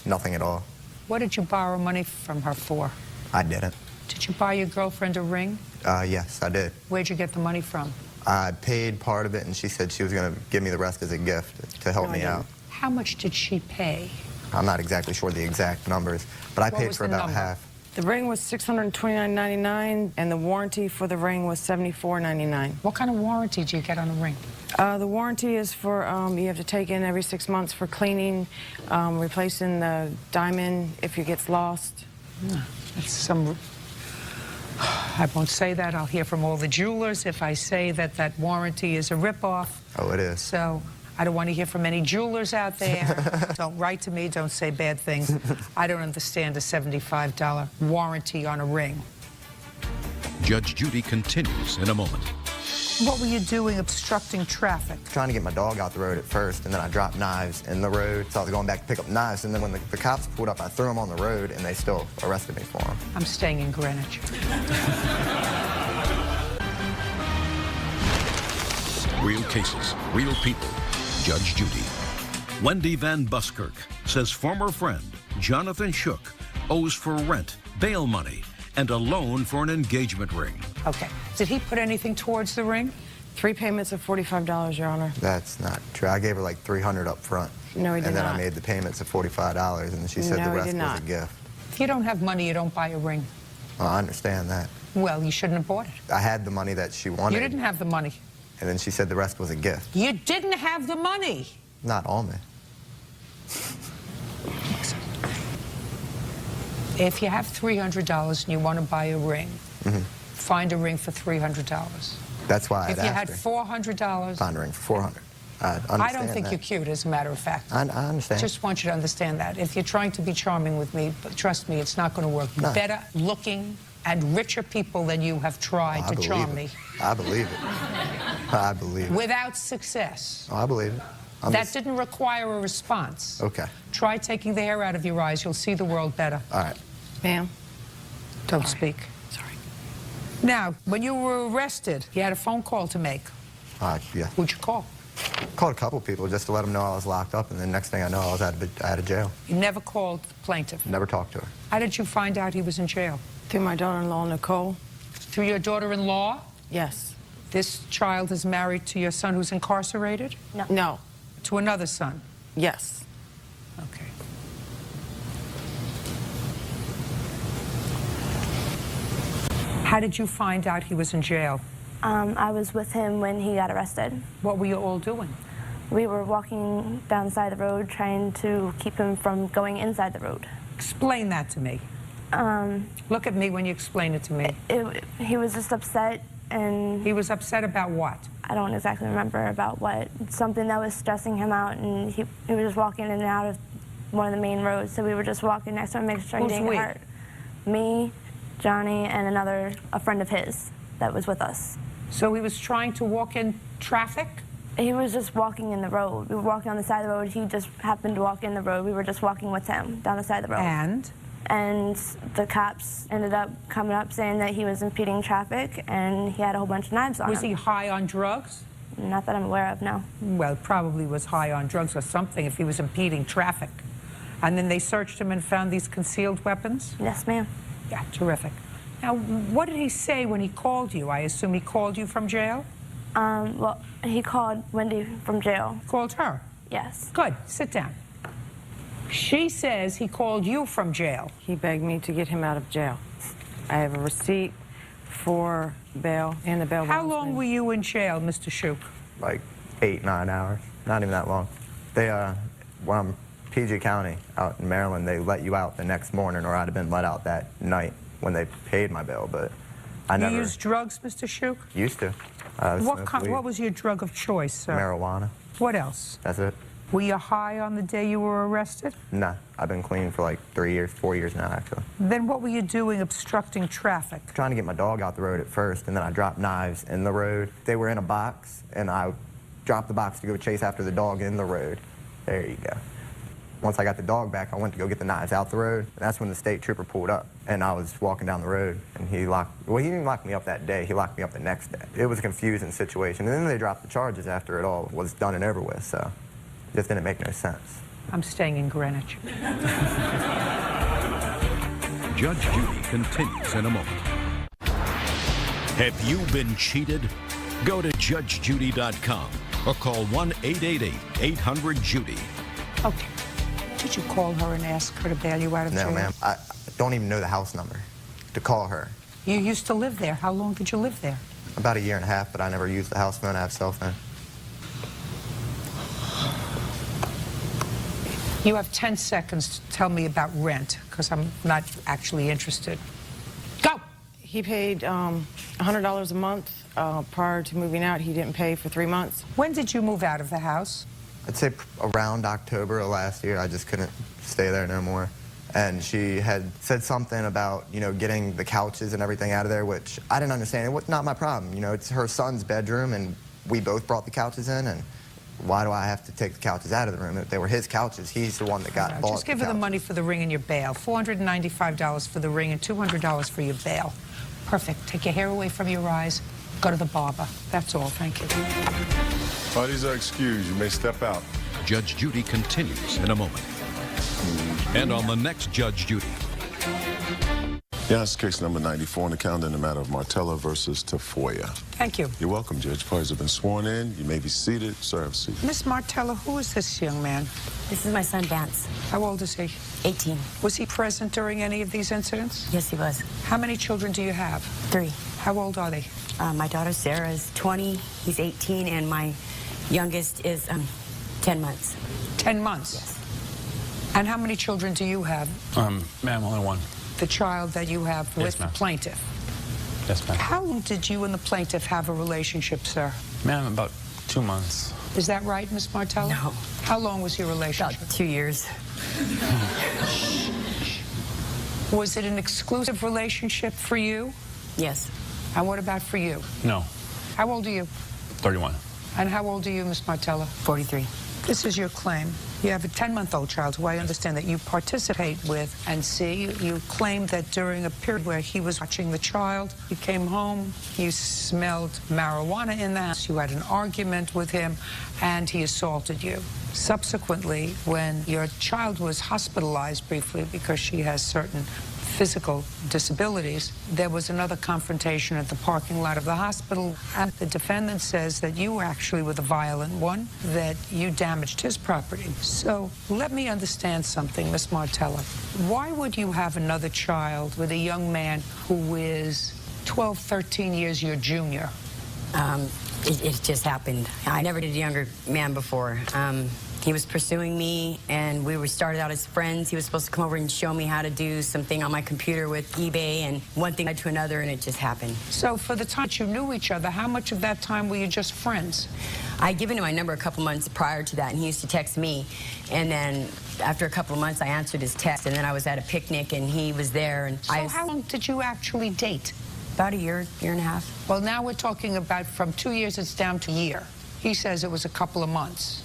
nothing at all. What did you borrow money from her for? I didn't. Did you buy your girlfriend a ring? Yes, I did. Where'd you get the money from? I paid part of it, and she said she was going to give me the rest as a gift to help me out. How much did she pay? I'm not exactly sure the exact numbers, but I paid for about half. The ring was $629.99, and the warranty for the ring was $74.99. What kind of warranty do you get on a ring? The warranty is for, you have to take in every 6 months for cleaning, replacing the diamond if it gets lost. That's some... I won't say that. I'll hear from all the jewelers if I say that that warranty is a ripoff. Oh, it is. So I don't want to hear from any jewelers out there. Don't write to me. Don't say bad things. I don't understand a $75 warranty on a ring. Judge Judy continues in a moment. What were you doing obstructing traffic? Trying to get my dog out the road at first, and then I dropped knives in the road, so I was going back to pick up knives, and then when the cops pulled up, I threw them on the road, and they still arrested me for them. I'm staying in Greenwich. Real cases, real people. Judge Judy. Wendy Van Buskirk says former friend Jonathan Shook owes for rent, bail money, and a loan for an engagement ring. Okay. Did he put anything towards the ring? 3 payments of $45, Your Honor. That's not true. I gave her like $300 up front. No, he did not. And then I made the payments of $45, and she said the rest was a gift. If you don't have money, you don't buy a ring. Well, I understand that. Well, you shouldn't have bought it. I had the money that she wanted. You didn't have the money. And then she said the rest was a gift. You didn't have the money. Not all me. If you have $300 and you want to buy a ring, find a ring for $300. That's why If you had $400... Find a ring for $400. I don't think you're cute, as a matter of fact. I understand. Just want you to understand that. If you're trying to be charming with me, but trust me, it's not going to work. No. Better looking and richer people than you have tried to charm me. I believe it. I believe it. Without success. Oh, I believe it. That didn't require a response. Okay. Try taking the hair out of your eyes. You'll see the world better. All right. Ma'am? Don't speak. Sorry. Now, when you were arrested, you had a phone call to make. Yeah. Who'd you call? Called a couple people just to let them know I was locked up, and then next thing I know, I was out of jail. You never called the plaintiff? Never talked to her. How did you find out he was in jail? Through my daughter-in-law, Nicole. Through your daughter-in-law? Yes. This child is married to your son who's incarcerated? No. No. To another son? Yes. Okay. How did you find out he was in jail? I was with him when he got arrested. What were you all doing? We were walking down the side of the road trying to keep him from going inside the road. Explain that to me. Look at me when you explain it to me. He was just upset, and... He was upset about what? I don't exactly remember about what. Something that was stressing him out, and he was just walking in and out of one of the main roads, so we were just walking next to him, making sure he didn't get hurt. Me, Johnny, and a friend of his that was with us. So he was trying to walk in traffic? He was just walking in the road. We were walking on the side of the road. He just happened to walk in the road. We were just walking with him down the side of the road. And? And the cops ended up coming up saying that he was impeding traffic, and he had a whole bunch of knives on him. Was he high on drugs? Not that I'm aware of, no. Well, probably was high on drugs or something if he was impeding traffic. And then they searched him and found these concealed weapons? Yes, ma'am. Yeah, terrific. Now, what did he say when he called you? I assume he called you from jail? Well, he called Wendy from jail. Called her? Yes. Good. Sit down. She says he called you from jail. He begged me to get him out of jail. I have a receipt for bail and the bail. How long were you in jail, Mr. Shoup? Like 8, 9 hours. Not even that long. They, well, PG County out in Maryland, they let you out the next morning, or I'd have been let out that night when they paid my bail, but I never... You used drugs, Mr. Shoup? Used to. What was your drug of choice, sir? Marijuana. What else? That's it. Were you high on the day you were arrested? Nah, I've been clean for like 3 years, 4 years now, actually. Then what were you doing obstructing traffic? Trying to get my dog out the road at first, and then I dropped knives in the road. They were in a box, and I dropped the box to go chase after the dog in the road. There you go. Once I got the dog back, I went to go get the knives out the road, and that's when the state trooper pulled up. And I was walking down the road, and he didn't lock me up that day, he locked me up the next day. It was a confusing situation, and then they dropped the charges after it all was done and over with, so it just didn't make no sense. I'm staying in Greenwich. Judge Judy continues in a moment. Have you been cheated? Go to judgejudy.com or call 1-888-800-JUDY. Okay. Did you call her and ask her to bail you out of jail? No, ma'am. I don't even know the house number to call her. You used to live there. How long did you live there? About 1.5 years, but I never used the house phone. I have a cell phone. You have 10 seconds to tell me about rent, because I'm not actually interested. Go! He paid $100 a month. Prior to moving out, he didn't pay for 3 months. When did you move out of the house? I'd say around October of last year. I just couldn't stay there no more. And she had said something about, you know, getting the couches and everything out of there, which I didn't understand. It was not my problem. You know, it's her son's bedroom, and we both brought the couches in, and why do I have to take the couches out of the room? If they were his couches, he's the one that got bought. Just give her the money for the ring and your bail. $495 for the ring and $200 for your bail. Perfect. Take your hair away from your eyes. Go to the barber. That's all. Thank you. Parties are excused. You may step out. Judge Judy continues in a moment. And on the next Judge Judy. Yes, case number 94 on the calendar in the matter of Martella versus Tafoya. Thank you. You're welcome, Judge. Parties have been sworn in. You may be seated. Sir, have a seat. Miss Martella, who is this young man? This is my son, Vance. How old is he? 18. Was he present during any of these incidents? Yes, he was. How many children do you have? 3. How old are they? My daughter, Sarah, is 20. He's 18, and my youngest is 10 months. 10 months? Yes. And how many children do you have? Ma'am, only one. The child that you have with the plaintiff? Yes, ma'am. How long did you and the plaintiff have a relationship, sir? Ma'am, about 2 months. Is that right, Miss Martella? No. How long was your relationship? About 2 years. Was it an exclusive relationship for you? Yes. And what about for you? No. How old are you? 31. And how old are you, Miss Martella? 43. This is your claim. You have a 10-month-old child who I understand that you participate with and see. You claim that during a period where he was watching the child, you came home, you smelled marijuana in the house, you had an argument with him, and he assaulted you. Subsequently, when your child was hospitalized briefly because she has certain physical disabilities, there was another confrontation at the parking lot of the hospital, and the defendant says that you actually were the violent one, that you damaged his property. So let me understand something, Miss Martella. Why would you have another child with a young man who is 12, 13 years your junior? It just happened. I never did a younger man before. He was pursuing me, and we started out as friends. He was supposed to come over and show me how to do something on my computer with eBay, and one thing led to another, and it just happened. So for the time that you knew each other, how much of that time were you just friends? I had given him my number a couple months prior to that, and he used to text me. And then after a couple of months, I answered his text, and then I was at a picnic, and he was there. And so how long did you actually date? About a year, year and a half. Well, now we're talking about from 2 years, it's down to a year. He says it was a couple of months.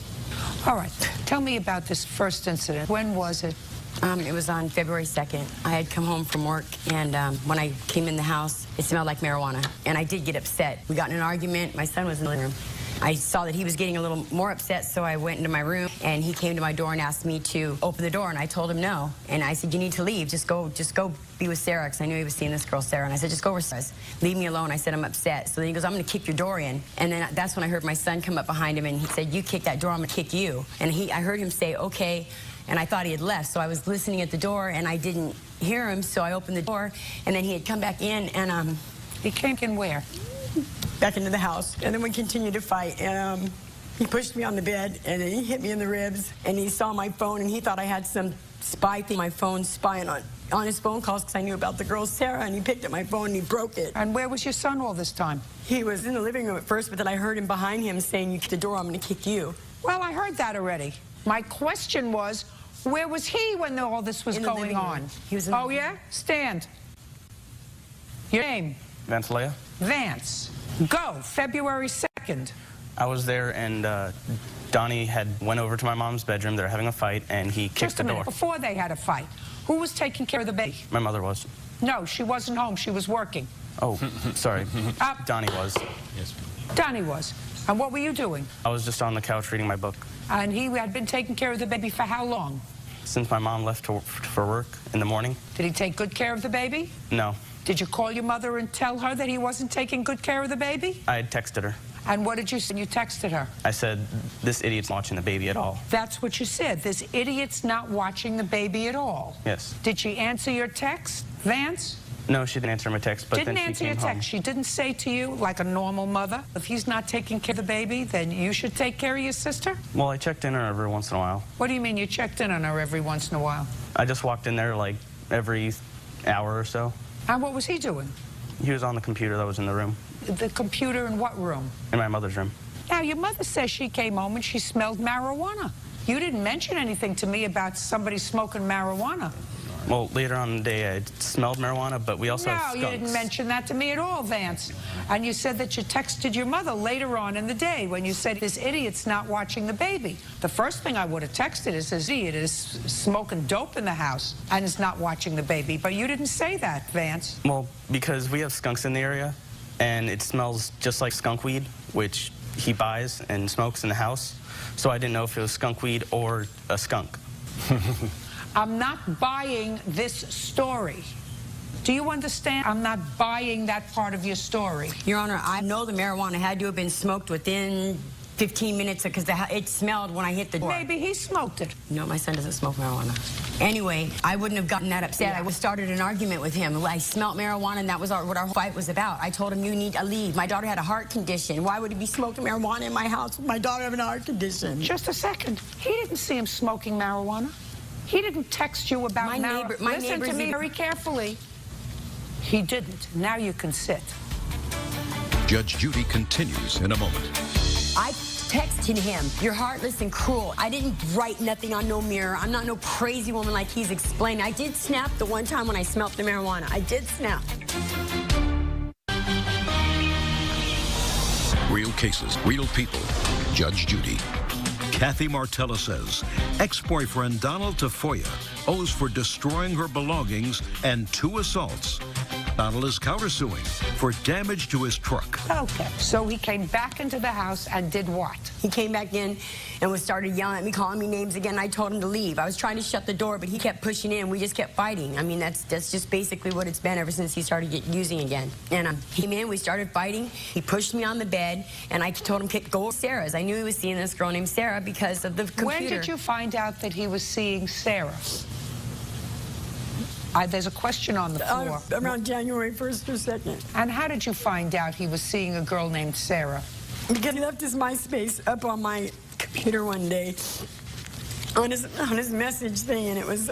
All right, tell me about this first incident. When was it? It was on February 2nd. I had come home from work, and when I came in the house, it smelled like marijuana, and I did get upset. We got in an argument. My son was in the living room. I saw that he was getting a little more upset, so I went into my room, and he came to my door and asked me to open the door, and I told him no. And I said, you need to leave. Just go be with Sarah, because I knew he was seeing this girl, Sarah. And I said, just go with Sarah. Leave me alone. I said, I'm upset. So then he goes, I'm going to kick your door in. And then that's when I heard my son come up behind him, and he said, you kick that door, I'm going to kick you. And I heard him say, okay. And I thought he had left, so I was listening at the door, and I didn't hear him, so I opened the door, and then he had come back in, and he came in where? Back into the house. And then we continued to fight, and he pushed me on the bed, and then he hit me in the ribs, and he saw my phone, and he thought I had some spy thing, my phone spying on his phone calls, because I knew about the girl Sarah, and he picked up my phone and he broke it. And where was your son all this time? He was in the living room at first, but then I heard him behind him saying, you kick the door, I'm going to kick you. Well, I heard that already. My question was, where was he when all this was going on? He was in oh, yeah? Stand. Your name? Vance Leia. Vance. Go. February 2nd. I was there, and Donnie had went over to my mom's bedroom. They were having a fight, and he kicked the door. Before they had a fight, who was taking care of the baby? My mother was. No, she wasn't home. She was working. Oh, sorry. Donnie was. Yes. Donnie was. And what were you doing? I was just on the couch reading my book. And he had been taking care of the baby for how long? Since my mom left for work in the morning. Did he take good care of the baby? No. Did you call your mother and tell her that he wasn't taking good care of the baby? I had texted her. And what did you say when you texted her? I said, this idiot's not watching the baby at all. That's what you said. This idiot's not watching the baby at all. Yes. Did she answer your text, Vance? No, she didn't answer my text, but then she came home. Didn't answer your text. She didn't say to you, like a normal mother, if he's not taking care of the baby, then you should take care of your sister? Well, I checked in on her every once in a while. What do you mean you checked in on her every once in a while? I just walked in there like every hour or so. And what was he doing? He was on the computer that was in the room. The computer in what room? In my mother's room. Now, your mother says she came home and she smelled marijuana. You didn't mention anything to me about somebody smoking marijuana. Well, later on in the day, I smelled marijuana, but we also have skunks. No, you didn't mention that to me at all, Vance. And you said that you texted your mother later on in the day when you said, this idiot's not watching the baby. The first thing I would have texted is, this idiot is smoking dope in the house and is not watching the baby. But you didn't say that, Vance. Well, because we have skunks in the area, and it smells just like skunk weed, which he buys and smokes in the house. So I didn't know if it was skunk weed or a skunk. I'm not buying this story. Do you understand? I'm not buying that part of your story. Your Honor, I know the marijuana had to have been smoked within 15 minutes because it smelled when I hit the door. Maybe he smoked it. No, my son doesn't smoke marijuana. Anyway, I wouldn't have gotten that upset. I started an argument with him. I smelled marijuana, and that was what our fight was about. I told him, you need to leave. My daughter had a heart condition. Why would he be smoking marijuana in my house with my daughter having a heart condition? Just a second. He didn't see him smoking marijuana. He didn't text you about marijuana. Listen to me very carefully. He didn't. Now you can sit. Judge Judy continues in a moment. I texted him, you're heartless and cruel. I didn't write nothing on no mirror. I'm not no crazy woman like he's explaining. I did snap the one time when I smelled the marijuana. I did snap. Real cases, real people. Judge Judy. Kathy Martella says ex-boyfriend Donald Tafoya owes for destroying her belongings and 2 assaults. Donald is countersuing for damage to his truck. Okay, so he came back into the house and did what? He came back in and started yelling at me, calling me names again. I told him to leave. I was trying to shut the door, but he kept pushing in. We just kept fighting. I mean, that's just basically what it's been ever since he started using again. And he came in, we started fighting. He pushed me on the bed, and I told him to go to Sarah's. I knew he was seeing this girl named Sarah because of the computer. When did you find out that he was seeing Sarah? There's a question on the floor. Around January 1st or 2nd. And how did you find out he was seeing a girl named Sarah? Because he left his MySpace up on my computer one day on his message thing, and it was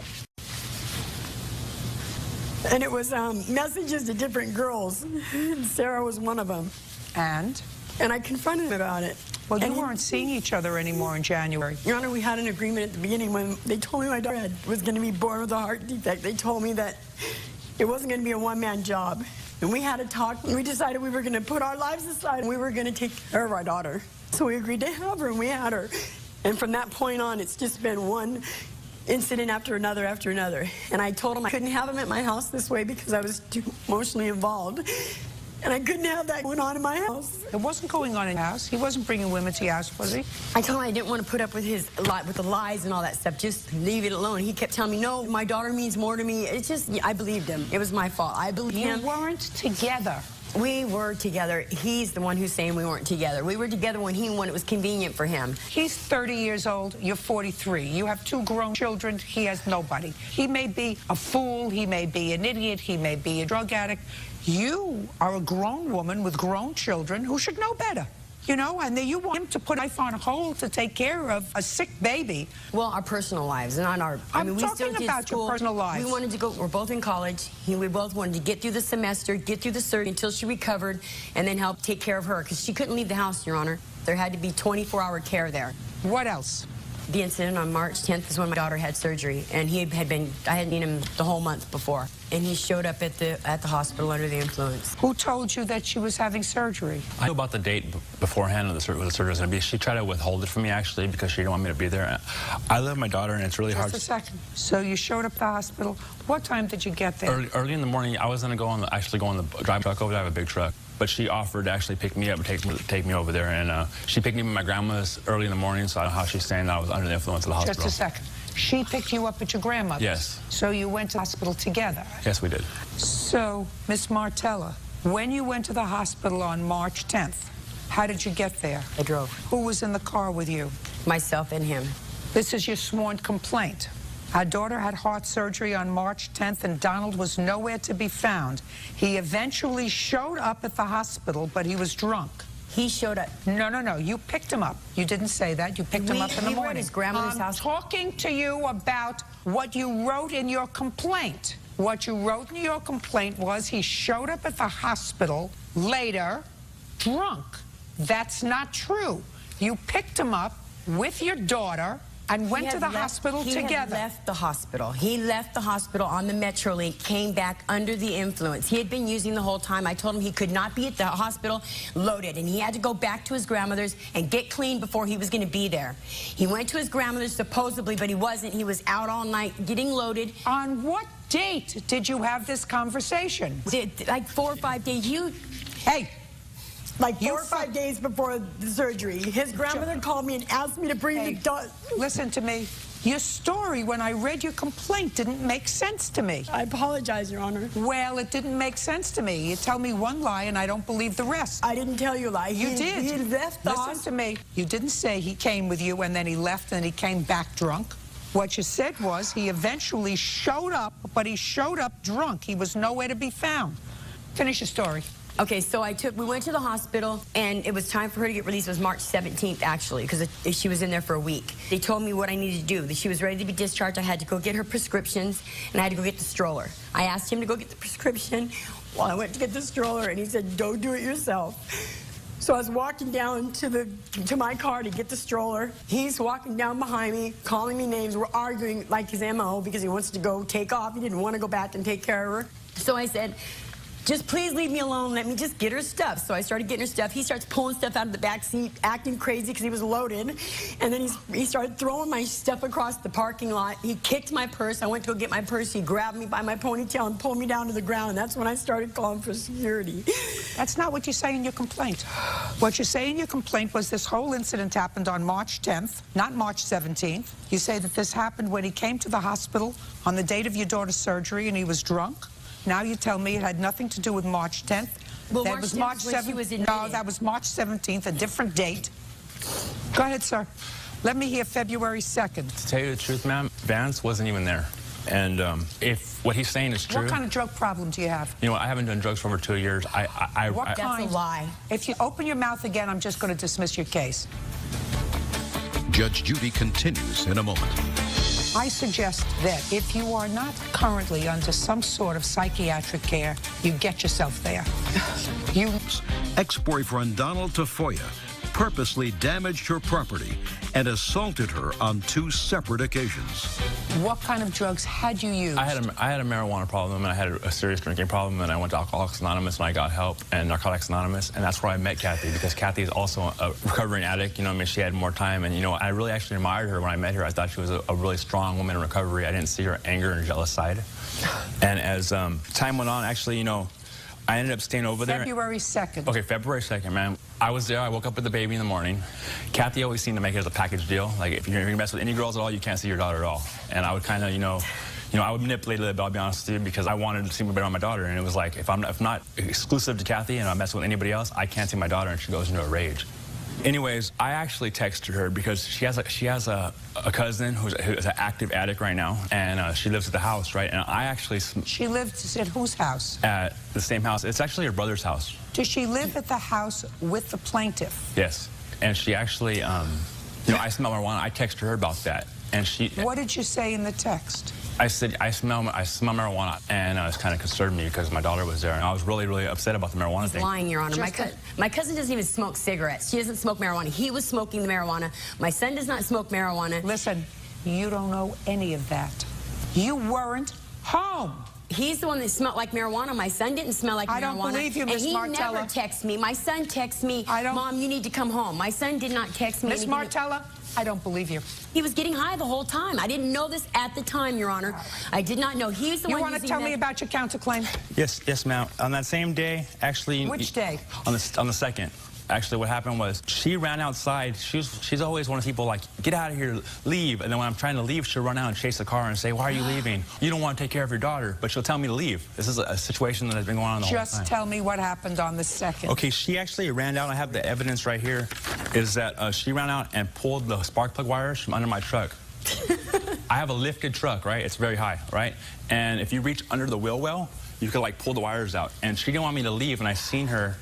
messages to different girls. And Sarah was one of them. And I confronted him about it. Well, you weren't seeing each other anymore in January. Your Honor, we had an agreement at the beginning when they told me my daughter was going to be born with a heart defect. They told me that it wasn't going to be a one-man job. And we had a talk, and we decided we were going to put our lives aside, and we were going to take care of our daughter. So we agreed to have her, and we had her. And from that point on, it's just been one incident after another after another. And I told him I couldn't have him at my house this way because I was too emotionally involved. And I couldn't have that going on in my house. It wasn't going on in the house. He wasn't bringing women to your house, was he? I told him I didn't want to put up with the lies and all that stuff. Just leave it alone. He kept telling me, no, my daughter means more to me. It's just, I believed him. It was my fault. I believed him. You weren't together. We were together. He's the one who's saying we weren't together. We were together when it was convenient for him. He's 30 years old. You're 43. You have 2 grown children. He has nobody. He may be a fool. He may be an idiot. He may be a drug addict. You are a grown woman with grown children who should know better. You know, and then you want him to put life on hold to take care of a sick baby. Well, our personal lives, not our... I'm talking about your personal lives. We wanted to go, we're both in college. We both wanted to get through the semester, get through the surgery until she recovered, and then help take care of her, because she couldn't leave the house, Your Honor. There had to be 24-hour care there. What else? The incident on March 10th is when my daughter had surgery, and I hadn't seen him the whole month before. And he showed up at the hospital under the influence. Who told you that she was having surgery? I knew about the date beforehand of the surgery was going to be. She tried to withhold it from me, actually, because she didn't want me to be there. I love my daughter, and it's really hard. Just a second. So you showed up at the hospital. What time did you get there? Early in the morning. I was going to actually go on the drive truck over there. I have a big truck. But she offered to actually pick me up and take me over there. And she picked me up at my grandma's early in the morning, so I don't know how she's saying that I was under the influence of the hospital. Just a second. She picked you up at your grandmother's? Yes. So you went to the hospital together? Yes, we did. So, Miss Martella, when you went to the hospital on March 10th, how did you get there? I drove. Who was in the car with you? Myself and him. This is your sworn complaint. Our daughter had heart surgery on March 10th, and Donald was nowhere to be found. He eventually showed up at the hospital, but he was drunk. He showed up. No. You picked him up. You didn't say that. You picked him up in the morning. We were at his grandmother's house. I'm talking to you about what you wrote in your complaint. What you wrote in your complaint was he showed up at the hospital later, drunk. That's not true. You picked him up with your daughter and went to the hospital together. He had left the hospital. He left the hospital on the Metrolink, came back under the influence. He had been using the whole time. I told him he could not be at the hospital loaded, and he had to go back to his grandmother's and get clean before he was going to be there. He went to his grandmother's supposedly, but he wasn't. He was out all night getting loaded. On what date did you have this conversation? Like 4 or 5 days. Hey! Like 4 or 5 days before the surgery. His grandmother called me and asked me to bring the daughter. Listen to me. Your story, when I read your complaint, didn't make sense to me. I apologize, Your Honor. Well, it didn't make sense to me. You tell me one lie, and I don't believe the rest. I didn't tell you a lie. You did. He left the hospital. Listen to me. You didn't say he came with you, and then he left, and he came back drunk. What you said was he eventually showed up, but he showed up drunk. He was nowhere to be found. Finish your story. Okay, so we went to the hospital, and it was time for her to get released. It was March 17th, actually, because she was in there for a week. They told me what I needed to do. That she was ready to be discharged. I had to go get her prescriptions, and I had to go get the stroller. I asked him to go get the prescription while I went to get the stroller, and he said, "Go do it yourself." So I was walking down to my car to get the stroller. He's walking down behind me, calling me names. We're arguing like his MO because he wants to go take off. He didn't want to go back and take care of her. So I said, just please leave me alone. Let me just get her stuff. So I started getting her stuff. He starts pulling stuff out of the back seat, acting crazy because he was loaded. And then he started throwing my stuff across the parking lot. He kicked my purse. I went to go get my purse. He grabbed me by my ponytail and pulled me down to the ground. And that's when I started calling for security. That's not what you say in your complaint. What you say in your complaint was this whole incident happened on March 10th, not March 17th. You say that this happened when he came to the hospital on the date of your daughter's surgery and he was drunk. Now you tell me it had nothing to do with March 10th. Well, that was March 7th. No, that was March 17th, a different date. Go ahead, sir. Let me hear February 2nd. To tell you the truth, ma'am, Vance wasn't even there. And if what he's saying is true... What kind of drug problem do you have? You know, I haven't done drugs for over 2 years. What kind? That's a lie. If you open your mouth again, I'm just going to dismiss your case. Judge Judy continues in a moment. I suggest that if you are not currently under some sort of psychiatric care, you get yourself there. Ex-boyfriend Donald Tafoya purposely damaged her property and assaulted her on 2 separate occasions. What kind of drugs had you used? I had a marijuana problem, and I had a serious drinking problem, and I went to Alcoholics Anonymous, and I got help in Narcotics Anonymous, and that's where I met Kathy, because Kathy is also a recovering addict. You know, I mean, she had more time, and, you know, I really actually admired her when I met her. I thought she was a really strong woman in recovery. I didn't see her anger and jealous side. And as time went on, actually, you know, I ended up staying over there. February 2nd. Okay, February 2nd, man. I was there. I woke up with the baby in the morning. Kathy always seemed to make it as a package deal. Like, if you're going to mess with any girls at all, you can't see your daughter at all. And I would kind of, you know, I would manipulate it a little bit, I'll be honest with you, because I wanted to see better on my daughter. And it was like, if I'm not exclusive to Kathy and I'm messing with anybody else, I can't see my daughter, and she goes into a rage. Anyways, I actually texted her because she has a cousin who's an active addict right now, and she lives at the house, right? And I actually... She lives at whose house? At the same house. It's actually her brother's house. Does she live at the house with the plaintiff? Yes. And she actually, you know, I smell marijuana. I texted her about that, and she... What did you say in the text? I said, I smell marijuana, and it kind of concerned me because my daughter was there, and I was really, really upset about the marijuana thing. Lying, Your Honor. My cousin doesn't even smoke cigarettes. She doesn't smoke marijuana. He was smoking the marijuana. My son does not smoke marijuana. Listen, you don't know any of that. You weren't home. He's the one that smelled like marijuana. My son didn't smell like marijuana. I don't believe you, Miss Martella. And he never texts me. My son texts me, Mom, you need to come home. My son did not text me. Miss Martella, I don't believe you. He was getting high the whole time. I didn't know this at the time, Your Honor. I did not know. He's the one. You want to tell me about your counterclaim? Yes, ma'am. On that same day, actually... Which day? On the 2nd. Actually, what happened was she ran outside. She's always one of the people like, get out of here, leave. And then when I'm trying to leave, she'll run out and chase the car and say, why are you leaving? You don't want to take care of your daughter. But she'll tell me to leave. This is a situation that has been going on the whole time. Just tell me what happened on the 2nd. Okay, she actually ran out. I have the evidence right here, is that she ran out and pulled the spark plug wires from under my truck. I have a lifted truck, right? It's very high, right? And if you reach under the wheel well, you could like pull the wires out. And she didn't want me to leave, and I seen her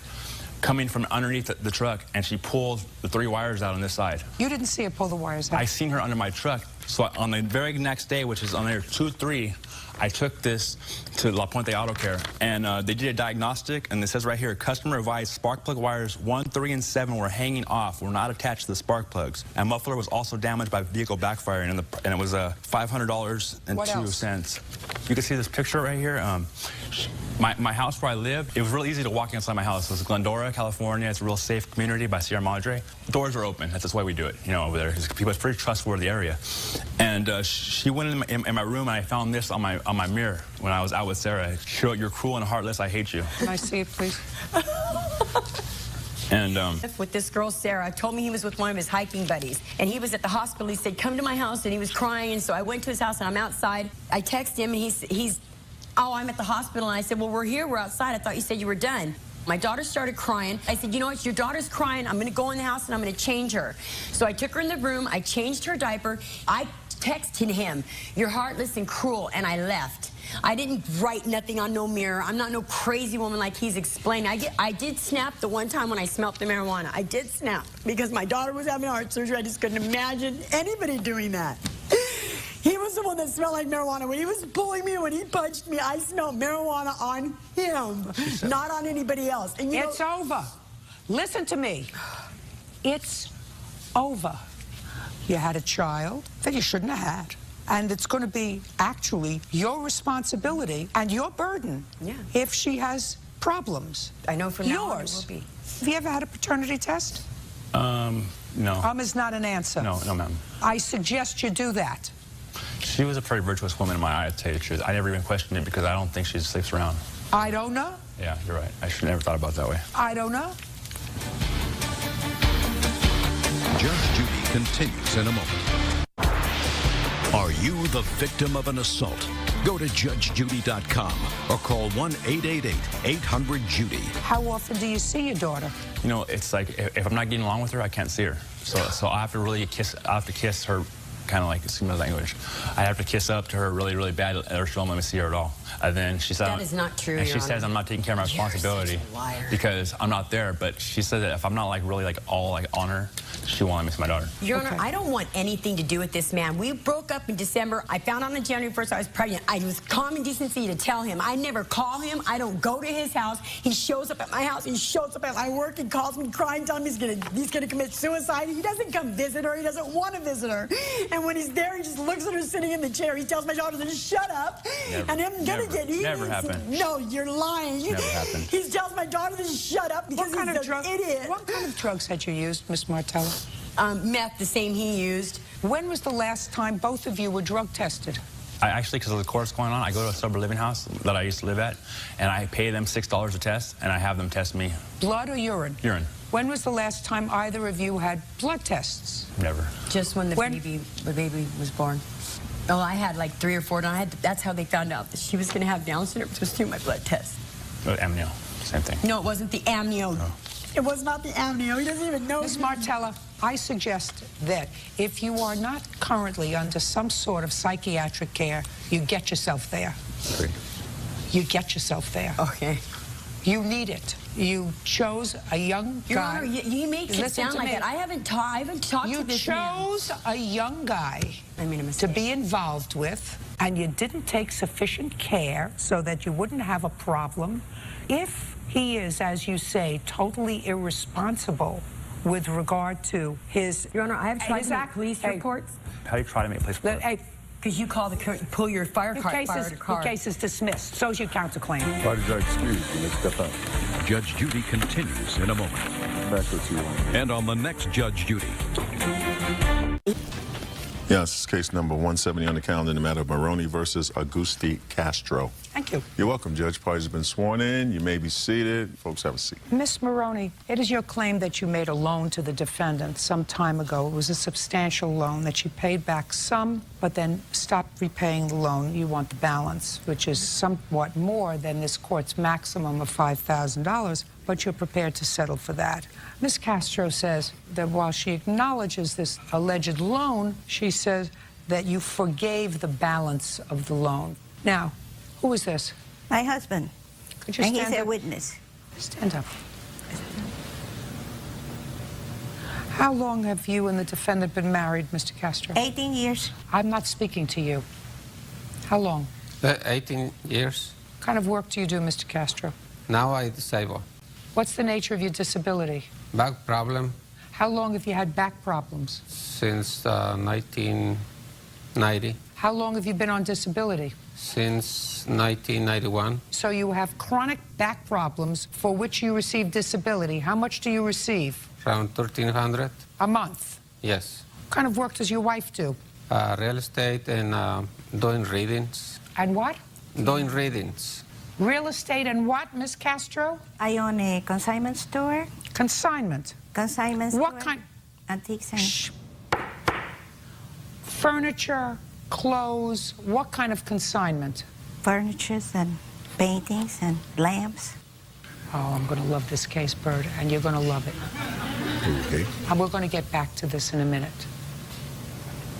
coming from underneath the truck, and she pulled the 3 wires out on this side. You didn't see her pull the wires out? I seen her under my truck. So on the very next day, which is on there 2-3, I took this to La Puente Auto Care, and they did a diagnostic, and it says right here, customer advised spark plug wires 1, 3, and 7 were hanging off, were not attached to the spark plugs. And muffler was also damaged by vehicle backfiring, and it was $500.02. You can see this picture right here. My house where I lived, it was really easy to walk inside my house. It was Glendora, California. It's a real safe community by Sierra Madre. The doors are open. That's the way we do it, you know, over there. It's a pretty trustworthy area. And she went in my room, and I found this on my mirror when I was out with Sarah. She wrote, "You're cruel and heartless. I hate you." Can I see it, please? And with this girl, Sarah, told me he was with one of his hiking buddies. And he was at the hospital. He said, come to my house. And he was crying. And so I went to his house, and I'm outside. I text him, and he's, oh, I'm at the hospital. And I said, well, we're here. We're outside. I thought you said you were done. My daughter started crying. I said, you know what? Your daughter's crying. I'm going to go in the house, and I'm going to change her. So I took her in the room. I changed her diaper. I texted him, you're heartless and cruel, and I left. I didn't write nothing on no mirror. I'm not no crazy woman like he's explaining. I did snap the one time when I smelled the marijuana. I did snap because my daughter was having heart surgery. I just couldn't imagine anybody doing that. He was the one that smelled like marijuana. When he was pulling me, when he punched me, I smelled marijuana on him, not on anybody else. And it's over. Listen to me. It's over. You had a child that you shouldn't have had. And it's going to be actually your responsibility and your burden if she has problems. I know from now on it Yours. will be. Have you ever had a paternity test? No. Is not an answer. No, ma'am. I suggest you do that. She was a very virtuous woman in my eyes, to tell you the truth. I never even questioned it because I don't think she sleeps around. I don't know. Yeah, you're right. I should never thought about it that way. I don't know. Judge Judy continues in a moment. Are you the victim of an assault? Go to judgejudy.com or call 1-888-800-JUDY. How often do you see your daughter? You know, it's like if I'm not getting along with her, I can't see her. So I have to really kiss. I have to kiss her, kind of like excuse my language. I have to kiss up to her really, really bad, or she won't let me see her at all. And then she said That is not true. And she says I'm not taking care of my responsibility You're such a liar. because I'm not there. But she said that if I'm not like really like all like on her, she won't let me see my daughter. Your Honor, I don't want anything to do with this man. We broke up in December. I found out on January 1st I was pregnant. I was common decency to tell him. I never call him. I don't go to his house. He shows up at my house. He shows up at my work and calls me crying, telling me he's gonna commit suicide. He doesn't come visit her. He doesn't want to visit her. And when he's there, he just looks at her sitting in the chair. He tells my daughter to shut up. Never, and I'm gonna get eaten. Never happened. No, you're lying. Never happened. He tells my daughter to shut up because he's an idiot. What kind of drugs had you used, Miss Martella? Meth, the same he used. When was the last time both of you were drug tested? I actually, because of the course going on, I go to a sober living house that I used to live at, and I pay them $6 a test, and I have them test me. Blood or urine? Urine. When was the last time either of you had blood tests? Never. Just when the baby was born. Oh, I had like 3 or 4 done. That's how they found out that she was going to have Down syndrome. It was through my blood test. Amnio, same thing. No, it wasn't the amnio. Oh. It was not the amnio. He doesn't even know. Miss Martella, I suggest that if you are not currently under some sort of psychiatric care, you get yourself there. Agreed. You get yourself there. Okay. You need it. You chose a young guy. Your Honor, he makes it Listen sound to like me. that. I haven't talked to this man. You chose a young guy to be involved with, and you didn't take sufficient care so that you wouldn't have a problem. If he is, as you say, totally irresponsible with regard to his... Your Honor, I have tried to make police reports. How do you try to make a police report? Hey, because you pull your fire car. Your case is dismissed. So's your counterclaim. Why did I excuse you? Let's step up. Judge Judy continues in a moment. Back with you. And on the next Judge Judy. Yes, this is case number 170 on the calendar in the matter of Maroney versus Augusti Castro. Thank you. You're welcome, Judge. Parties have been sworn in. You may be seated. Folks, have a seat. Miss Maroney, it is your claim that you made a loan to the defendant some time ago. It was a substantial loan that you paid back some, but then stopped repaying the loan. You want the balance, which is somewhat more than this court's maximum of $5,000, but you're prepared to settle for that. Ms. Castro says that while she acknowledges this alleged loan, she says that you forgave the balance of the loan. Now, who is this? My husband. Could you and stand he's a up? witness. Stand up. How long have you and the defendant been married, Mr. Castro? 18 years. I'm not speaking to you. How long? 18 years. What kind of work do you do, Mr. Castro? Now I disabled. What's the nature of your disability? Back problem How long have you had back problems? since 1990. How long have you been on disability? Since 1991. So you have chronic back problems for which you receive disability. How much do you receive? Around 1,300. A month. Yes. What kind of work does your wife do? Real estate and doing readings. And what? Doing readings. Real estate and what, Miss Castro? I own a consignment store. Consignment? Consignment store. What kind? Antiques and... Furniture, clothes, what kind of consignment? Furnitures and paintings and lamps. Oh, I'm going to love this case, Bird, and you're going to love it. Okay. And we're going to get back to this in a minute.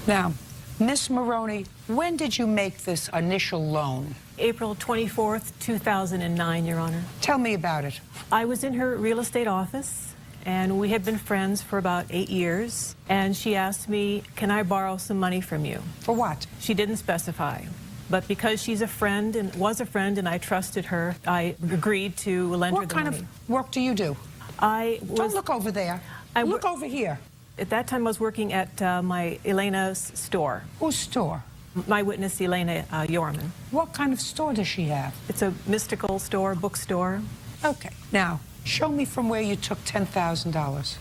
Now, Miss Maroney, when did you make this initial loan? April 24th, 2009, Your Honor. Tell me about it. I was in her real estate office, and we had been friends for about 8 years. And she asked me, can I borrow some money from you? For what? She didn't specify. But because she's a friend and was a friend and I trusted her, I agreed to lend her the money. What kind of work do you do? Don't look over there. Look over here. At that time, I was working at my Elena's store. Whose store? My witness, Elena Yorman. What kind of store does she have? It's a mystical store, bookstore. Okay. Now, show me from where you took $10,000.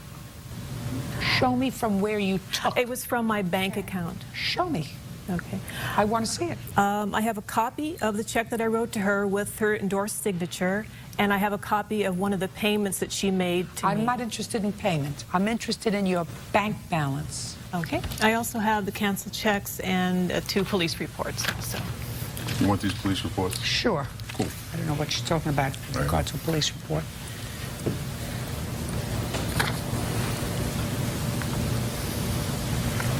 Show me from where you took. It was from my bank account. Show me. Okay. I want to see it. I have a copy of the check that I wrote to her with her endorsed signature, and I have a copy of one of the payments that she made to me. I'm not interested in payment. I'm interested in your bank balance. Okay. I also have the canceled checks and 2 police reports. So. You want these police reports? Sure. Cool. I don't know what she's talking about with regard to a police report.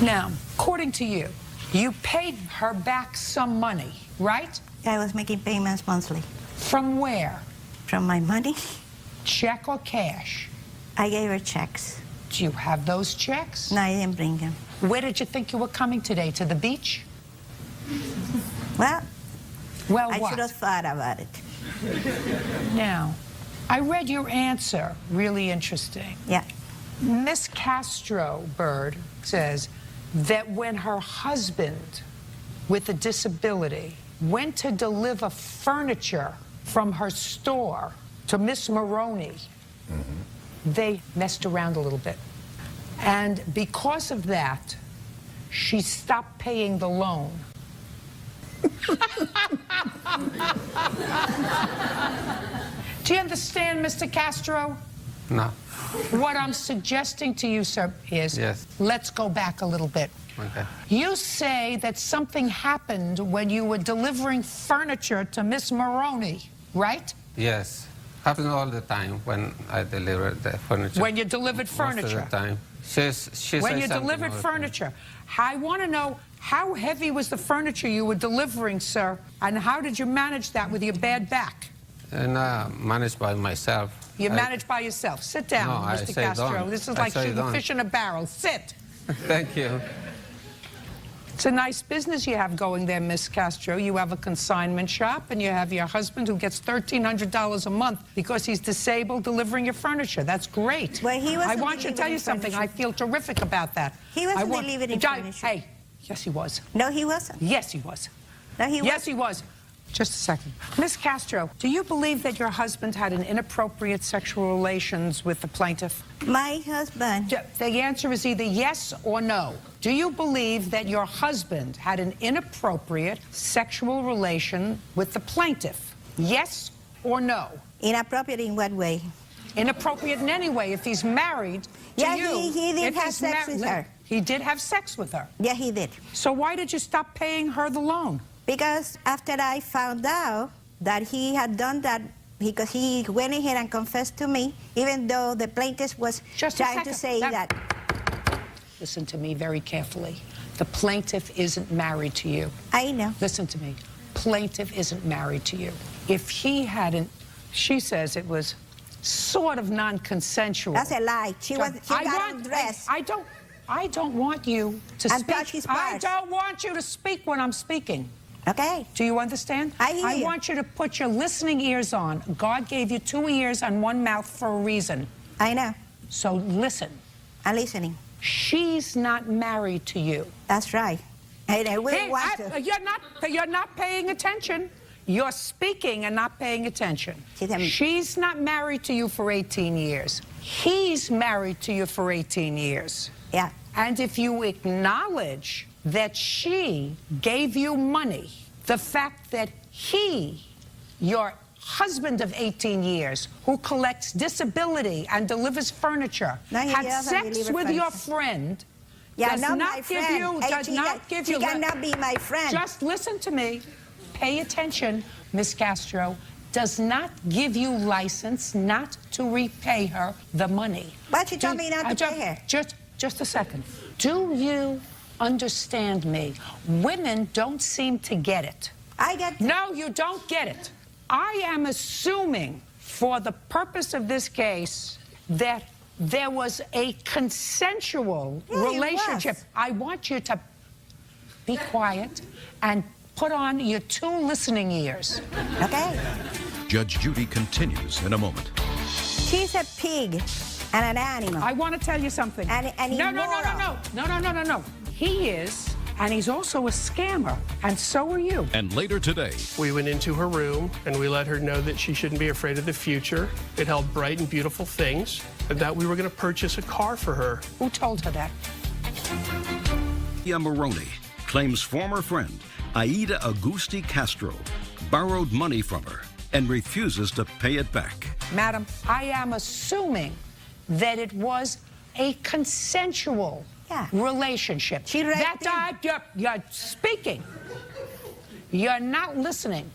Now, according to you, you paid her back some money, right? I was making payments monthly. From where? From my money. Check or cash? I gave her checks. Do you have those checks? No, I didn't bring them. Where did you think you were coming today? To the beach? Well, I what? should have thought about it. Now, I read your answer. Really interesting. Yeah. Miss Castro Bird says that when her husband with a disability went to deliver furniture from her store to Miss Maroney, they messed around a little bit. And because of that, she stopped paying the loan. Do you understand, Mr. Castro? No. What I'm suggesting to you, sir, is let's go back a little bit. Okay. You say that something happened when you were delivering furniture to Miss Maroney, right? Yes. Happens all the time when I deliver the furniture. When you delivered furniture? Most of the time. She when says you something delivered all the furniture. I want to know, how heavy was the furniture you were delivering, sir? And how did you manage that with your bad back? And managed by myself. You managed by yourself. Sit down, No, I Mr. say Castro. don't. This is I like say shooting a don't. fish in a barrel. Sit. Thank you. It's a nice business you have going there, Miss Castro. You have a consignment shop, and you have your husband who gets $1,300 a month because he's disabled delivering your furniture. That's great. Well, he wasn't I want you to tell you something. furniture. I feel terrific about that. He wasn't delivering furniture. Hey, yes, he was. No, he wasn't. Yes, he was. No, he wasn't. Yes, he was. Just a second. Miss Castro, do you believe that your husband had an inappropriate sexual relations with the plaintiff? My husband. The answer is either yes or no. Do you believe that your husband had an inappropriate sexual relation with the plaintiff? Yes or no? Inappropriate in what way? Inappropriate in any way. If he's married to you. He did if have he's sex with her. He did have sex with her. Yeah, he did. So why did you stop paying her the loan? Because after I found out that he had done that, because he went ahead and confessed to me, even though the plaintiff was trying to say that. Listen to me very carefully. The plaintiff isn't married to you. I know. Listen to me. Plaintiff isn't married to you. If he hadn't, she says it was sort of non-consensual. That's a lie. She got undressed. I don't want you to And speak. touch his I parts. don't want you to speak when I'm speaking. Okay. Do you understand? I hear you. want you to put your listening ears on. God gave you 2 ears and 1 mouth for a reason. I know. So listen. I'm listening. She's not married to you. That's right. And I really want to. You're not paying attention. You're speaking and not paying attention. She's not married to you for 18 years. He's married to you for 18 years. Yeah. And if you acknowledge that she gave you money, the fact that he, your husband of 18 years, who collects disability and delivers furniture, had sex with your friend, Yeah, does not not my give friend. you, Hey, does not give you. She cannot be my friend. Just listen to me. Pay attention, Miss Castro. Does not give you license not to repay her the money. But she told me not to pay her. Just a second. Do you understand me? Women don't seem to get it. I get it. No, you don't get it. I am assuming, for the purpose of this case, that there was a consensual relationship. I want you to be quiet and put on your 2 listening ears. Okay. Judge Judy continues in a moment. She's a pig and an animal. I want to tell you something. And No. He is and he's also a scammer, and so are you. And later today, we went into her room and we let her know that she shouldn't be afraid of the future. It held bright and beautiful things, and that we were going to purchase a car for her. Who told her that? Maroney claims former friend Aida Augusti Castro borrowed money from her and refuses to pay it back. Madam, I am assuming that it was a consensual relationship. You're speaking. You're not listening.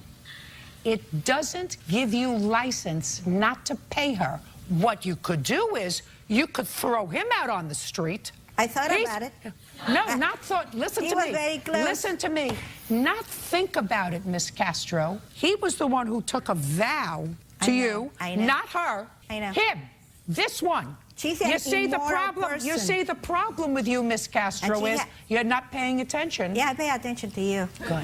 It doesn't give you license not to pay her. What you could do is you could throw him out on the street. I thought about it. No, not thought. Listen to me. He was very close. Listen to me. Not think about it, Miss Castro. He was the one who took a vow to you, not her. I know. Him. This one. She's an you see the problem. person. You see the problem with you, Miss Castro, is you're not paying attention. Yeah, I pay attention to you. Good.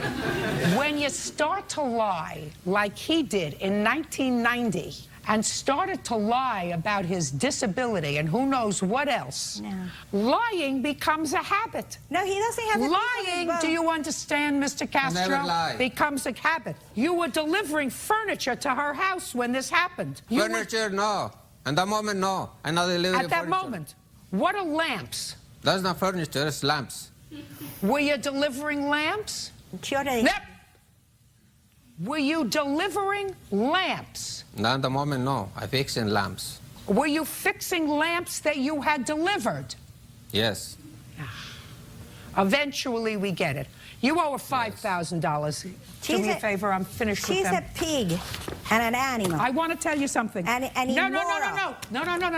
When you start to lie like he did in 1990 and started to lie about his disability and who knows what else, lying becomes a habit. No, he doesn't have a lying, do you understand, Mr. Castro? Never lie. Becomes a habit. You were delivering furniture to her house when this happened. Furniture, no. At that moment, no. I'm not delivering At that furniture. moment. What are lamps? That's not furniture, it's lamps. Were you delivering lamps? Sure. Yep. Were you delivering lamps? Not at the moment, no. I'm fixing lamps. Were you fixing lamps that you had delivered? Yes. Eventually, we get it. You owe her $5,000. Do me a favor, I'm finished with them. She's a pig and an animal. I want to tell you something. And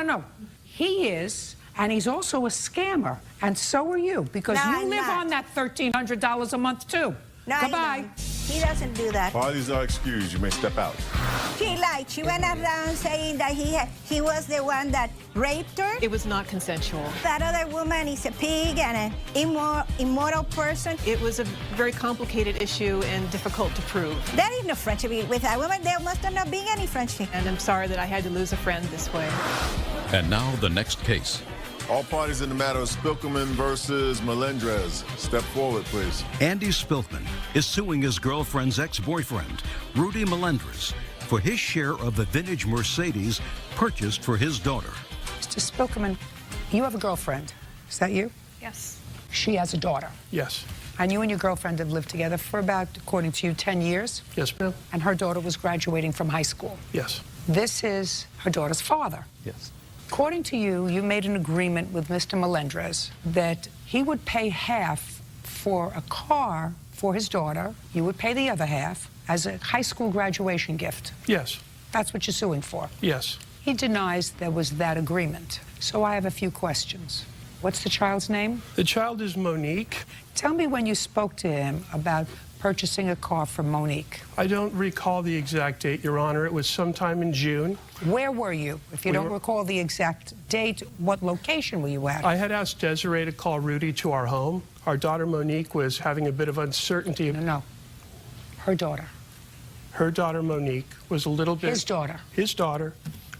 No. He is, and he's also a scammer, and so are you, because you live on that $1,300 a month, too. No, Goodbye. He doesn't do that. Parties are excused. You may step out. She lied. She went around saying that he was the one that raped her. It was not consensual. That other woman is a pig and an immoral person. It was a very complicated issue and difficult to prove. There is no friendship with that woman. There must have not been any friendship. And I'm sorry that I had to lose a friend this way. And now the next case. All parties in the matter of Spilkerman versus Melendrez. Step forward, please. Andy Spilkman is suing his girlfriend's ex-boyfriend, Rudy Melendrez, for his share of the vintage Mercedes purchased for his daughter. Mr. Spilkman, you have a girlfriend. Is that you? Yes. She has a daughter. Yes. And you and your girlfriend have lived together for about, according to you, 10 years? Yes, ma'am. And her daughter was graduating from high school? Yes. This is her daughter's father? Yes. According to you, you made an agreement with Mr. Melendrez that he would pay half for a car for his daughter. You would pay the other half as a high school graduation gift. Yes. That's what you're suing for. Yes. He denies there was that agreement. So I have a few questions. What's the child's name? The child is Monique. Tell me when you spoke to him about purchasing a car for Monique. I don't recall the exact date, Your Honor. It was sometime in June. Where were you? If you don't recall the exact date, what location were you at? I had asked Desiree to call Rudy to our home. Our daughter Monique was having a bit of uncertainty. No. Her daughter. Her daughter Monique was a little bit... His daughter. His daughter.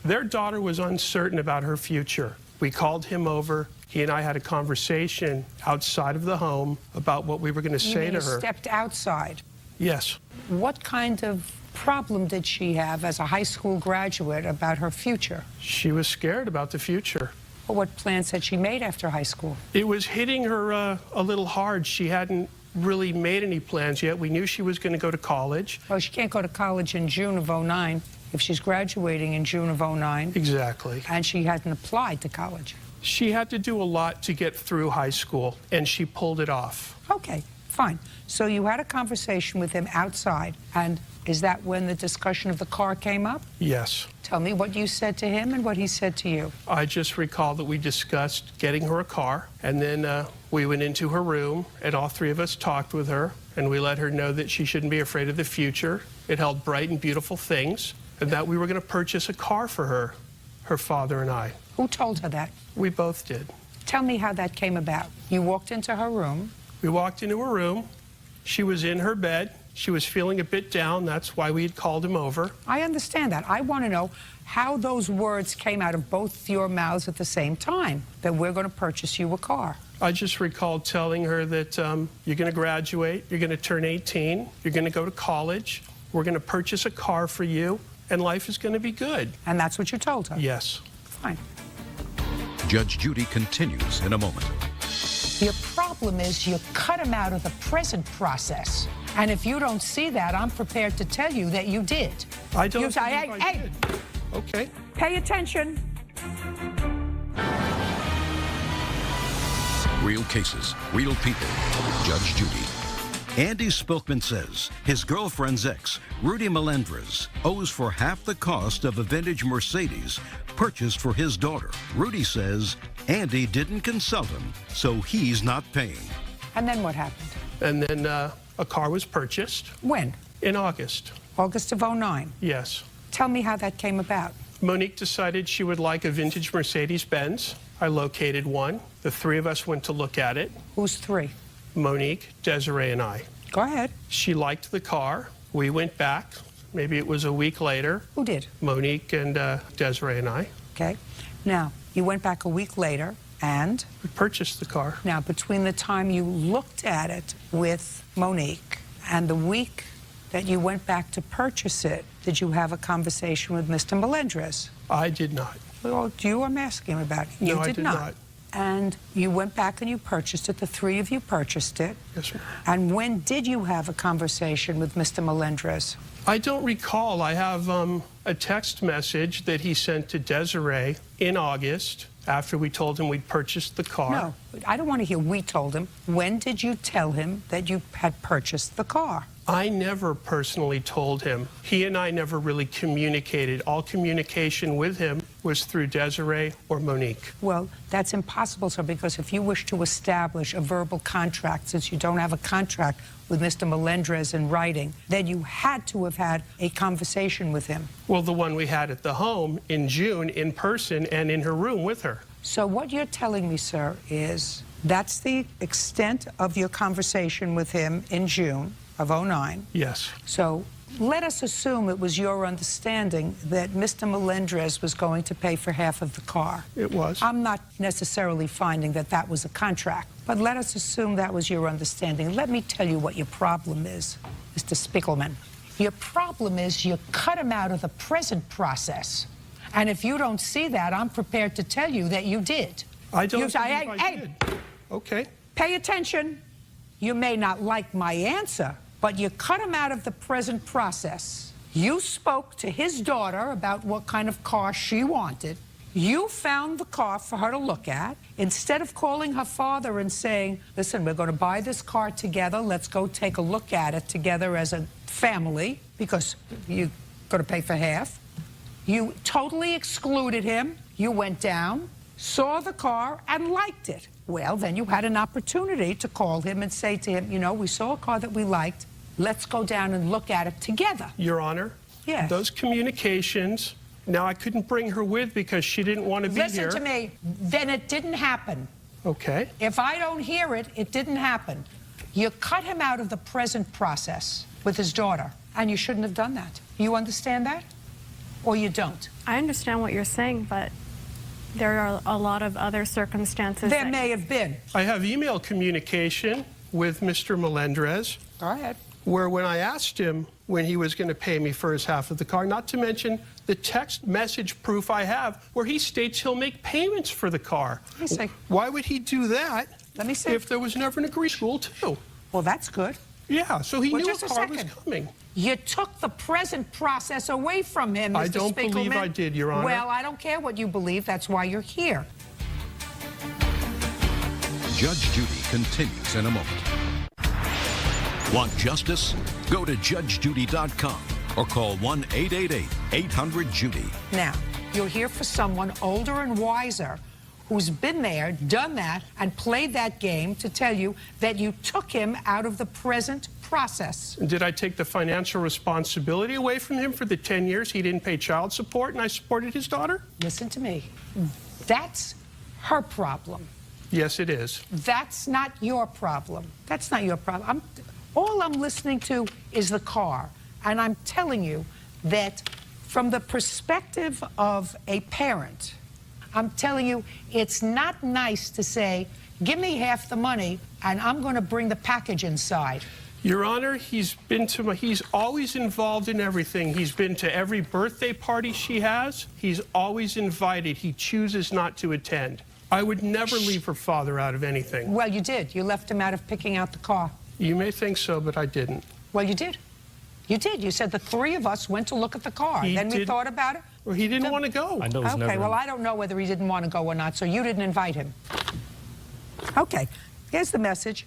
Their daughter was uncertain about her future. We called him over. He and I had a conversation outside of the home about what we were going to say to her. You stepped outside? Yes. What kind of problem did she have as a high school graduate about her future? She was scared about the future. Well, what plans had she made after high school? It was hitting her a little hard. She hadn't really made any plans yet. We knew she was going to go to college. Well, she can't go to college in June of '09 if she's graduating in June of '09. Exactly. And she hadn't applied to college. She had to do a lot to get through high school, and she pulled it off. Okay, fine. So you had a conversation with him outside, and is that when the discussion of the car came up? Yes. Tell me what you said to him and what he said to you. I just recall that we discussed getting her a car, and then we went into her room, and all three of us talked with her, and we let her know that she shouldn't be afraid of the future. It held bright and beautiful things, and that we were going to purchase a car for her, her father and I. Who told her that? We both did. Tell me how that came about. You walked into her room. We walked into her room. She was in her bed. She was feeling a bit down. That's why we had called him over. I understand that. I want to know how those words came out of both your mouths at the same time, that we're going to purchase you a car. I just recall telling her that you're going to graduate, you're going to turn 18, you're going to go to college, we're going to purchase a car for you, and life is going to be good. And that's what you told her? Yes. Fine. Judge Judy continues in a moment. Your problem is you cut him out of the present process. And if you don't see that, I'm prepared to tell you that you did. I don't you say, hey, okay. Pay attention. Real cases, real people. Judge Judy. Andy Spilkman says his girlfriend's ex, Rudy Melendrez, owes for half the cost of a vintage Mercedes purchased for his daughter. Rudy says Andy didn't consult him, so he's not paying. And then what happened? And then a car was purchased. When? In August. August of '09? Yes. Tell me how that came about. Monique decided she would like a vintage Mercedes-Benz. I located one. The three of us went to look at it. Who's three? Monique, Desiree, and I. Go ahead. She liked the car. We went back. Maybe it was a week later. Who did? Monique and Desiree and I. Okay. Now, you went back a week later and? We purchased the car. Now, between the time you looked at it with Monique and the week that you went back to purchase it, did you have a conversation with Mr. Melendrez? I did not. Well, you I'm asking about. You no, I did not. And you went back and you purchased it. The three of you purchased it. Yes, ma'am. And when did you have a conversation with Mr. Melendrez? I don't recall. I have a text message that he sent to Desiree in August after we told him we'd purchased the car. No, I don't want to hear we told him. When did you tell him that you had purchased the car? I never personally told him. He and I never really communicated. All communication with him was through Desiree or Monique. Well, that's impossible, sir, because if you wish to establish a verbal contract, since you don't have a contract with Mr. Melendrez in writing, then you had to have had a conversation with him. Well, the one we had at the home in June, in person and in her room with her. So what you're telling me, sir, is that's the extent of your conversation with him in June of '09. Yes. So let us assume it was your understanding that Mr. Melendrez was going to pay for half of the car. It was. I'm not necessarily finding that that was a contract, but let us assume that was your understanding. Let me tell you what your problem is, Mr. Spiegelman. Your problem is you cut him out of the present process. And if you don't see that, I'm prepared to tell you that you did. I don't you say, believe I hey, did. Okay. Pay attention. You may not like my answer, but you cut him out of the present process. You spoke to his daughter about what kind of car she wanted. You found the car for her to look at. Instead of calling her father and saying, listen, we're going to buy this car together. Let's go take a look at it together as a family because you're going to pay for half. You totally excluded him. You went down, saw the car, and liked it. Well, then you had an opportunity to call him and say to him, you know, we saw a car that we liked. Let's go down and look at it together. Your Honor, yes. Those communications, now I couldn't bring her with because she didn't want to be here. Listen to me, then it didn't happen. Okay. If I don't hear it, it didn't happen. You cut him out of the present process with his daughter, and you shouldn't have done that. You understand that? Or you don't? I understand what you're saying, but there are a lot of other circumstances. There may have been. I have email communication with Mr. Melendrez. Go ahead. Where when I asked him when he was going to pay me for his half of the car, not to mention the text message proof I have where he states he'll make payments for the car. Let me see. Why would he do that? Let me see. If there was never an agreed school too? Well, that's good. Yeah, so he knew a car was second. coming. You took the present process away from him, Mr. I don't Spiegelman. believe I did, Your Honor. Well, I don't care what you believe. That's why you're here. Judge Judy continues in a moment. Want justice? Go to judgejudy.com or call 1-888-800-JUDY. Now, you're here for someone older and wiser who's been there, done that, and played that game to tell you that you took him out of the present process. Did I take the financial responsibility away from him for the 10 years he didn't pay child support and I supported his daughter? Listen to me. That's her problem. Yes, it is. That's not your problem. That's not your problem. All I'm listening to is the car. And I'm telling you that from the perspective of a parent, I'm telling you, it's not nice to say Give me half the money, and I'm going to bring the package inside. Your Honor, he's always involved in everything. He's been to every birthday party she has. He's always invited. He chooses not to attend. I would never leave her father out of anything. Well, you did. You left him out of picking out the car. You may think so, but I didn't. Well, you did. You did. You said the three of us went to look at the car. Then we thought about it. Well, he didn't want to go. I know it was Okay, well, I don't know whether he didn't want to go or not, so you didn't invite him. Okay, here's the message.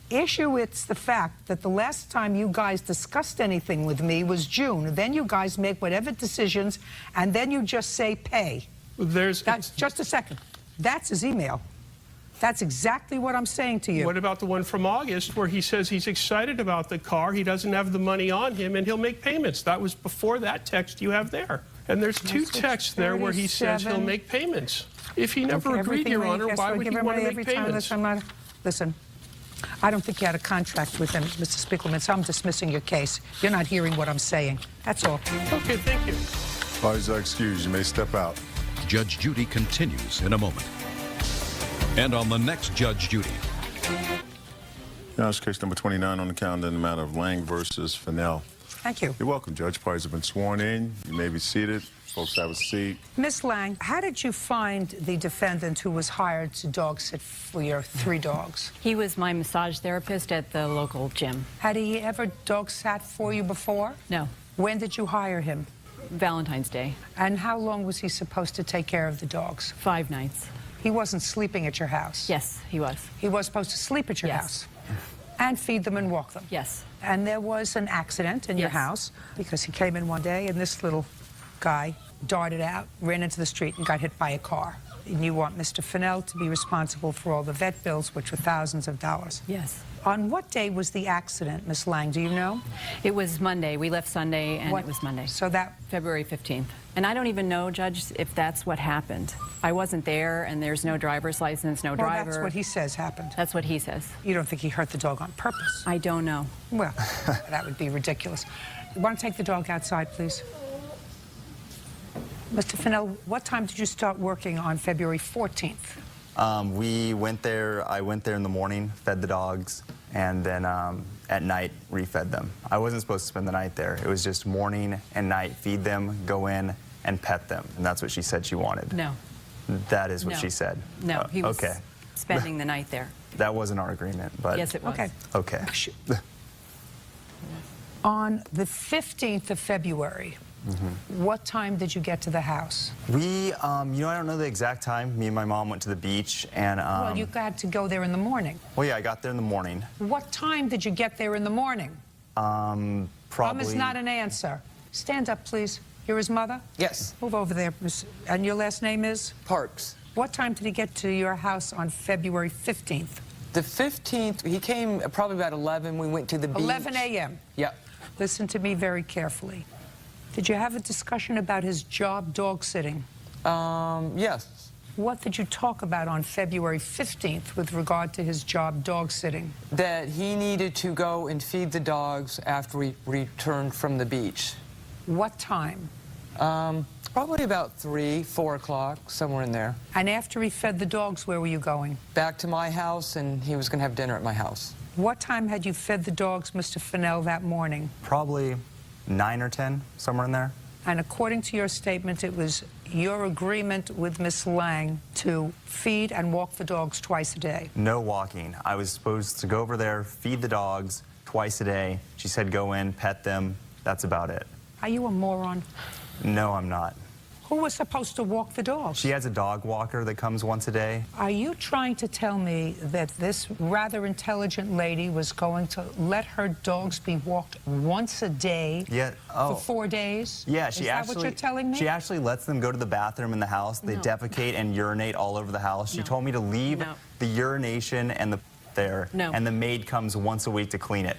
Issue it's the fact that the last time you guys discussed anything with me was June. Then you guys make whatever decisions, and then you just say pay. That's just a second. That's his email. That's exactly what I'm saying to you. What about the one from August where he says he's excited about the car, he doesn't have the money on him, and he'll make payments? That was before that text you have there. And there's two texts there where he says he'll make payments. If he never agreed, Your Honor, why would he want to make payments? Listen, I don't think you had a contract with him, Mr. Spiegelman, so I'm dismissing your case. You're not hearing what I'm saying. That's all. Okay, thank you. Parties are excused. You may step out. Judge Judy continues in a moment. And on the next Judge Judy. Now it's case number 29 on the calendar in the matter of Lang versus Fennell. Thank you. You're welcome, Judge. Parties have been sworn in. You may be seated. Folks have a seat. Miss Lang, how did you find the defendant who was hired to dog sit for your 3 dogs? He was my massage therapist at the local gym. Had he ever dog sat for you before? No. When did you hire him? Valentine's Day. And how long was he supposed to take care of the dogs? 5 nights. He wasn't sleeping at your house? Yes, he was. He was supposed to sleep at your house? And feed them and walk them? Yes. And there was an accident in your house because he came in one day and this little guy darted out, ran into the street, and got hit by a car. And you want Mr. Fennell to be responsible for all the vet bills, which were thousands of dollars. Yes. On what day was the accident, Miss Lang? Do you know? It was Monday. We left Sunday, and it was Monday. So that... February 15th. And I don't even know, Judge, if that's what happened. I wasn't there, and there's no driver's license, no driver. That's what he says happened. That's what he says. You don't think he hurt the dog on purpose? I don't know. Well, that would be ridiculous. You want to take the dog outside, please? Mr. Fennell, what time did you start working on February 14th? We went there, I went there in the morning, fed the dogs, and then at night refed them. I wasn't supposed to spend the night there. It was just morning and night, feed them, go in, and pet them. And that's what she said she wanted. No. That is what she said. No, he was okay. spending the night there. That wasn't our agreement, but... Yes, it was. Okay. Okay. On the 15th of February, what time did you get to the house? We, you know, I don't know the exact time. Me and my mom went to the beach, and... well, you had to go there in the morning. Well, yeah, I got there in the morning. What time did you get there in the morning? Probably... Promise not an answer. Stand up, please. You're his mother? Yes. Move over there. And your last name is? Parks. What time did he get to your house on February 15th? The 15th, he came probably about 11. We went to the beach. 11 a.m.? Yep. Listen to me very carefully. Did you have a discussion about his job dog sitting? Yes. What did you talk about on February 15th with regard to his job dog sitting? That he needed to go and feed the dogs after we returned from the beach. What time? Probably about 3, 4 o'clock, somewhere in there. And after he fed the dogs, where were you going? Back to my house, and he was going to have dinner at my house. What time had you fed the dogs, Mr. Fennell, that morning? Probably 9 or 10, somewhere in there. And according to your statement, it was your agreement with Miss Lang to feed and walk the dogs twice a day. No walking. I was supposed to go over there, feed the dogs twice a day. She said go in, pet them. That's about it. Are you a moron? No, I'm not. Who was supposed to walk the dogs? She has a dog walker that comes once a day. Are you trying to tell me that this rather intelligent lady was going to let her dogs be walked once a day for 4 days? Yeah, Is that what you're telling me? She actually lets them go to the bathroom in the house. They defecate and urinate all over the house. She told me to leave the urination and the there, and the maid comes once a week to clean it.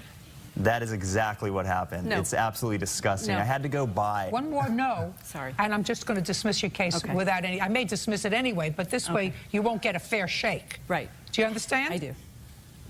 That is exactly what happened. No. It's absolutely disgusting. I had to go by. One more no. Sorry. And I'm just going to dismiss your case without any... I may dismiss it anyway, but this way you won't get a fair shake. Right. Do you understand? I do.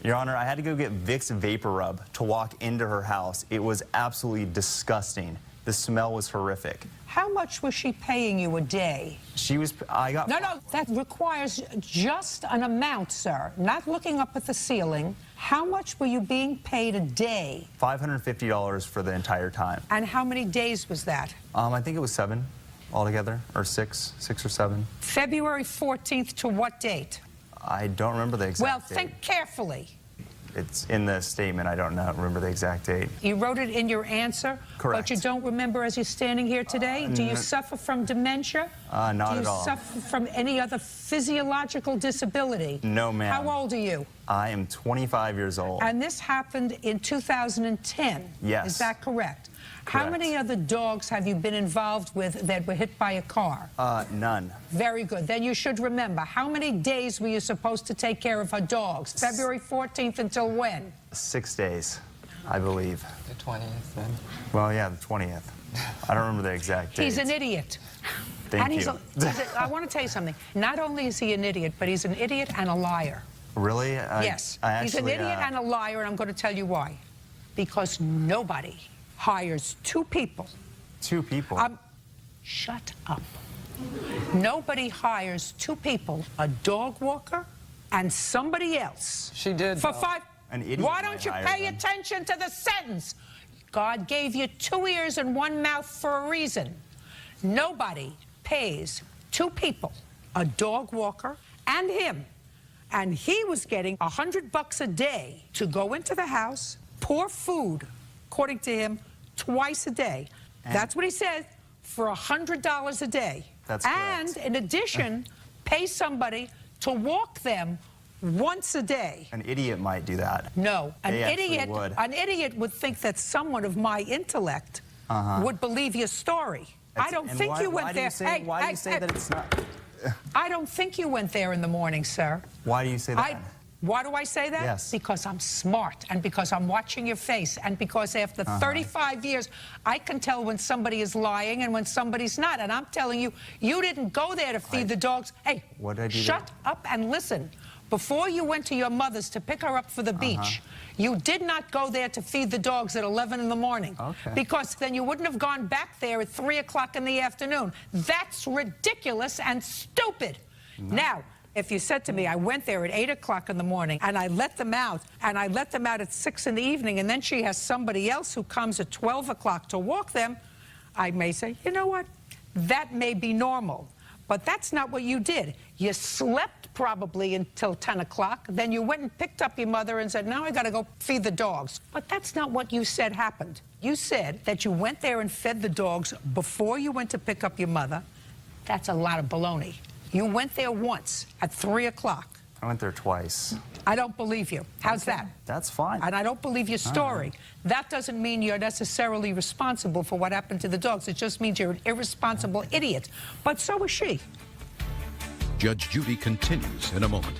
Your Honor, I had to go get Vicks Vapor Rub to walk into her house. It was absolutely disgusting. The smell was horrific. How much was she paying you a day? She was, I got... No, that requires just an amount, sir. Not looking up at the ceiling. How much were you being paid a day? $550 for the entire time. And how many days was that? I think it was 7 altogether, or 6 or 7. February 14th to what date? I don't remember the exact date. Well, think carefully. It's in the statement. I don't remember the exact date. You wrote it in your answer? Correct. But you don't remember as you're standing here today? Do you suffer from dementia? Not at all. Do you suffer from any other physiological disability? No, ma'am. How old are you? I am 25 years old. And this happened in 2010? Yes. Is that correct? Correct. How many other dogs have you been involved with that were hit by a car? None. Very good. Then you should remember, how many days were you supposed to take care of her dogs? February 14th until when? 6 days, I believe. The 20th, then. Well, yeah, the 20th. I don't remember the exact date. He's an idiot. Thank you. I want to tell you something. Not only is he an idiot, but he's an idiot and a liar. Really? Yes. He's an idiot and a liar, and I'm going to tell you why. Because nobody hires 2 people. 2 people? Shut up. Nobody hires 2 people, a dog walker and somebody else. She did. For 5. An idiot. Why don't you pay attention to the sentence? God gave you 2 ears and 1 mouth for a reason. Nobody pays 2 people, a dog walker and him. And he was getting $100 a day to go into the house, pour food, according to him, twice a day. That's what he said, for $100 a day. That's correct. And in addition, pay somebody to walk them once a day. An idiot might do that. No, an They idiot would think that someone of my intellect would believe your story. I don't think you went there. Why do you say that it's not? I don't think you went there in the morning, sir. Why do you say that? Why do I say that? Yes. Because I'm smart, and because I'm watching your face, and because after 35 years, I can tell when somebody is lying and when somebody's not. And I'm telling you, you didn't go there to feed the dogs. Hey, what did I do shut up and listen. Before you went to your mother's to pick her up for the beach, you did not go there to feed the dogs at 11 in the morning. Okay. Because then you wouldn't have gone back there at 3 o'clock in the afternoon. That's ridiculous and stupid. No. Now, if you said to me, I went there at 8 o'clock in the morning and I let them out, and I let them out at 6 in the evening, and then she has somebody else who comes at 12 o'clock to walk them, I may say, you know what, that may be normal. But that's not what you did. You slept probably until 10 o'clock, then you went and picked up your mother and said, now I got to go feed the dogs. But that's not what you said happened. You said that you went there and fed the dogs before you went to pick up your mother. That's a lot of baloney. You went there once at 3 o'clock. I went there twice. I don't believe you. How's that? That's fine. And I don't believe your story. That doesn't mean you're necessarily responsible for what happened to the dogs. It just means you're an irresponsible idiot. But so is she. Judge Judy continues in a moment.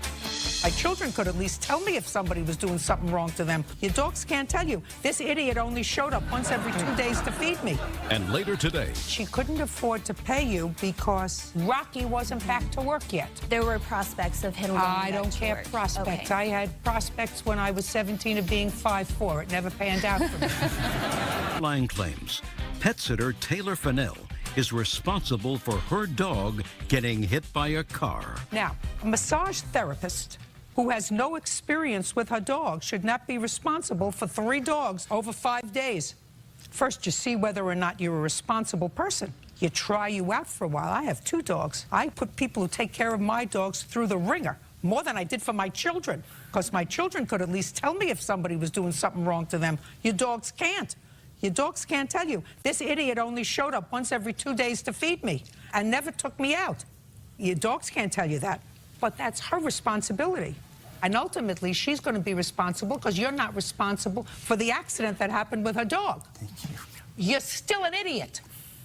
My children could at least tell me if somebody was doing something wrong to them. Your dogs can't tell you. This idiot only showed up once every 2 days to feed me. And later today, She couldn't afford to pay you because Rocky wasn't back to work yet. There were prospects of him going I back don't to care work. prospects. Okay. I had prospects when I was 17 of being 5'4". It never panned out for me. line claims pet sitter Taylor Fennell is responsible for her dog getting hit by a car. Now, a massage therapist who has no experience with her dog should not be responsible for 3 dogs over 5 days. First, you see whether or not you're a responsible person. You try you out for a while. I have 2 dogs. I put people who take care of my dogs through the ringer, more than I did for my children, because my children could at least tell me if somebody was doing something wrong to them. Your dogs can't. Your dogs can't tell you. This idiot only showed up once every 2 days to feed me and never took me out. Your dogs can't tell you that, but that's her responsibility. And ultimately, she's going to be responsible because you're not responsible for the accident that happened with her dog. Thank you. You're still an idiot.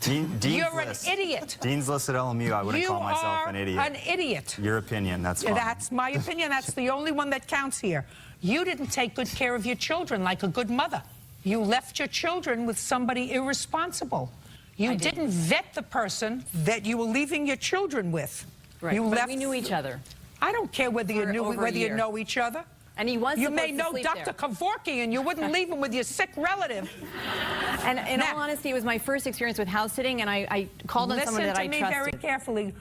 You're an idiot. Dean's List at LMU, I wouldn't call myself an idiot. You are an idiot. Your opinion, that's fine. That's my opinion. That's the only one that counts here. You didn't take good care of your children like a good mother. You left your children with somebody irresponsible. You didn't vet the person that you were leaving your children with. Right, You but left. we knew each other. I don't care whether you For knew over a whether you year. know each other. And he was You supposed made to no sleep Dr. there. Kevorkian, and you wouldn't leave him with your sick relative. And in all honesty, it was my first experience with house sitting, and I called on someone that I trusted. Listen to me very carefully.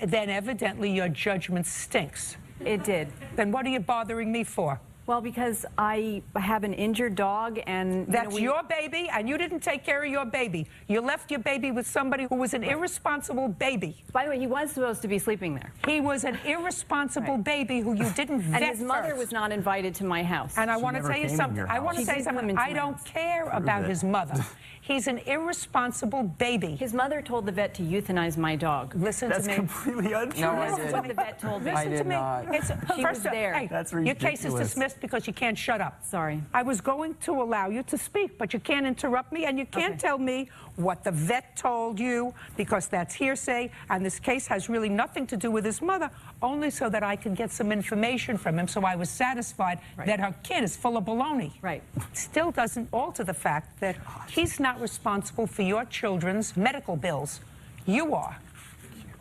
Then evidently your judgment stinks. It did. Then what are you bothering me for? Well, because I have an injured dog, and that's your baby, and you didn't take care of your baby. You left your baby with somebody who was an irresponsible baby. By the way, he was supposed to be sleeping there. He was an irresponsible baby who you didn't vet. And his mother was not invited to my house. And I want to tell you something. I want to say something. I don't care about his mother. He's an irresponsible baby. His mother told the vet to euthanize my dog. Listen to me. That's completely untrue. No, I That's didn't. what the vet told me. Listen to me. She was there. Hey, That's your case is ridiculous. dismissed because you can't shut up. Sorry. I was going to allow you to speak, but you can't interrupt me, and you can't tell me what the vet told you, because that's hearsay, and this case has really nothing to do with his mother, only so that I can get some information from him, so I was satisfied that her kid is full of baloney. Right. Still doesn't alter the fact that he's not responsible for your children's medical bills. You are.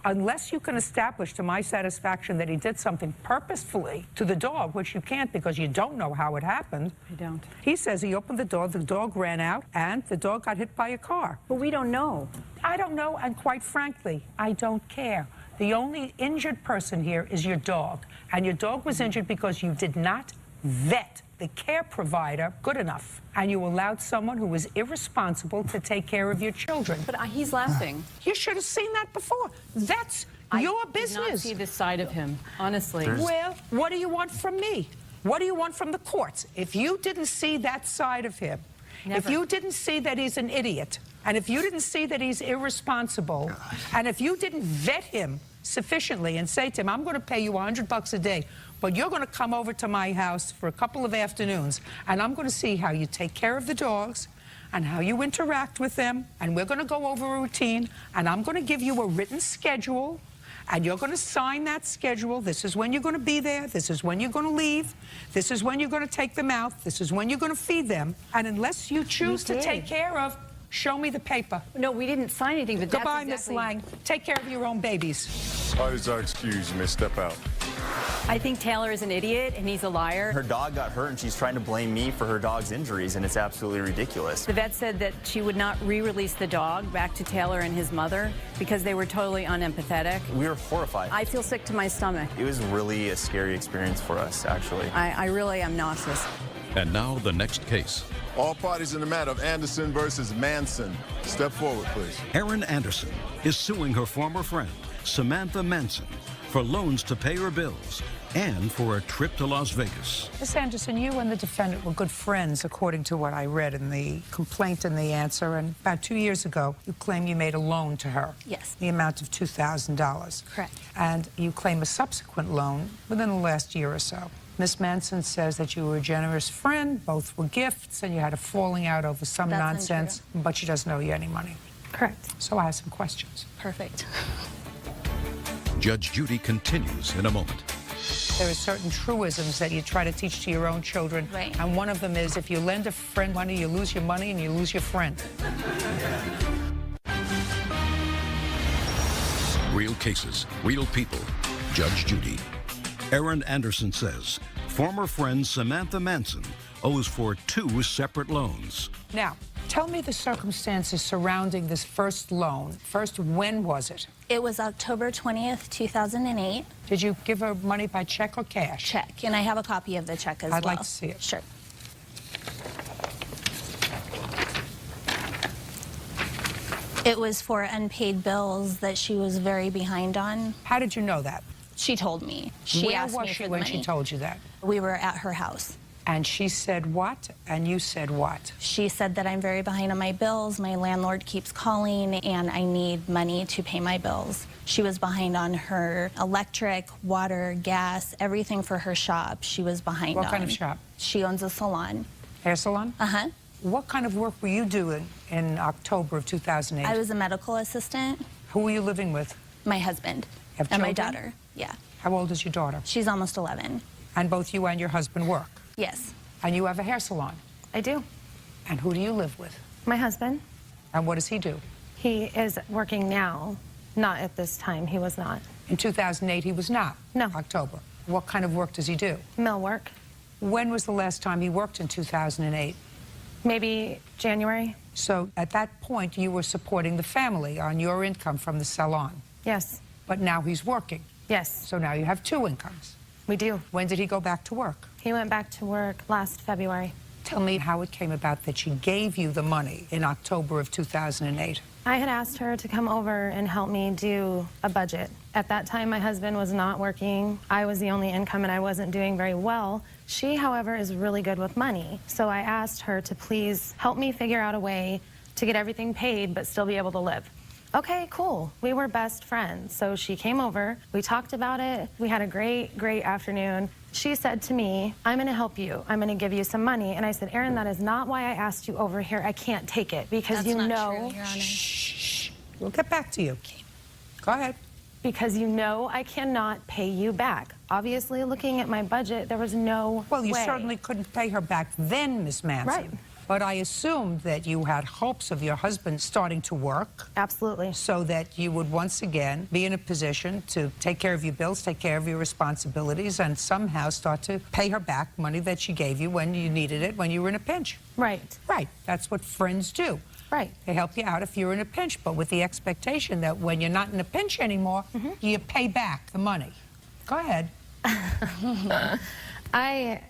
Unless you can establish to my satisfaction that he did something purposefully to the dog, which you can't because you don't know how it happened. I don't. He says he opened the dog ran out, and the dog got hit by a car. But we don't know. I don't know, and quite frankly, I don't care. The only injured person here is your dog, and your dog was injured because you did not vet the care provider good enough, and you allowed someone who was irresponsible to take care of your children. But he's laughing. You should have seen that before. That's your business. I did not see this side of him, honestly. Well, what do you want from me? What do you want from the courts? If you didn't see that side of him, if you didn't see that he's an idiot, and if you didn't see that he's irresponsible, and if you didn't vet him sufficiently and say to him, I'm going to pay you $100 a day, but you're going to come over to my house for a couple of afternoons, and I'm going to see how you take care of the dogs and how you interact with them, and we're going to go over a routine, and I'm going to give you a written schedule, and you're going to sign that schedule. This is when you're going to be there. This is when you're going to leave. This is when you're going to take them out. This is when you're going to feed them. And unless you choose to take care of, show me the paper. No, we didn't sign anything, but Goodbye, that's Miss Lang. Take care of your own babies. Parties are excused. You may step out. I think Taylor is an idiot, and he's a liar. Her dog got hurt, and she's trying to blame me for her dog's injuries, and it's absolutely ridiculous. The vet said that she would not re-release the dog back to Taylor and his mother because they were totally unempathetic. We were horrified. I feel sick to my stomach. It was really a scary experience for us, actually. I really am nauseous. And now the next case. All parties in the matter of Anderson versus Manson. Step forward, please. Erin Anderson is suing her former friend, Samantha Manson, for loans to pay her bills and for a trip to Las Vegas. Miss Anderson, you and the defendant were good friends, according to what I read in the complaint and the answer. And about 2 years ago, you claim you made a loan to her. Yes. The amount of $2,000. Correct. And you claim a subsequent loan within the last year or so. Miss Manson says that you were a generous friend, both were gifts, and you had a falling out over some nonsense, but she doesn't owe you any money. Correct. So I have some questions. Perfect. Judge Judy continues in a moment. There are certain truisms that you try to teach to your own children. Right. And one of them is, if you lend a friend money, you lose your money and you lose your friend. Real cases, real people. Judge Judy. Erin Anderson says former friend Samantha Manson owes for 2 separate loans. Now, tell me the circumstances surrounding this first loan. First, when was it? It was October 20th, 2008. Did you give her money by check or cash? Check, and I have a copy of the check as well. I'd like to see it. Sure. It was for unpaid bills that she was very behind on. How did you know that? She told me. She Where asked was me she for the when money. she told you that? We were at her house. And she said what? And you said what? She said that I'm very behind on my bills. My landlord keeps calling, and I need money to pay my bills. She was behind on her electric, water, gas, everything for her shop. She was behind on. What kind of shop? She owns a salon. Hair salon? Uh-huh. What kind of work were you doing in October of 2008? I was a medical assistant. Who were you living with? My husband. Have and my children? daughter. Yeah. How old is your daughter? She's almost 11. And both you and your husband work? Yes. And you have a hair salon? I do. And who do you live with? My husband. And what does he do? He is working now. Not at this time. He was not. In 2008, he was not? No. October. What kind of work does he do? Mill work. When was the last time he worked in 2008? Maybe January. So at that point, you were supporting the family on your income from the salon. Yes. But now he's working. Yes. So now you have two incomes. We do. When did he go back to work? He went back to work last February. Tell me how it came about that she gave you the money in October of 2008. I had asked her to come over and help me do a budget. At that time, my husband was not working. I was the only income and I wasn't doing very well. She, however, is really good with money. So I asked her to please help me figure out a way to get everything paid but still be able to live. Okay, cool. We were best friends. So she came over, we talked about it, we had a great, great afternoon. She said to me, I'm gonna help you. I'm gonna give you some money. And I said, Erin, that is not why I asked you over here. I can't take it because That's you not know. true, Your Honor. Shh. We'll get back to you. Go ahead. Because you know I cannot pay you back. Obviously, looking at my budget, there was no Well, you way. certainly couldn't pay her back then, Miss Manson. Right. But I assumed that you had hopes of your husband starting to work. Absolutely. So that you would once again be in a position to take care of your bills, take care of your responsibilities, and somehow start to pay her back money that she gave you when you needed it, when you were in a pinch. Right. Right. That's what friends do. Right. They help you out if you're in a pinch, but with the expectation that when you're not in a pinch anymore, you pay back the money. Go ahead. I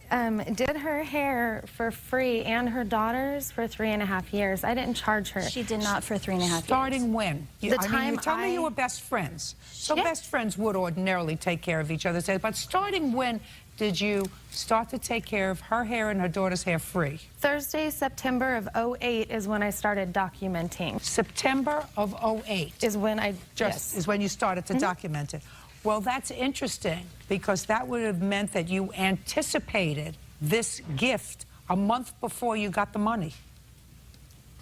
did her hair for free and her daughter's for 3.5 years. I didn't charge her. She did not for 3.5 years. Starting when? The I mean, you told me you were best friends. So Yeah. best friends would ordinarily take care of each other's hair. But starting when did you start to take care of her hair and her daughter's hair free? Thursday, September of 08 is when I started documenting. September of 08 is when I is when you started to document it. Well, that's interesting because that would have meant that you anticipated this gift a month before you got the money.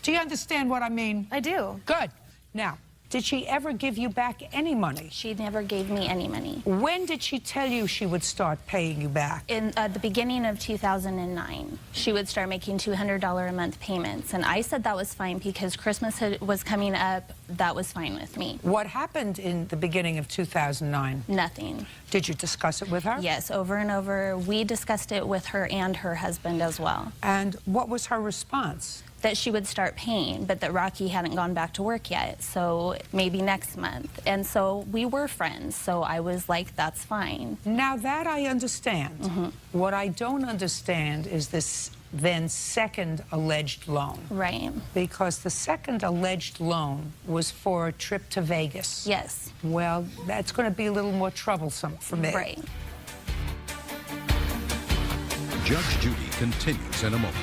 Do you understand what I mean? I do. Good. Now, did she ever give you back any money? She never gave me any money. When did she tell you she would start paying you back? In the beginning of 2009, she would start making $200 a month payments. And I said that was fine because Christmas was coming up. That was fine with me. What happened in the beginning of 2009? Nothing. Did you discuss it with her? Yes, over and over. We discussed it with her and her husband as well. And what was her response? That she would start paying, but that Rocky hadn't gone back to work yet, so maybe next month. And so we were friends, so I was like, that's fine. Now that I understand. What I don't understand is this then second alleged loan. Right. Because the second alleged loan was for a trip to Vegas. Yes. Well, that's going to be a little more troublesome for me. Right. Judge Judy continues in a moment.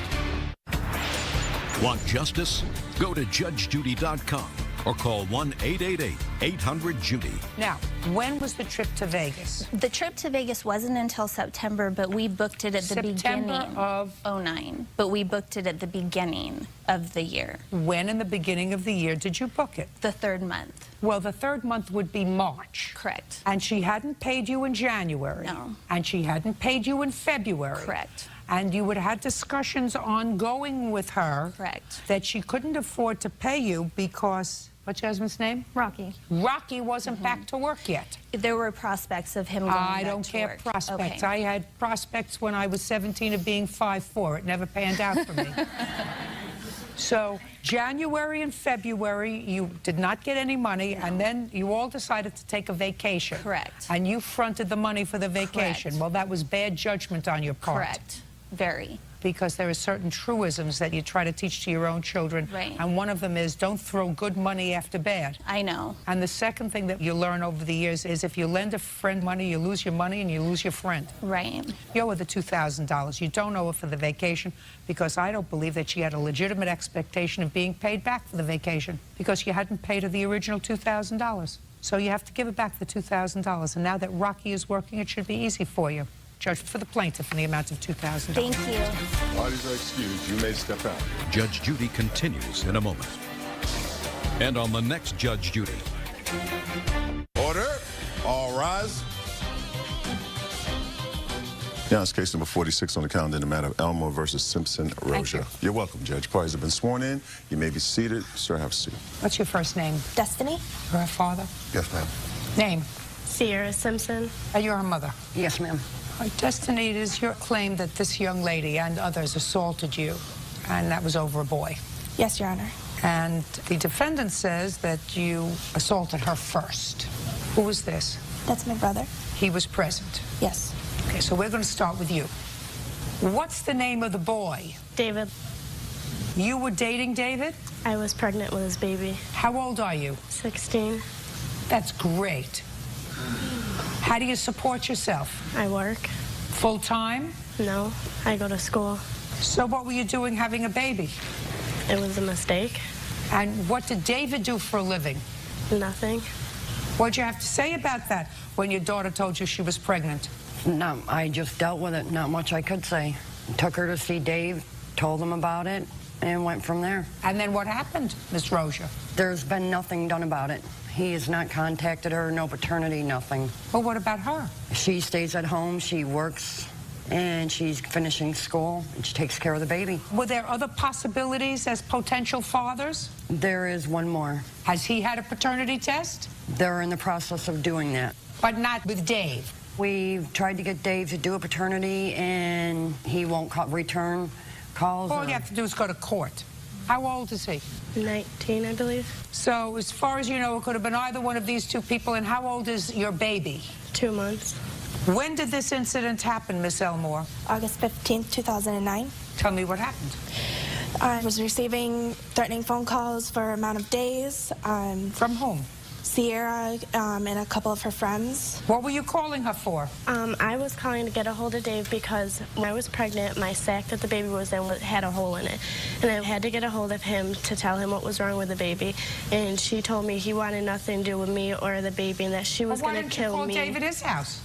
Want justice? Go to judgejudy.com or call 1-888-800-JUDY. Now, when was the trip to Vegas? The trip to Vegas wasn't until September, but we booked it at the beginning of 09. But we booked it at the beginning of the year. When in the beginning of the year did you book it? The third month. Well, the third month would be March. Correct. And she hadn't paid you in January. No. And she hadn't paid you in February. Correct. And you would have had discussions ongoing with her. Correct. That she couldn't afford to pay you because, what's your husband's name? Rocky. Rocky wasn't back to work yet. There were prospects of him going back I don't to care work. prospects. Okay. I had prospects when I was 17 of being 5'4". It never panned out for me. So January and February, you did not get any money, and then you all decided to take a vacation. Correct. And you fronted the money for the vacation. Correct. Well, that was bad judgment on your part. Correct. Very. Because there are certain truisms that you try to teach to your own children. Right. And one of them is don't throw good money after bad. I know. And the second thing that you learn over the years is if you lend a friend money, you lose your money and you lose your friend. Right. You owe her the $2,000. You don't owe her for the vacation because I don't believe that she had a legitimate expectation of being paid back for the vacation because you hadn't paid her the original $2,000. So you have to give her back the $2,000. And now that Rocky is working, it should be easy for you. Judge for the plaintiff in the amount of $2,000. Thank you. Parties are excused. You may step out. Judge Judy continues in a moment. And on the next Judge Judy. Order. All rise. Now it's case number 46 on the calendar in the matter of Elmo versus Simpson Roja. You're welcome, Judge. Parties have been sworn in. You may be seated. Sir, have a seat. What's your first name? Destiny? You're her father? Yes, ma'am. Name? Sierra Simpson. And you're her mother? Yes, ma'am. Destiny, it is your claim that this young lady and others assaulted you, and that was over a boy. Yes, Your Honor. And the defendant says that you assaulted her first. Who was this? That's my brother. He was present? Yes. Okay, so we're going to start with you. What's the name of the boy? David. You were dating David? I was pregnant with his baby. How old are you? 16. That's great. How do you support yourself? I work. Full-time? No, I go to school. So what were you doing having a baby? It was a mistake. And what did David do for a living? Nothing. What'd you have to say about that when your daughter told you she was pregnant? No, I just dealt with it. Not much I could say. Took her to see Dave, told him about it, and went from there. And then what happened, Miss Rosia? There's been nothing done about it. He has not contacted her, no paternity, nothing. Well, what about her? She stays at home, she works, and she's finishing school, and she takes care of the baby. Were there other possibilities as potential fathers? There is one more. Has he had a paternity test? They're in the process of doing that. But not with Dave? We've tried to get Dave to do a paternity, and he won't return calls. All you have to do is go to court. How old is he? 19, I believe. So, as far as you know, it could have been either one of these two people. And how old is your baby? 2 months. When did this incident happen, Miss Elmore? August 15th, 2009. Tell me what happened. I was receiving threatening phone calls for amount of days. From whom? Sierra and a couple of her friends. What were you calling her for? I was calling to get a hold of Dave because when I was pregnant, my sack that the baby was in had a hole in it. And I had to get a hold of him to tell him what was wrong with the baby. And she told me he wanted nothing to do with me or the baby and that she was going to kill me. Why didn't you call David his house?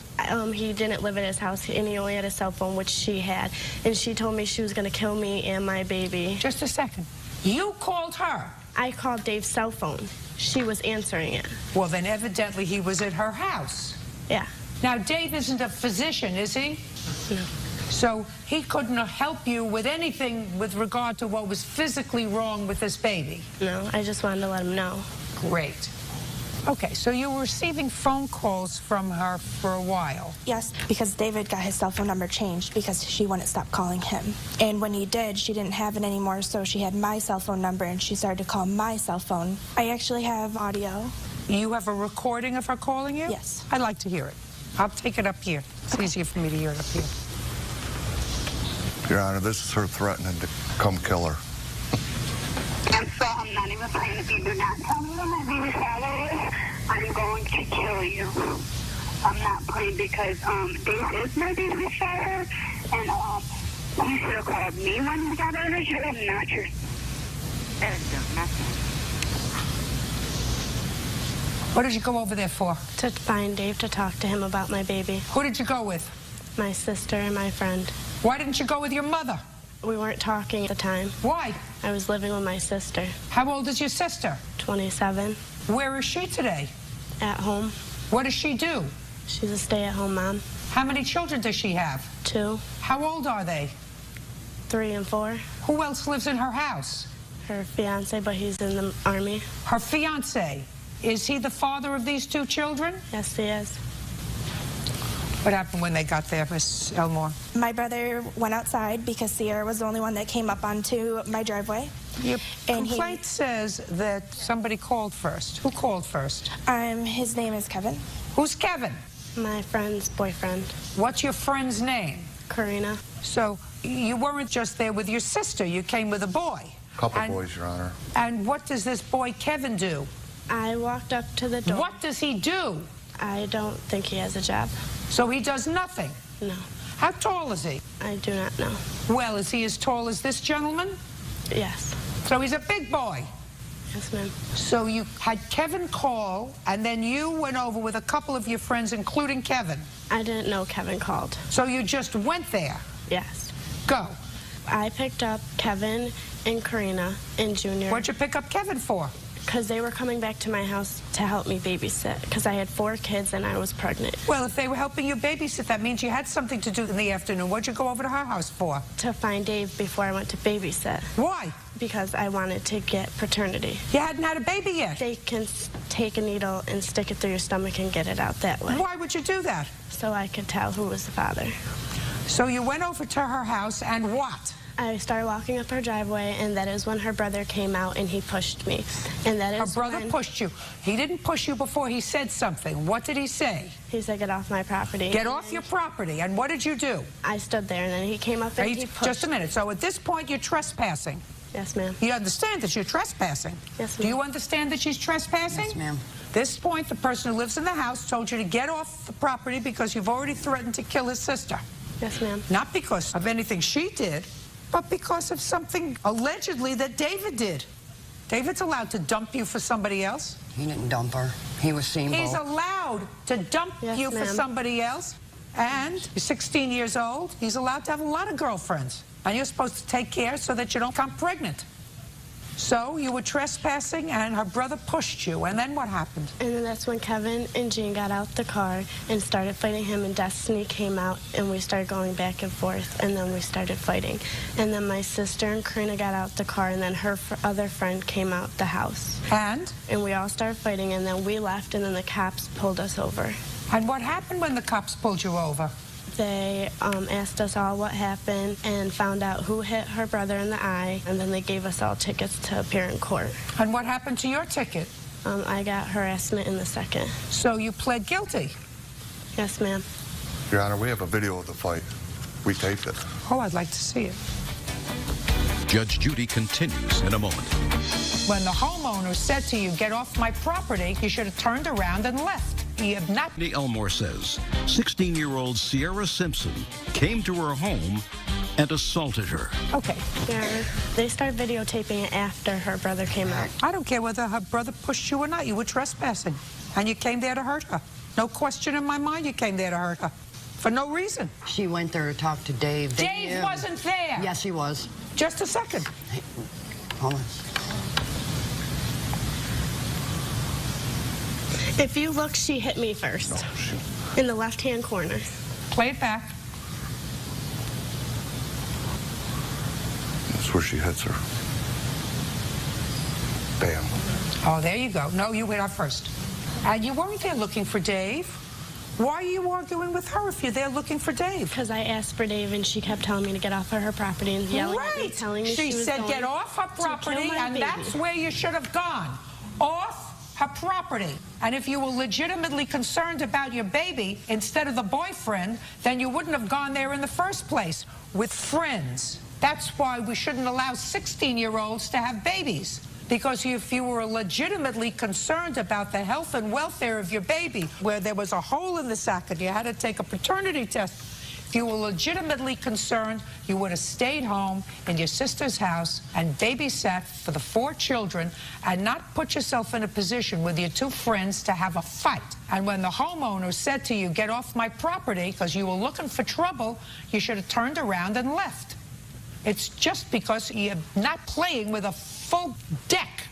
He didn't live at his house, and he only had a cell phone, which she had. And she told me she was going to kill me and my baby. Just a second. You called her? I called Dave's cell phone. She was answering it. Well, then evidently he was at her house. Yeah. Now, Dave isn't a physician, is he? No. So he couldn't help you with anything with regard to what was physically wrong with this baby? No, I just wanted to let him know. Great. Okay, so you were receiving phone calls from her for a while? Yes, because David got his cell phone number changed because she wouldn't stop calling him. And when he did, she didn't have it anymore, so she had my cell phone number and she started to call my cell phone. I actually have audio. You have a recording of her calling you? Yes. I'd like to hear it. I'll take it up here. It's easier for me to hear it up here. Your Honor, this is her threatening to come kill her. And so I'm not even playing. If you do not tell me where my baby's father is, I'm going to kill you. I'm not playing because Dave is my baby's father, and you should have called me when you got out of here. I'm not your. What did you go over there for? To find Dave to talk to him about my baby. Who did you go with? My sister and my friend. Why didn't you go with your mother? We weren't talking at the time. Why? I was living with my sister. How old is your sister? 27. Where is she today? At home. What does she do? She's a stay-at-home mom. How many children does she have? 2. How old are they? 3 and 4. Who else lives in her house? Her fiance, but he's in the Army. Her fiance? Is he the father of these 2 children? Yes, he is. What happened when they got there, Miss Elmore? My brother went outside because Sierra was the only one that came up onto my driveway. Your complaint says that somebody called first. Who called first? His name is Kevin. Who's Kevin? My friend's boyfriend. What's your friend's name? Karina. So you weren't just there with your sister. You came with a boy. Couple boys, Your Honor. And what does this boy Kevin do? I walked up to the door. What does he do? I don't think he has a job. So he does nothing? No. How tall is he? I do not know. Well, is he as tall as this gentleman? Yes. So he's a big boy? Yes, ma'am. So you had Kevin call, and then you went over with a couple of your friends, including Kevin? I didn't know Kevin called. So you just went there? Yes. Go. I picked up Kevin and Karina and Junior. What'd you pick up Kevin for? Because they were coming back to my house to help me babysit, because I had 4 kids and I was pregnant. Well, if they were helping you babysit, that means you had something to do in the afternoon. What'd you go over to her house for? To find Dave before I went to babysit. Why? Because I wanted to get paternity. You hadn't had a baby yet. They can take a needle and stick it through your stomach and get it out that way. Why would you do that? So I could tell who was the father. So you went over to her house and what? I started walking up her driveway, and that is when her brother came out and he pushed me. And that is her brother pushed you. He didn't push you before. He said something. What did he say? He said, get off my property. Get off your property. And what did you do? I stood there, and then he came up and he pushed. Just a minute. So at this point, you're trespassing. Yes, ma'am. You understand that you're trespassing? Yes, ma'am. Do you understand that she's trespassing? Yes, ma'am. This point, the person who lives in the house told you to get off the property because you've already threatened to kill his sister. Yes, ma'am. Not because of anything she did, but because of something allegedly that David did. David's allowed to dump you for somebody else. He didn't dump her. He was seen. He's allowed to dump you for somebody else. And you're 16 years old. He's allowed to have a lot of girlfriends. And you're supposed to take care so that you don't become pregnant. So you were trespassing and her brother pushed you. And then what happened? And then that's when Kevin and Jean got out the car and started fighting him, and Destiny came out and we started going back and forth, and then we started fighting. And then my sister and Karina got out the car, and then her other friend came out the house. And? And we all started fighting, and then we left, and then the cops pulled us over. And what happened when the cops pulled you over? They asked us all what happened and found out who hit her brother in the eye, and then they gave us all tickets to appear in court. And what happened to your ticket? I got harassment in the second. So you pled guilty? Yes, ma'am. Your Honor, we have a video of the fight. We taped it. Oh, I'd like to see it. Judge Judy continues in a moment. When the homeowner said to you, get off my property, you should have turned around and left. You have not. Elmore says 16-year-old Sierra Simpson came to her home and assaulted her. Okay. Yeah, they started videotaping it after her brother came out. I don't care whether her brother pushed you or not. You were trespassing, and you came there to hurt her. No question in my mind you came there to hurt her. For no reason. She went there to talk to Dave. Dave wasn't there. Yes, he was. Just a second. Hold on. If you look, she hit me first. In the left-hand corner. Play it back. That's where she hits her. Bam. Oh, there you go. No, you hit her first. And you weren't there looking for Dave. Why are you arguing with her if you're there looking for Dave? Because I asked for Dave, and she kept telling me to get off of her property and yelling at me, telling me she was said going get off her property, and that's where you should have gone. Off her property. And if you were legitimately concerned about your baby instead of the boyfriend, then you wouldn't have gone there in the first place with friends. That's why we shouldn't allow 16-year-olds to have babies. Because if you were legitimately concerned about the health and welfare of your baby, where there was a hole in the sac and you had to take a paternity test, if you were legitimately concerned, you would have stayed home in your sister's house and babysat for the 4 children and not put yourself in a position with your 2 friends to have a fight. And when the homeowner said to you, get off my property because you were looking for trouble, you should have turned around and left. It's just because you're not playing with a full deck.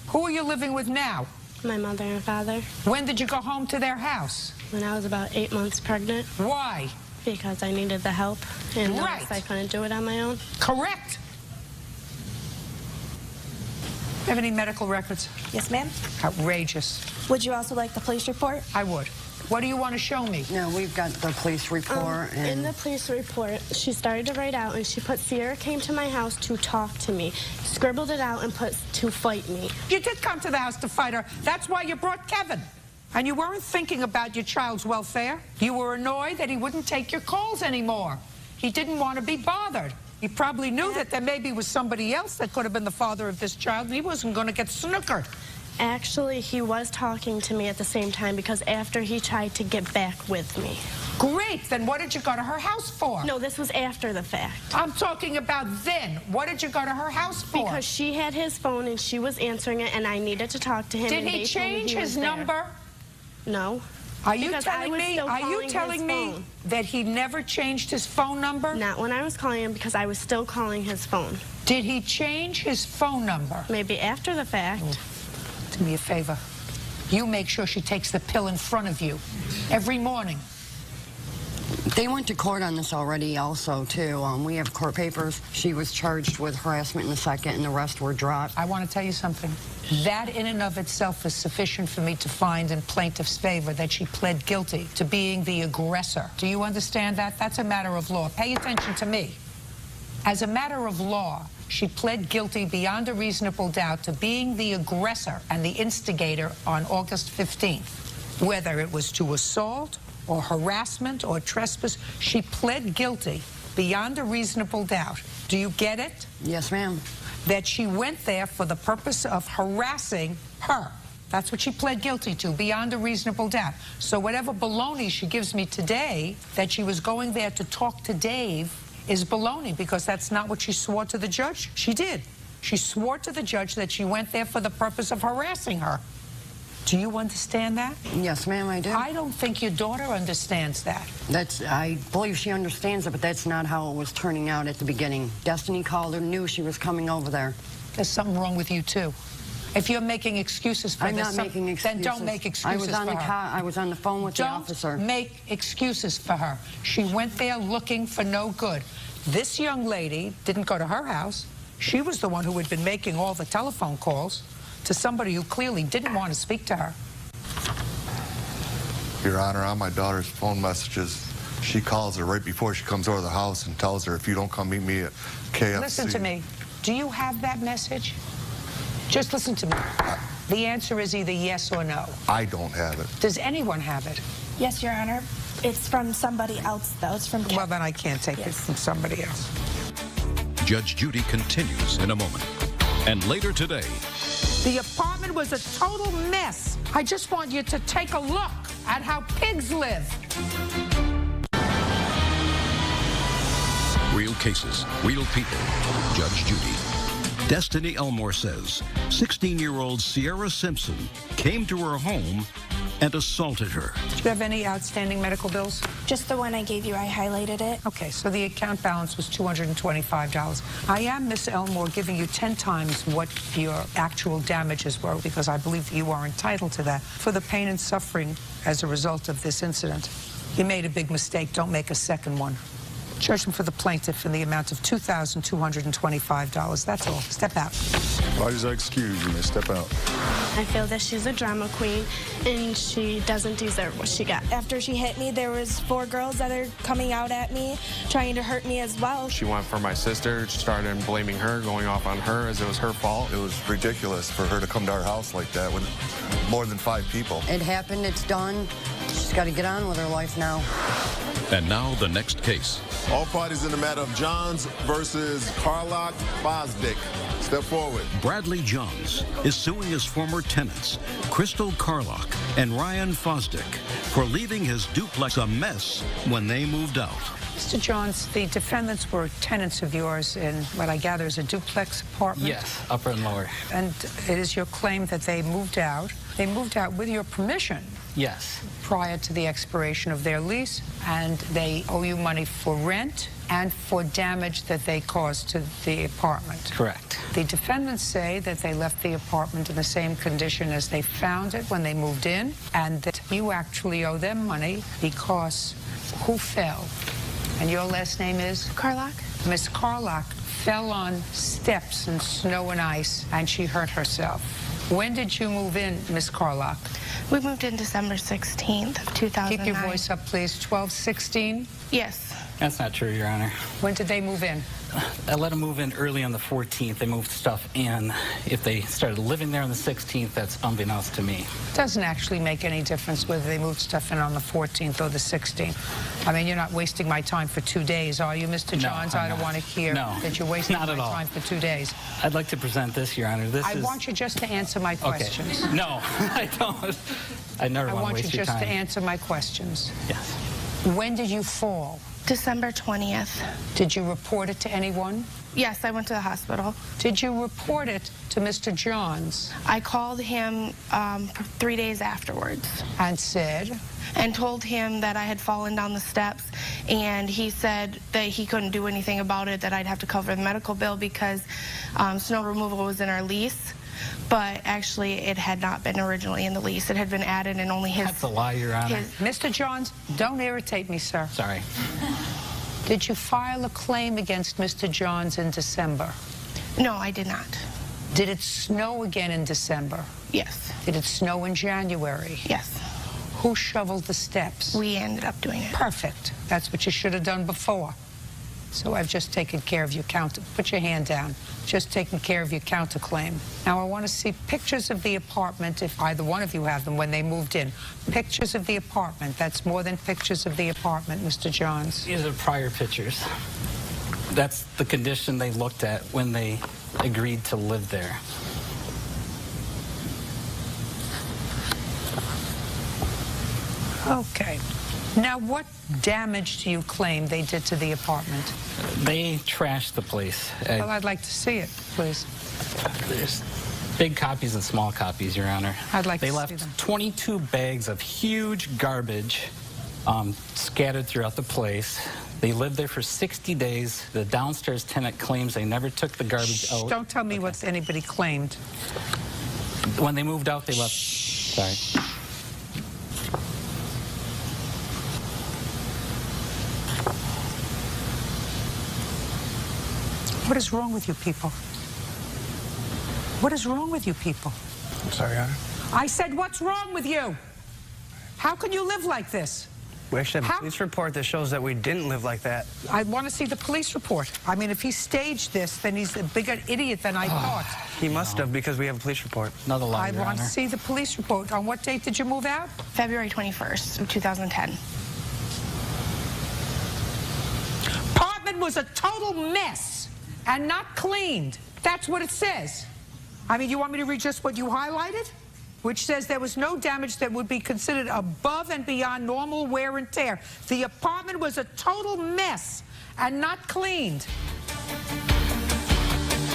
Who are you living with now? My mother and father. When did you go home to their house? When I was about 8 months pregnant. Why? Because I needed the help, and I couldn't do it on my own. Correct. Have any medical records? Yes, ma'am. Outrageous. Would you also like the police report? I would. What do you want to show me? No, we've got the police report. In the police report, she started to write out, and she put, Sierra came to my house to talk to me. Scribbled it out and put, to fight me. You did come to the house to fight her. That's why you brought Kevin. And you weren't thinking about your child's welfare. You were annoyed that he wouldn't take your calls anymore. He didn't want to be bothered. He probably knew that there maybe was somebody else that could have been the father of this child, and he wasn't going to get snookered. Actually, he was talking to me at the same time, because after he tried to get back with me. Great. Then what did you go to her house for? No, this was after the fact. I'm talking about then. What did you go to her house for? Because she had his phone and she was answering it, and I needed to talk to him. Did he change his number? No. Are you Because telling I was me? still Are you calling telling his me phone. that he never changed his phone number? Not when I was calling him, because I was still calling his phone. Did he change his phone number? Maybe after the fact. Do me a favor. You make sure she takes the pill in front of you every morning. They went to court on this already also, too. We have court papers. She was charged with harassment in the second, and the rest were dropped. I want to tell you something. That in and of itself is sufficient for me to find in plaintiff's favor that she pled guilty to being the aggressor. Do you understand that? That's a matter of law. Pay attention to me. As a matter of law, she pled guilty beyond a reasonable doubt to being the aggressor and the instigator on August 15th. Whether it was to assault or harassment or trespass, she pled guilty beyond a reasonable doubt. Do you get it? Yes, ma'am. That she went there for the purpose of harassing her. That's what she pled guilty to, beyond a reasonable doubt. So whatever baloney she gives me today, that she was going there to talk to Dave, is baloney, because that's not what she swore to the judge. She did. She swore to the judge that she went there for the purpose of harassing her. Do you understand that? Yes, ma'am, I do. I don't think your daughter understands that. I believe she understands it, but that's not how it was turning out at the beginning. Destiny called her, knew she was coming over there. There's something wrong with you, too. If you're making excuses for I'm this, not making excuses. then don't make excuses for her. I was on the phone with the officer. Don't make excuses for her. She went there looking for no good. This young lady didn't go to her house. She was the one who had been making all the telephone calls to somebody who clearly didn't want to speak to her. Your Honor, on my daughter's phone messages, she calls her right before she comes over the house and tells her, if you don't come meet me at KFC. Listen to me. Do you have that message? Just listen to me. The answer is either yes or no. I don't have it. Does anyone have it? Yes, Your Honor. It's from somebody else, though. It's from... Well, then I can't take it from somebody else. Judge Judy continues in a moment. And later today... The apartment was a total mess. I just want you to take a look at how pigs live. Real cases, real people. Judge Judy. Destiny Elmore says 16-year-old Sierra Simpson came to her home and assaulted her. Do you have any outstanding medical bills? Just the one I gave you. I highlighted it. Okay, so the account balance was $225. I am, Miss Elmore, giving you 10 times what your actual damages were, because I believe you are entitled to that, for the pain and suffering as a result of this incident. You made a big mistake. Don't make a second one. Judgment for the plaintiff in the amount of $2,225. That's all. Step out. Parties are excused. You may step out. I feel that she's a drama queen, and she doesn't deserve what she got. After she hit me, there was 4 girls that are coming out at me, trying to hurt me as well. She went for my sister, started blaming her, going off on her as it was her fault. It was ridiculous for her to come to our house like that with more than 5 people. It happened. It's done. She's got to get on with her life now. And now the next case. All parties in the matter of Johns versus Carlock Fosdick. Step forward. Bradley Johns is suing his former tenants, Crystal Carlock and Ryan Fosdick, for leaving his duplex a mess when they moved out. Mr. Johns, the defendants were tenants of yours in what I gather is a duplex apartment? Yes, upper and lower. And it is your claim that they moved out. They moved out with your permission? Yes. Prior to the expiration of their lease, and they owe you money for rent and for damage that they caused to the apartment. Correct. The defendants say that they left the apartment in the same condition as they found it when they moved in, and that you actually owe them money because who fell? And your last name is? Carlock. Miss Carlock fell on steps in snow and ice, and she hurt herself. When did you move in, Miss Carlock? We moved in December 16th of 2009. Keep your voice up, please. 12/16? Yes. That's not true, Your Honor. When did they move in? I let them move in early on the 14th. They moved stuff in. If they started living there on the 16th, that's unbeknownst to me. Doesn't actually make any difference whether they moved stuff in on the 14th or the 16th. I mean, you're not wasting my time for 2 days, are you, Mr. Johns? No, I don't want to hear that you're wasting my time for 2 days. I'd like to present this, Your Honor. I want you just to answer my questions. Okay. No, I don't. I never want to waste your time. I want you just to answer my questions. Yes. When did you fall? December 20th. Did you report it to anyone? Yes, I went to the hospital. Did you report it to Mr. Johns? I called him 3 days afterwards. And said? And told him that I had fallen down the steps, and he said that he couldn't do anything about it, that I'd have to cover the medical bill because snow removal was in our lease. But actually, it had not been originally in the lease. It had been added, and only his... That's a lie, Your Honor. Mr. Johns, don't irritate me, sir. Sorry. Did you file a claim against Mr. Johns in December? No, I did not. Did it snow again in December? Yes. Did it snow in January? Yes. Who shoveled the steps? We ended up doing it. Perfect. That's what you should have done before. So I've just taken care of your counter. Put your hand down. Just taken care of your counterclaim. Now I want to see pictures of the apartment, if either one of you have them, when they moved in. Pictures of the apartment. That's more than pictures of the apartment, Mr. Johns. These are prior pictures. That's the condition they looked at when they agreed to live there. Okay. Now, what damage do you claim they did to the apartment? They trashed the place. Well, I'd like to see it, please. There's big copies and small copies, Your Honor. I'd like to see them. They left 22 bags of huge garbage scattered throughout the place. They lived there for 60 days. The downstairs tenant claims they never took the garbage out. Don't tell me what anybody claimed. When they moved out, they left. Sorry. What is wrong with you people? What is wrong with you people? I'm sorry, Your Honor. I said, what's wrong with you? How can you live like this? We actually have a police report that shows that we didn't live like that. I want to see the police report. I mean, if he staged this, then he's a bigger idiot than I thought. He must have, because we have a police report. Another lie, I Your want to Honor. see the police report. On what date did you move out? February 21st of 2010. Apartment was a total mess and not cleaned. That's what it says. I mean, you want me to read just what you highlighted? Which says there was no damage that would be considered above and beyond normal wear and tear. The apartment was a total mess and not cleaned.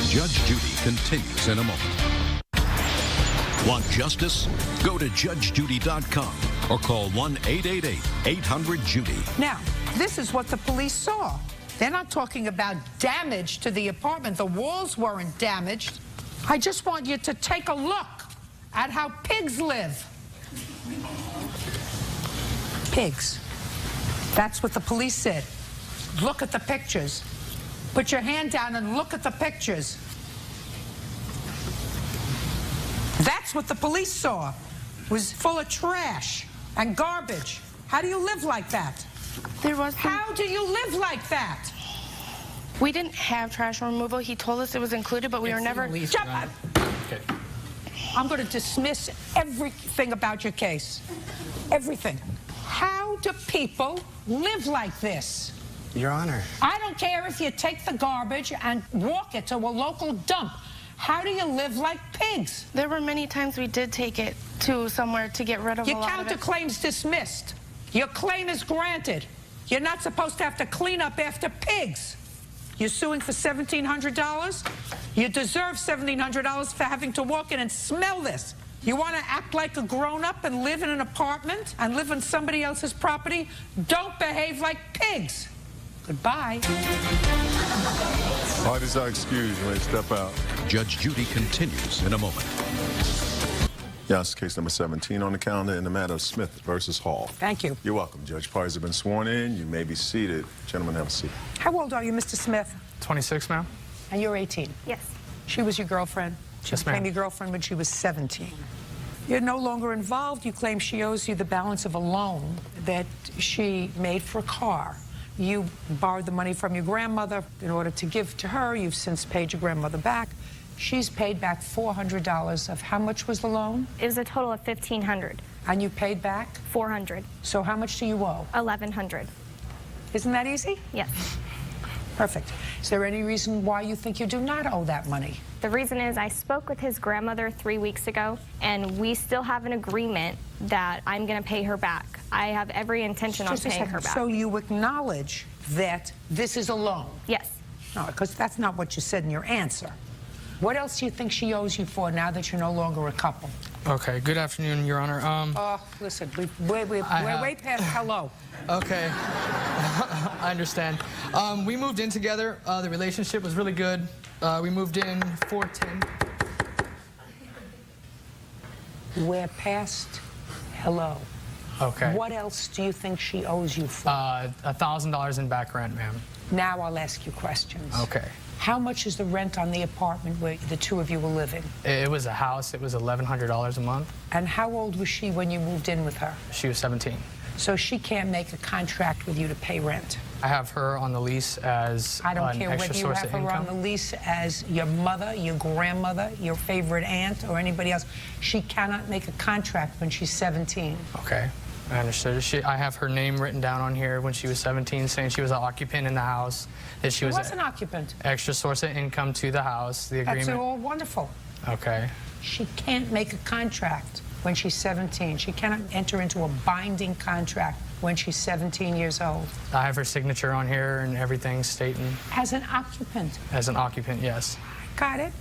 Judge Judy continues in a moment. Want justice? Go to judgejudy.com or call 1-888-800-JUDY. Now, this is what the police saw. They're not talking about damage to the apartment. The walls weren't damaged. I just want you to take a look at how pigs live. Pigs. That's what the police said. Look at the pictures. Put your hand down and look at the pictures. That's what the police saw. It was full of trash and garbage. How do you live like that? How do you live like that? We didn't have trash removal. He told us it was included, but we were never... Okay. I'm going to dismiss everything about your case. Everything. How do people live like this? Your Honor. I don't care if you take the garbage and walk it to a local dump. How do you live like pigs? There were many times we did take it to somewhere to get rid of Your a lot of it. counterclaim's dismissed. Your claim is granted. You're not supposed to have to clean up after pigs. You're suing for $1,700? You deserve $1,700 for having to walk in and smell this. You want to act like a grown-up and live in an apartment and live on somebody else's property? Don't behave like pigs. Goodbye. Parties are excused. You may step out. Judge Judy continues in a moment. Yes, case number 17 on the calendar in the matter of Smith versus Hall. Thank you. You're welcome, Judge. Parties have been sworn in. You may be seated. Gentlemen, have a seat. How old are you, Mr. Smith? 26, ma'am. And you're 18? Yes. She was your girlfriend? She Yes, became ma'am. your girlfriend when she was 17. You're no longer involved. You claim she owes you the balance of a loan that she made for a car. You borrowed the money from your grandmother in order to give to her. You've since paid your grandmother back. She's paid back $400 of how much was the loan? It was a total of $1,500. And you paid back? $400. So how much do you owe? $1,100. Isn't that easy? Yes. Perfect. Is there any reason why you think you do not owe that money? The reason is I spoke with his grandmother 3 weeks ago, and we still have an agreement that I'm going to pay her back. I have every intention on paying her back. So you acknowledge that this is a loan? Yes. No, because that's not what you said in your answer. What else do you think she owes you for now that you're no longer a couple? Okay, good afternoon, Your Honor. Listen, we're way past hello. Okay, I understand. We moved in together. The relationship was really good. We moved in 410. We're past hello. Okay. What else do you think she owes you for? $1,000 in back rent, ma'am. Now I'll ask you questions. Okay. How much is the rent on the apartment where the two of you were living? It was a house. It was $1,100 a month. And how old was she when you moved in with her? She was 17. So she can't make a contract with you to pay rent? I have her on the lease as I don't an care extra whether you source have of her income. on the lease as your mother, your grandmother, your favorite aunt, or anybody else. She cannot make a contract when she's 17. Okay, I understood. I have her name written down on here when she was 17, saying she was an occupant in the house. That she was an occupant. Extra source of income to the house. The agreement. That's all wonderful. Okay. She can't make a contract when she's 17. She cannot enter into a binding contract when she's 17 years old. I have her signature on here and everything stating. As an occupant? As an occupant, yes. Got it.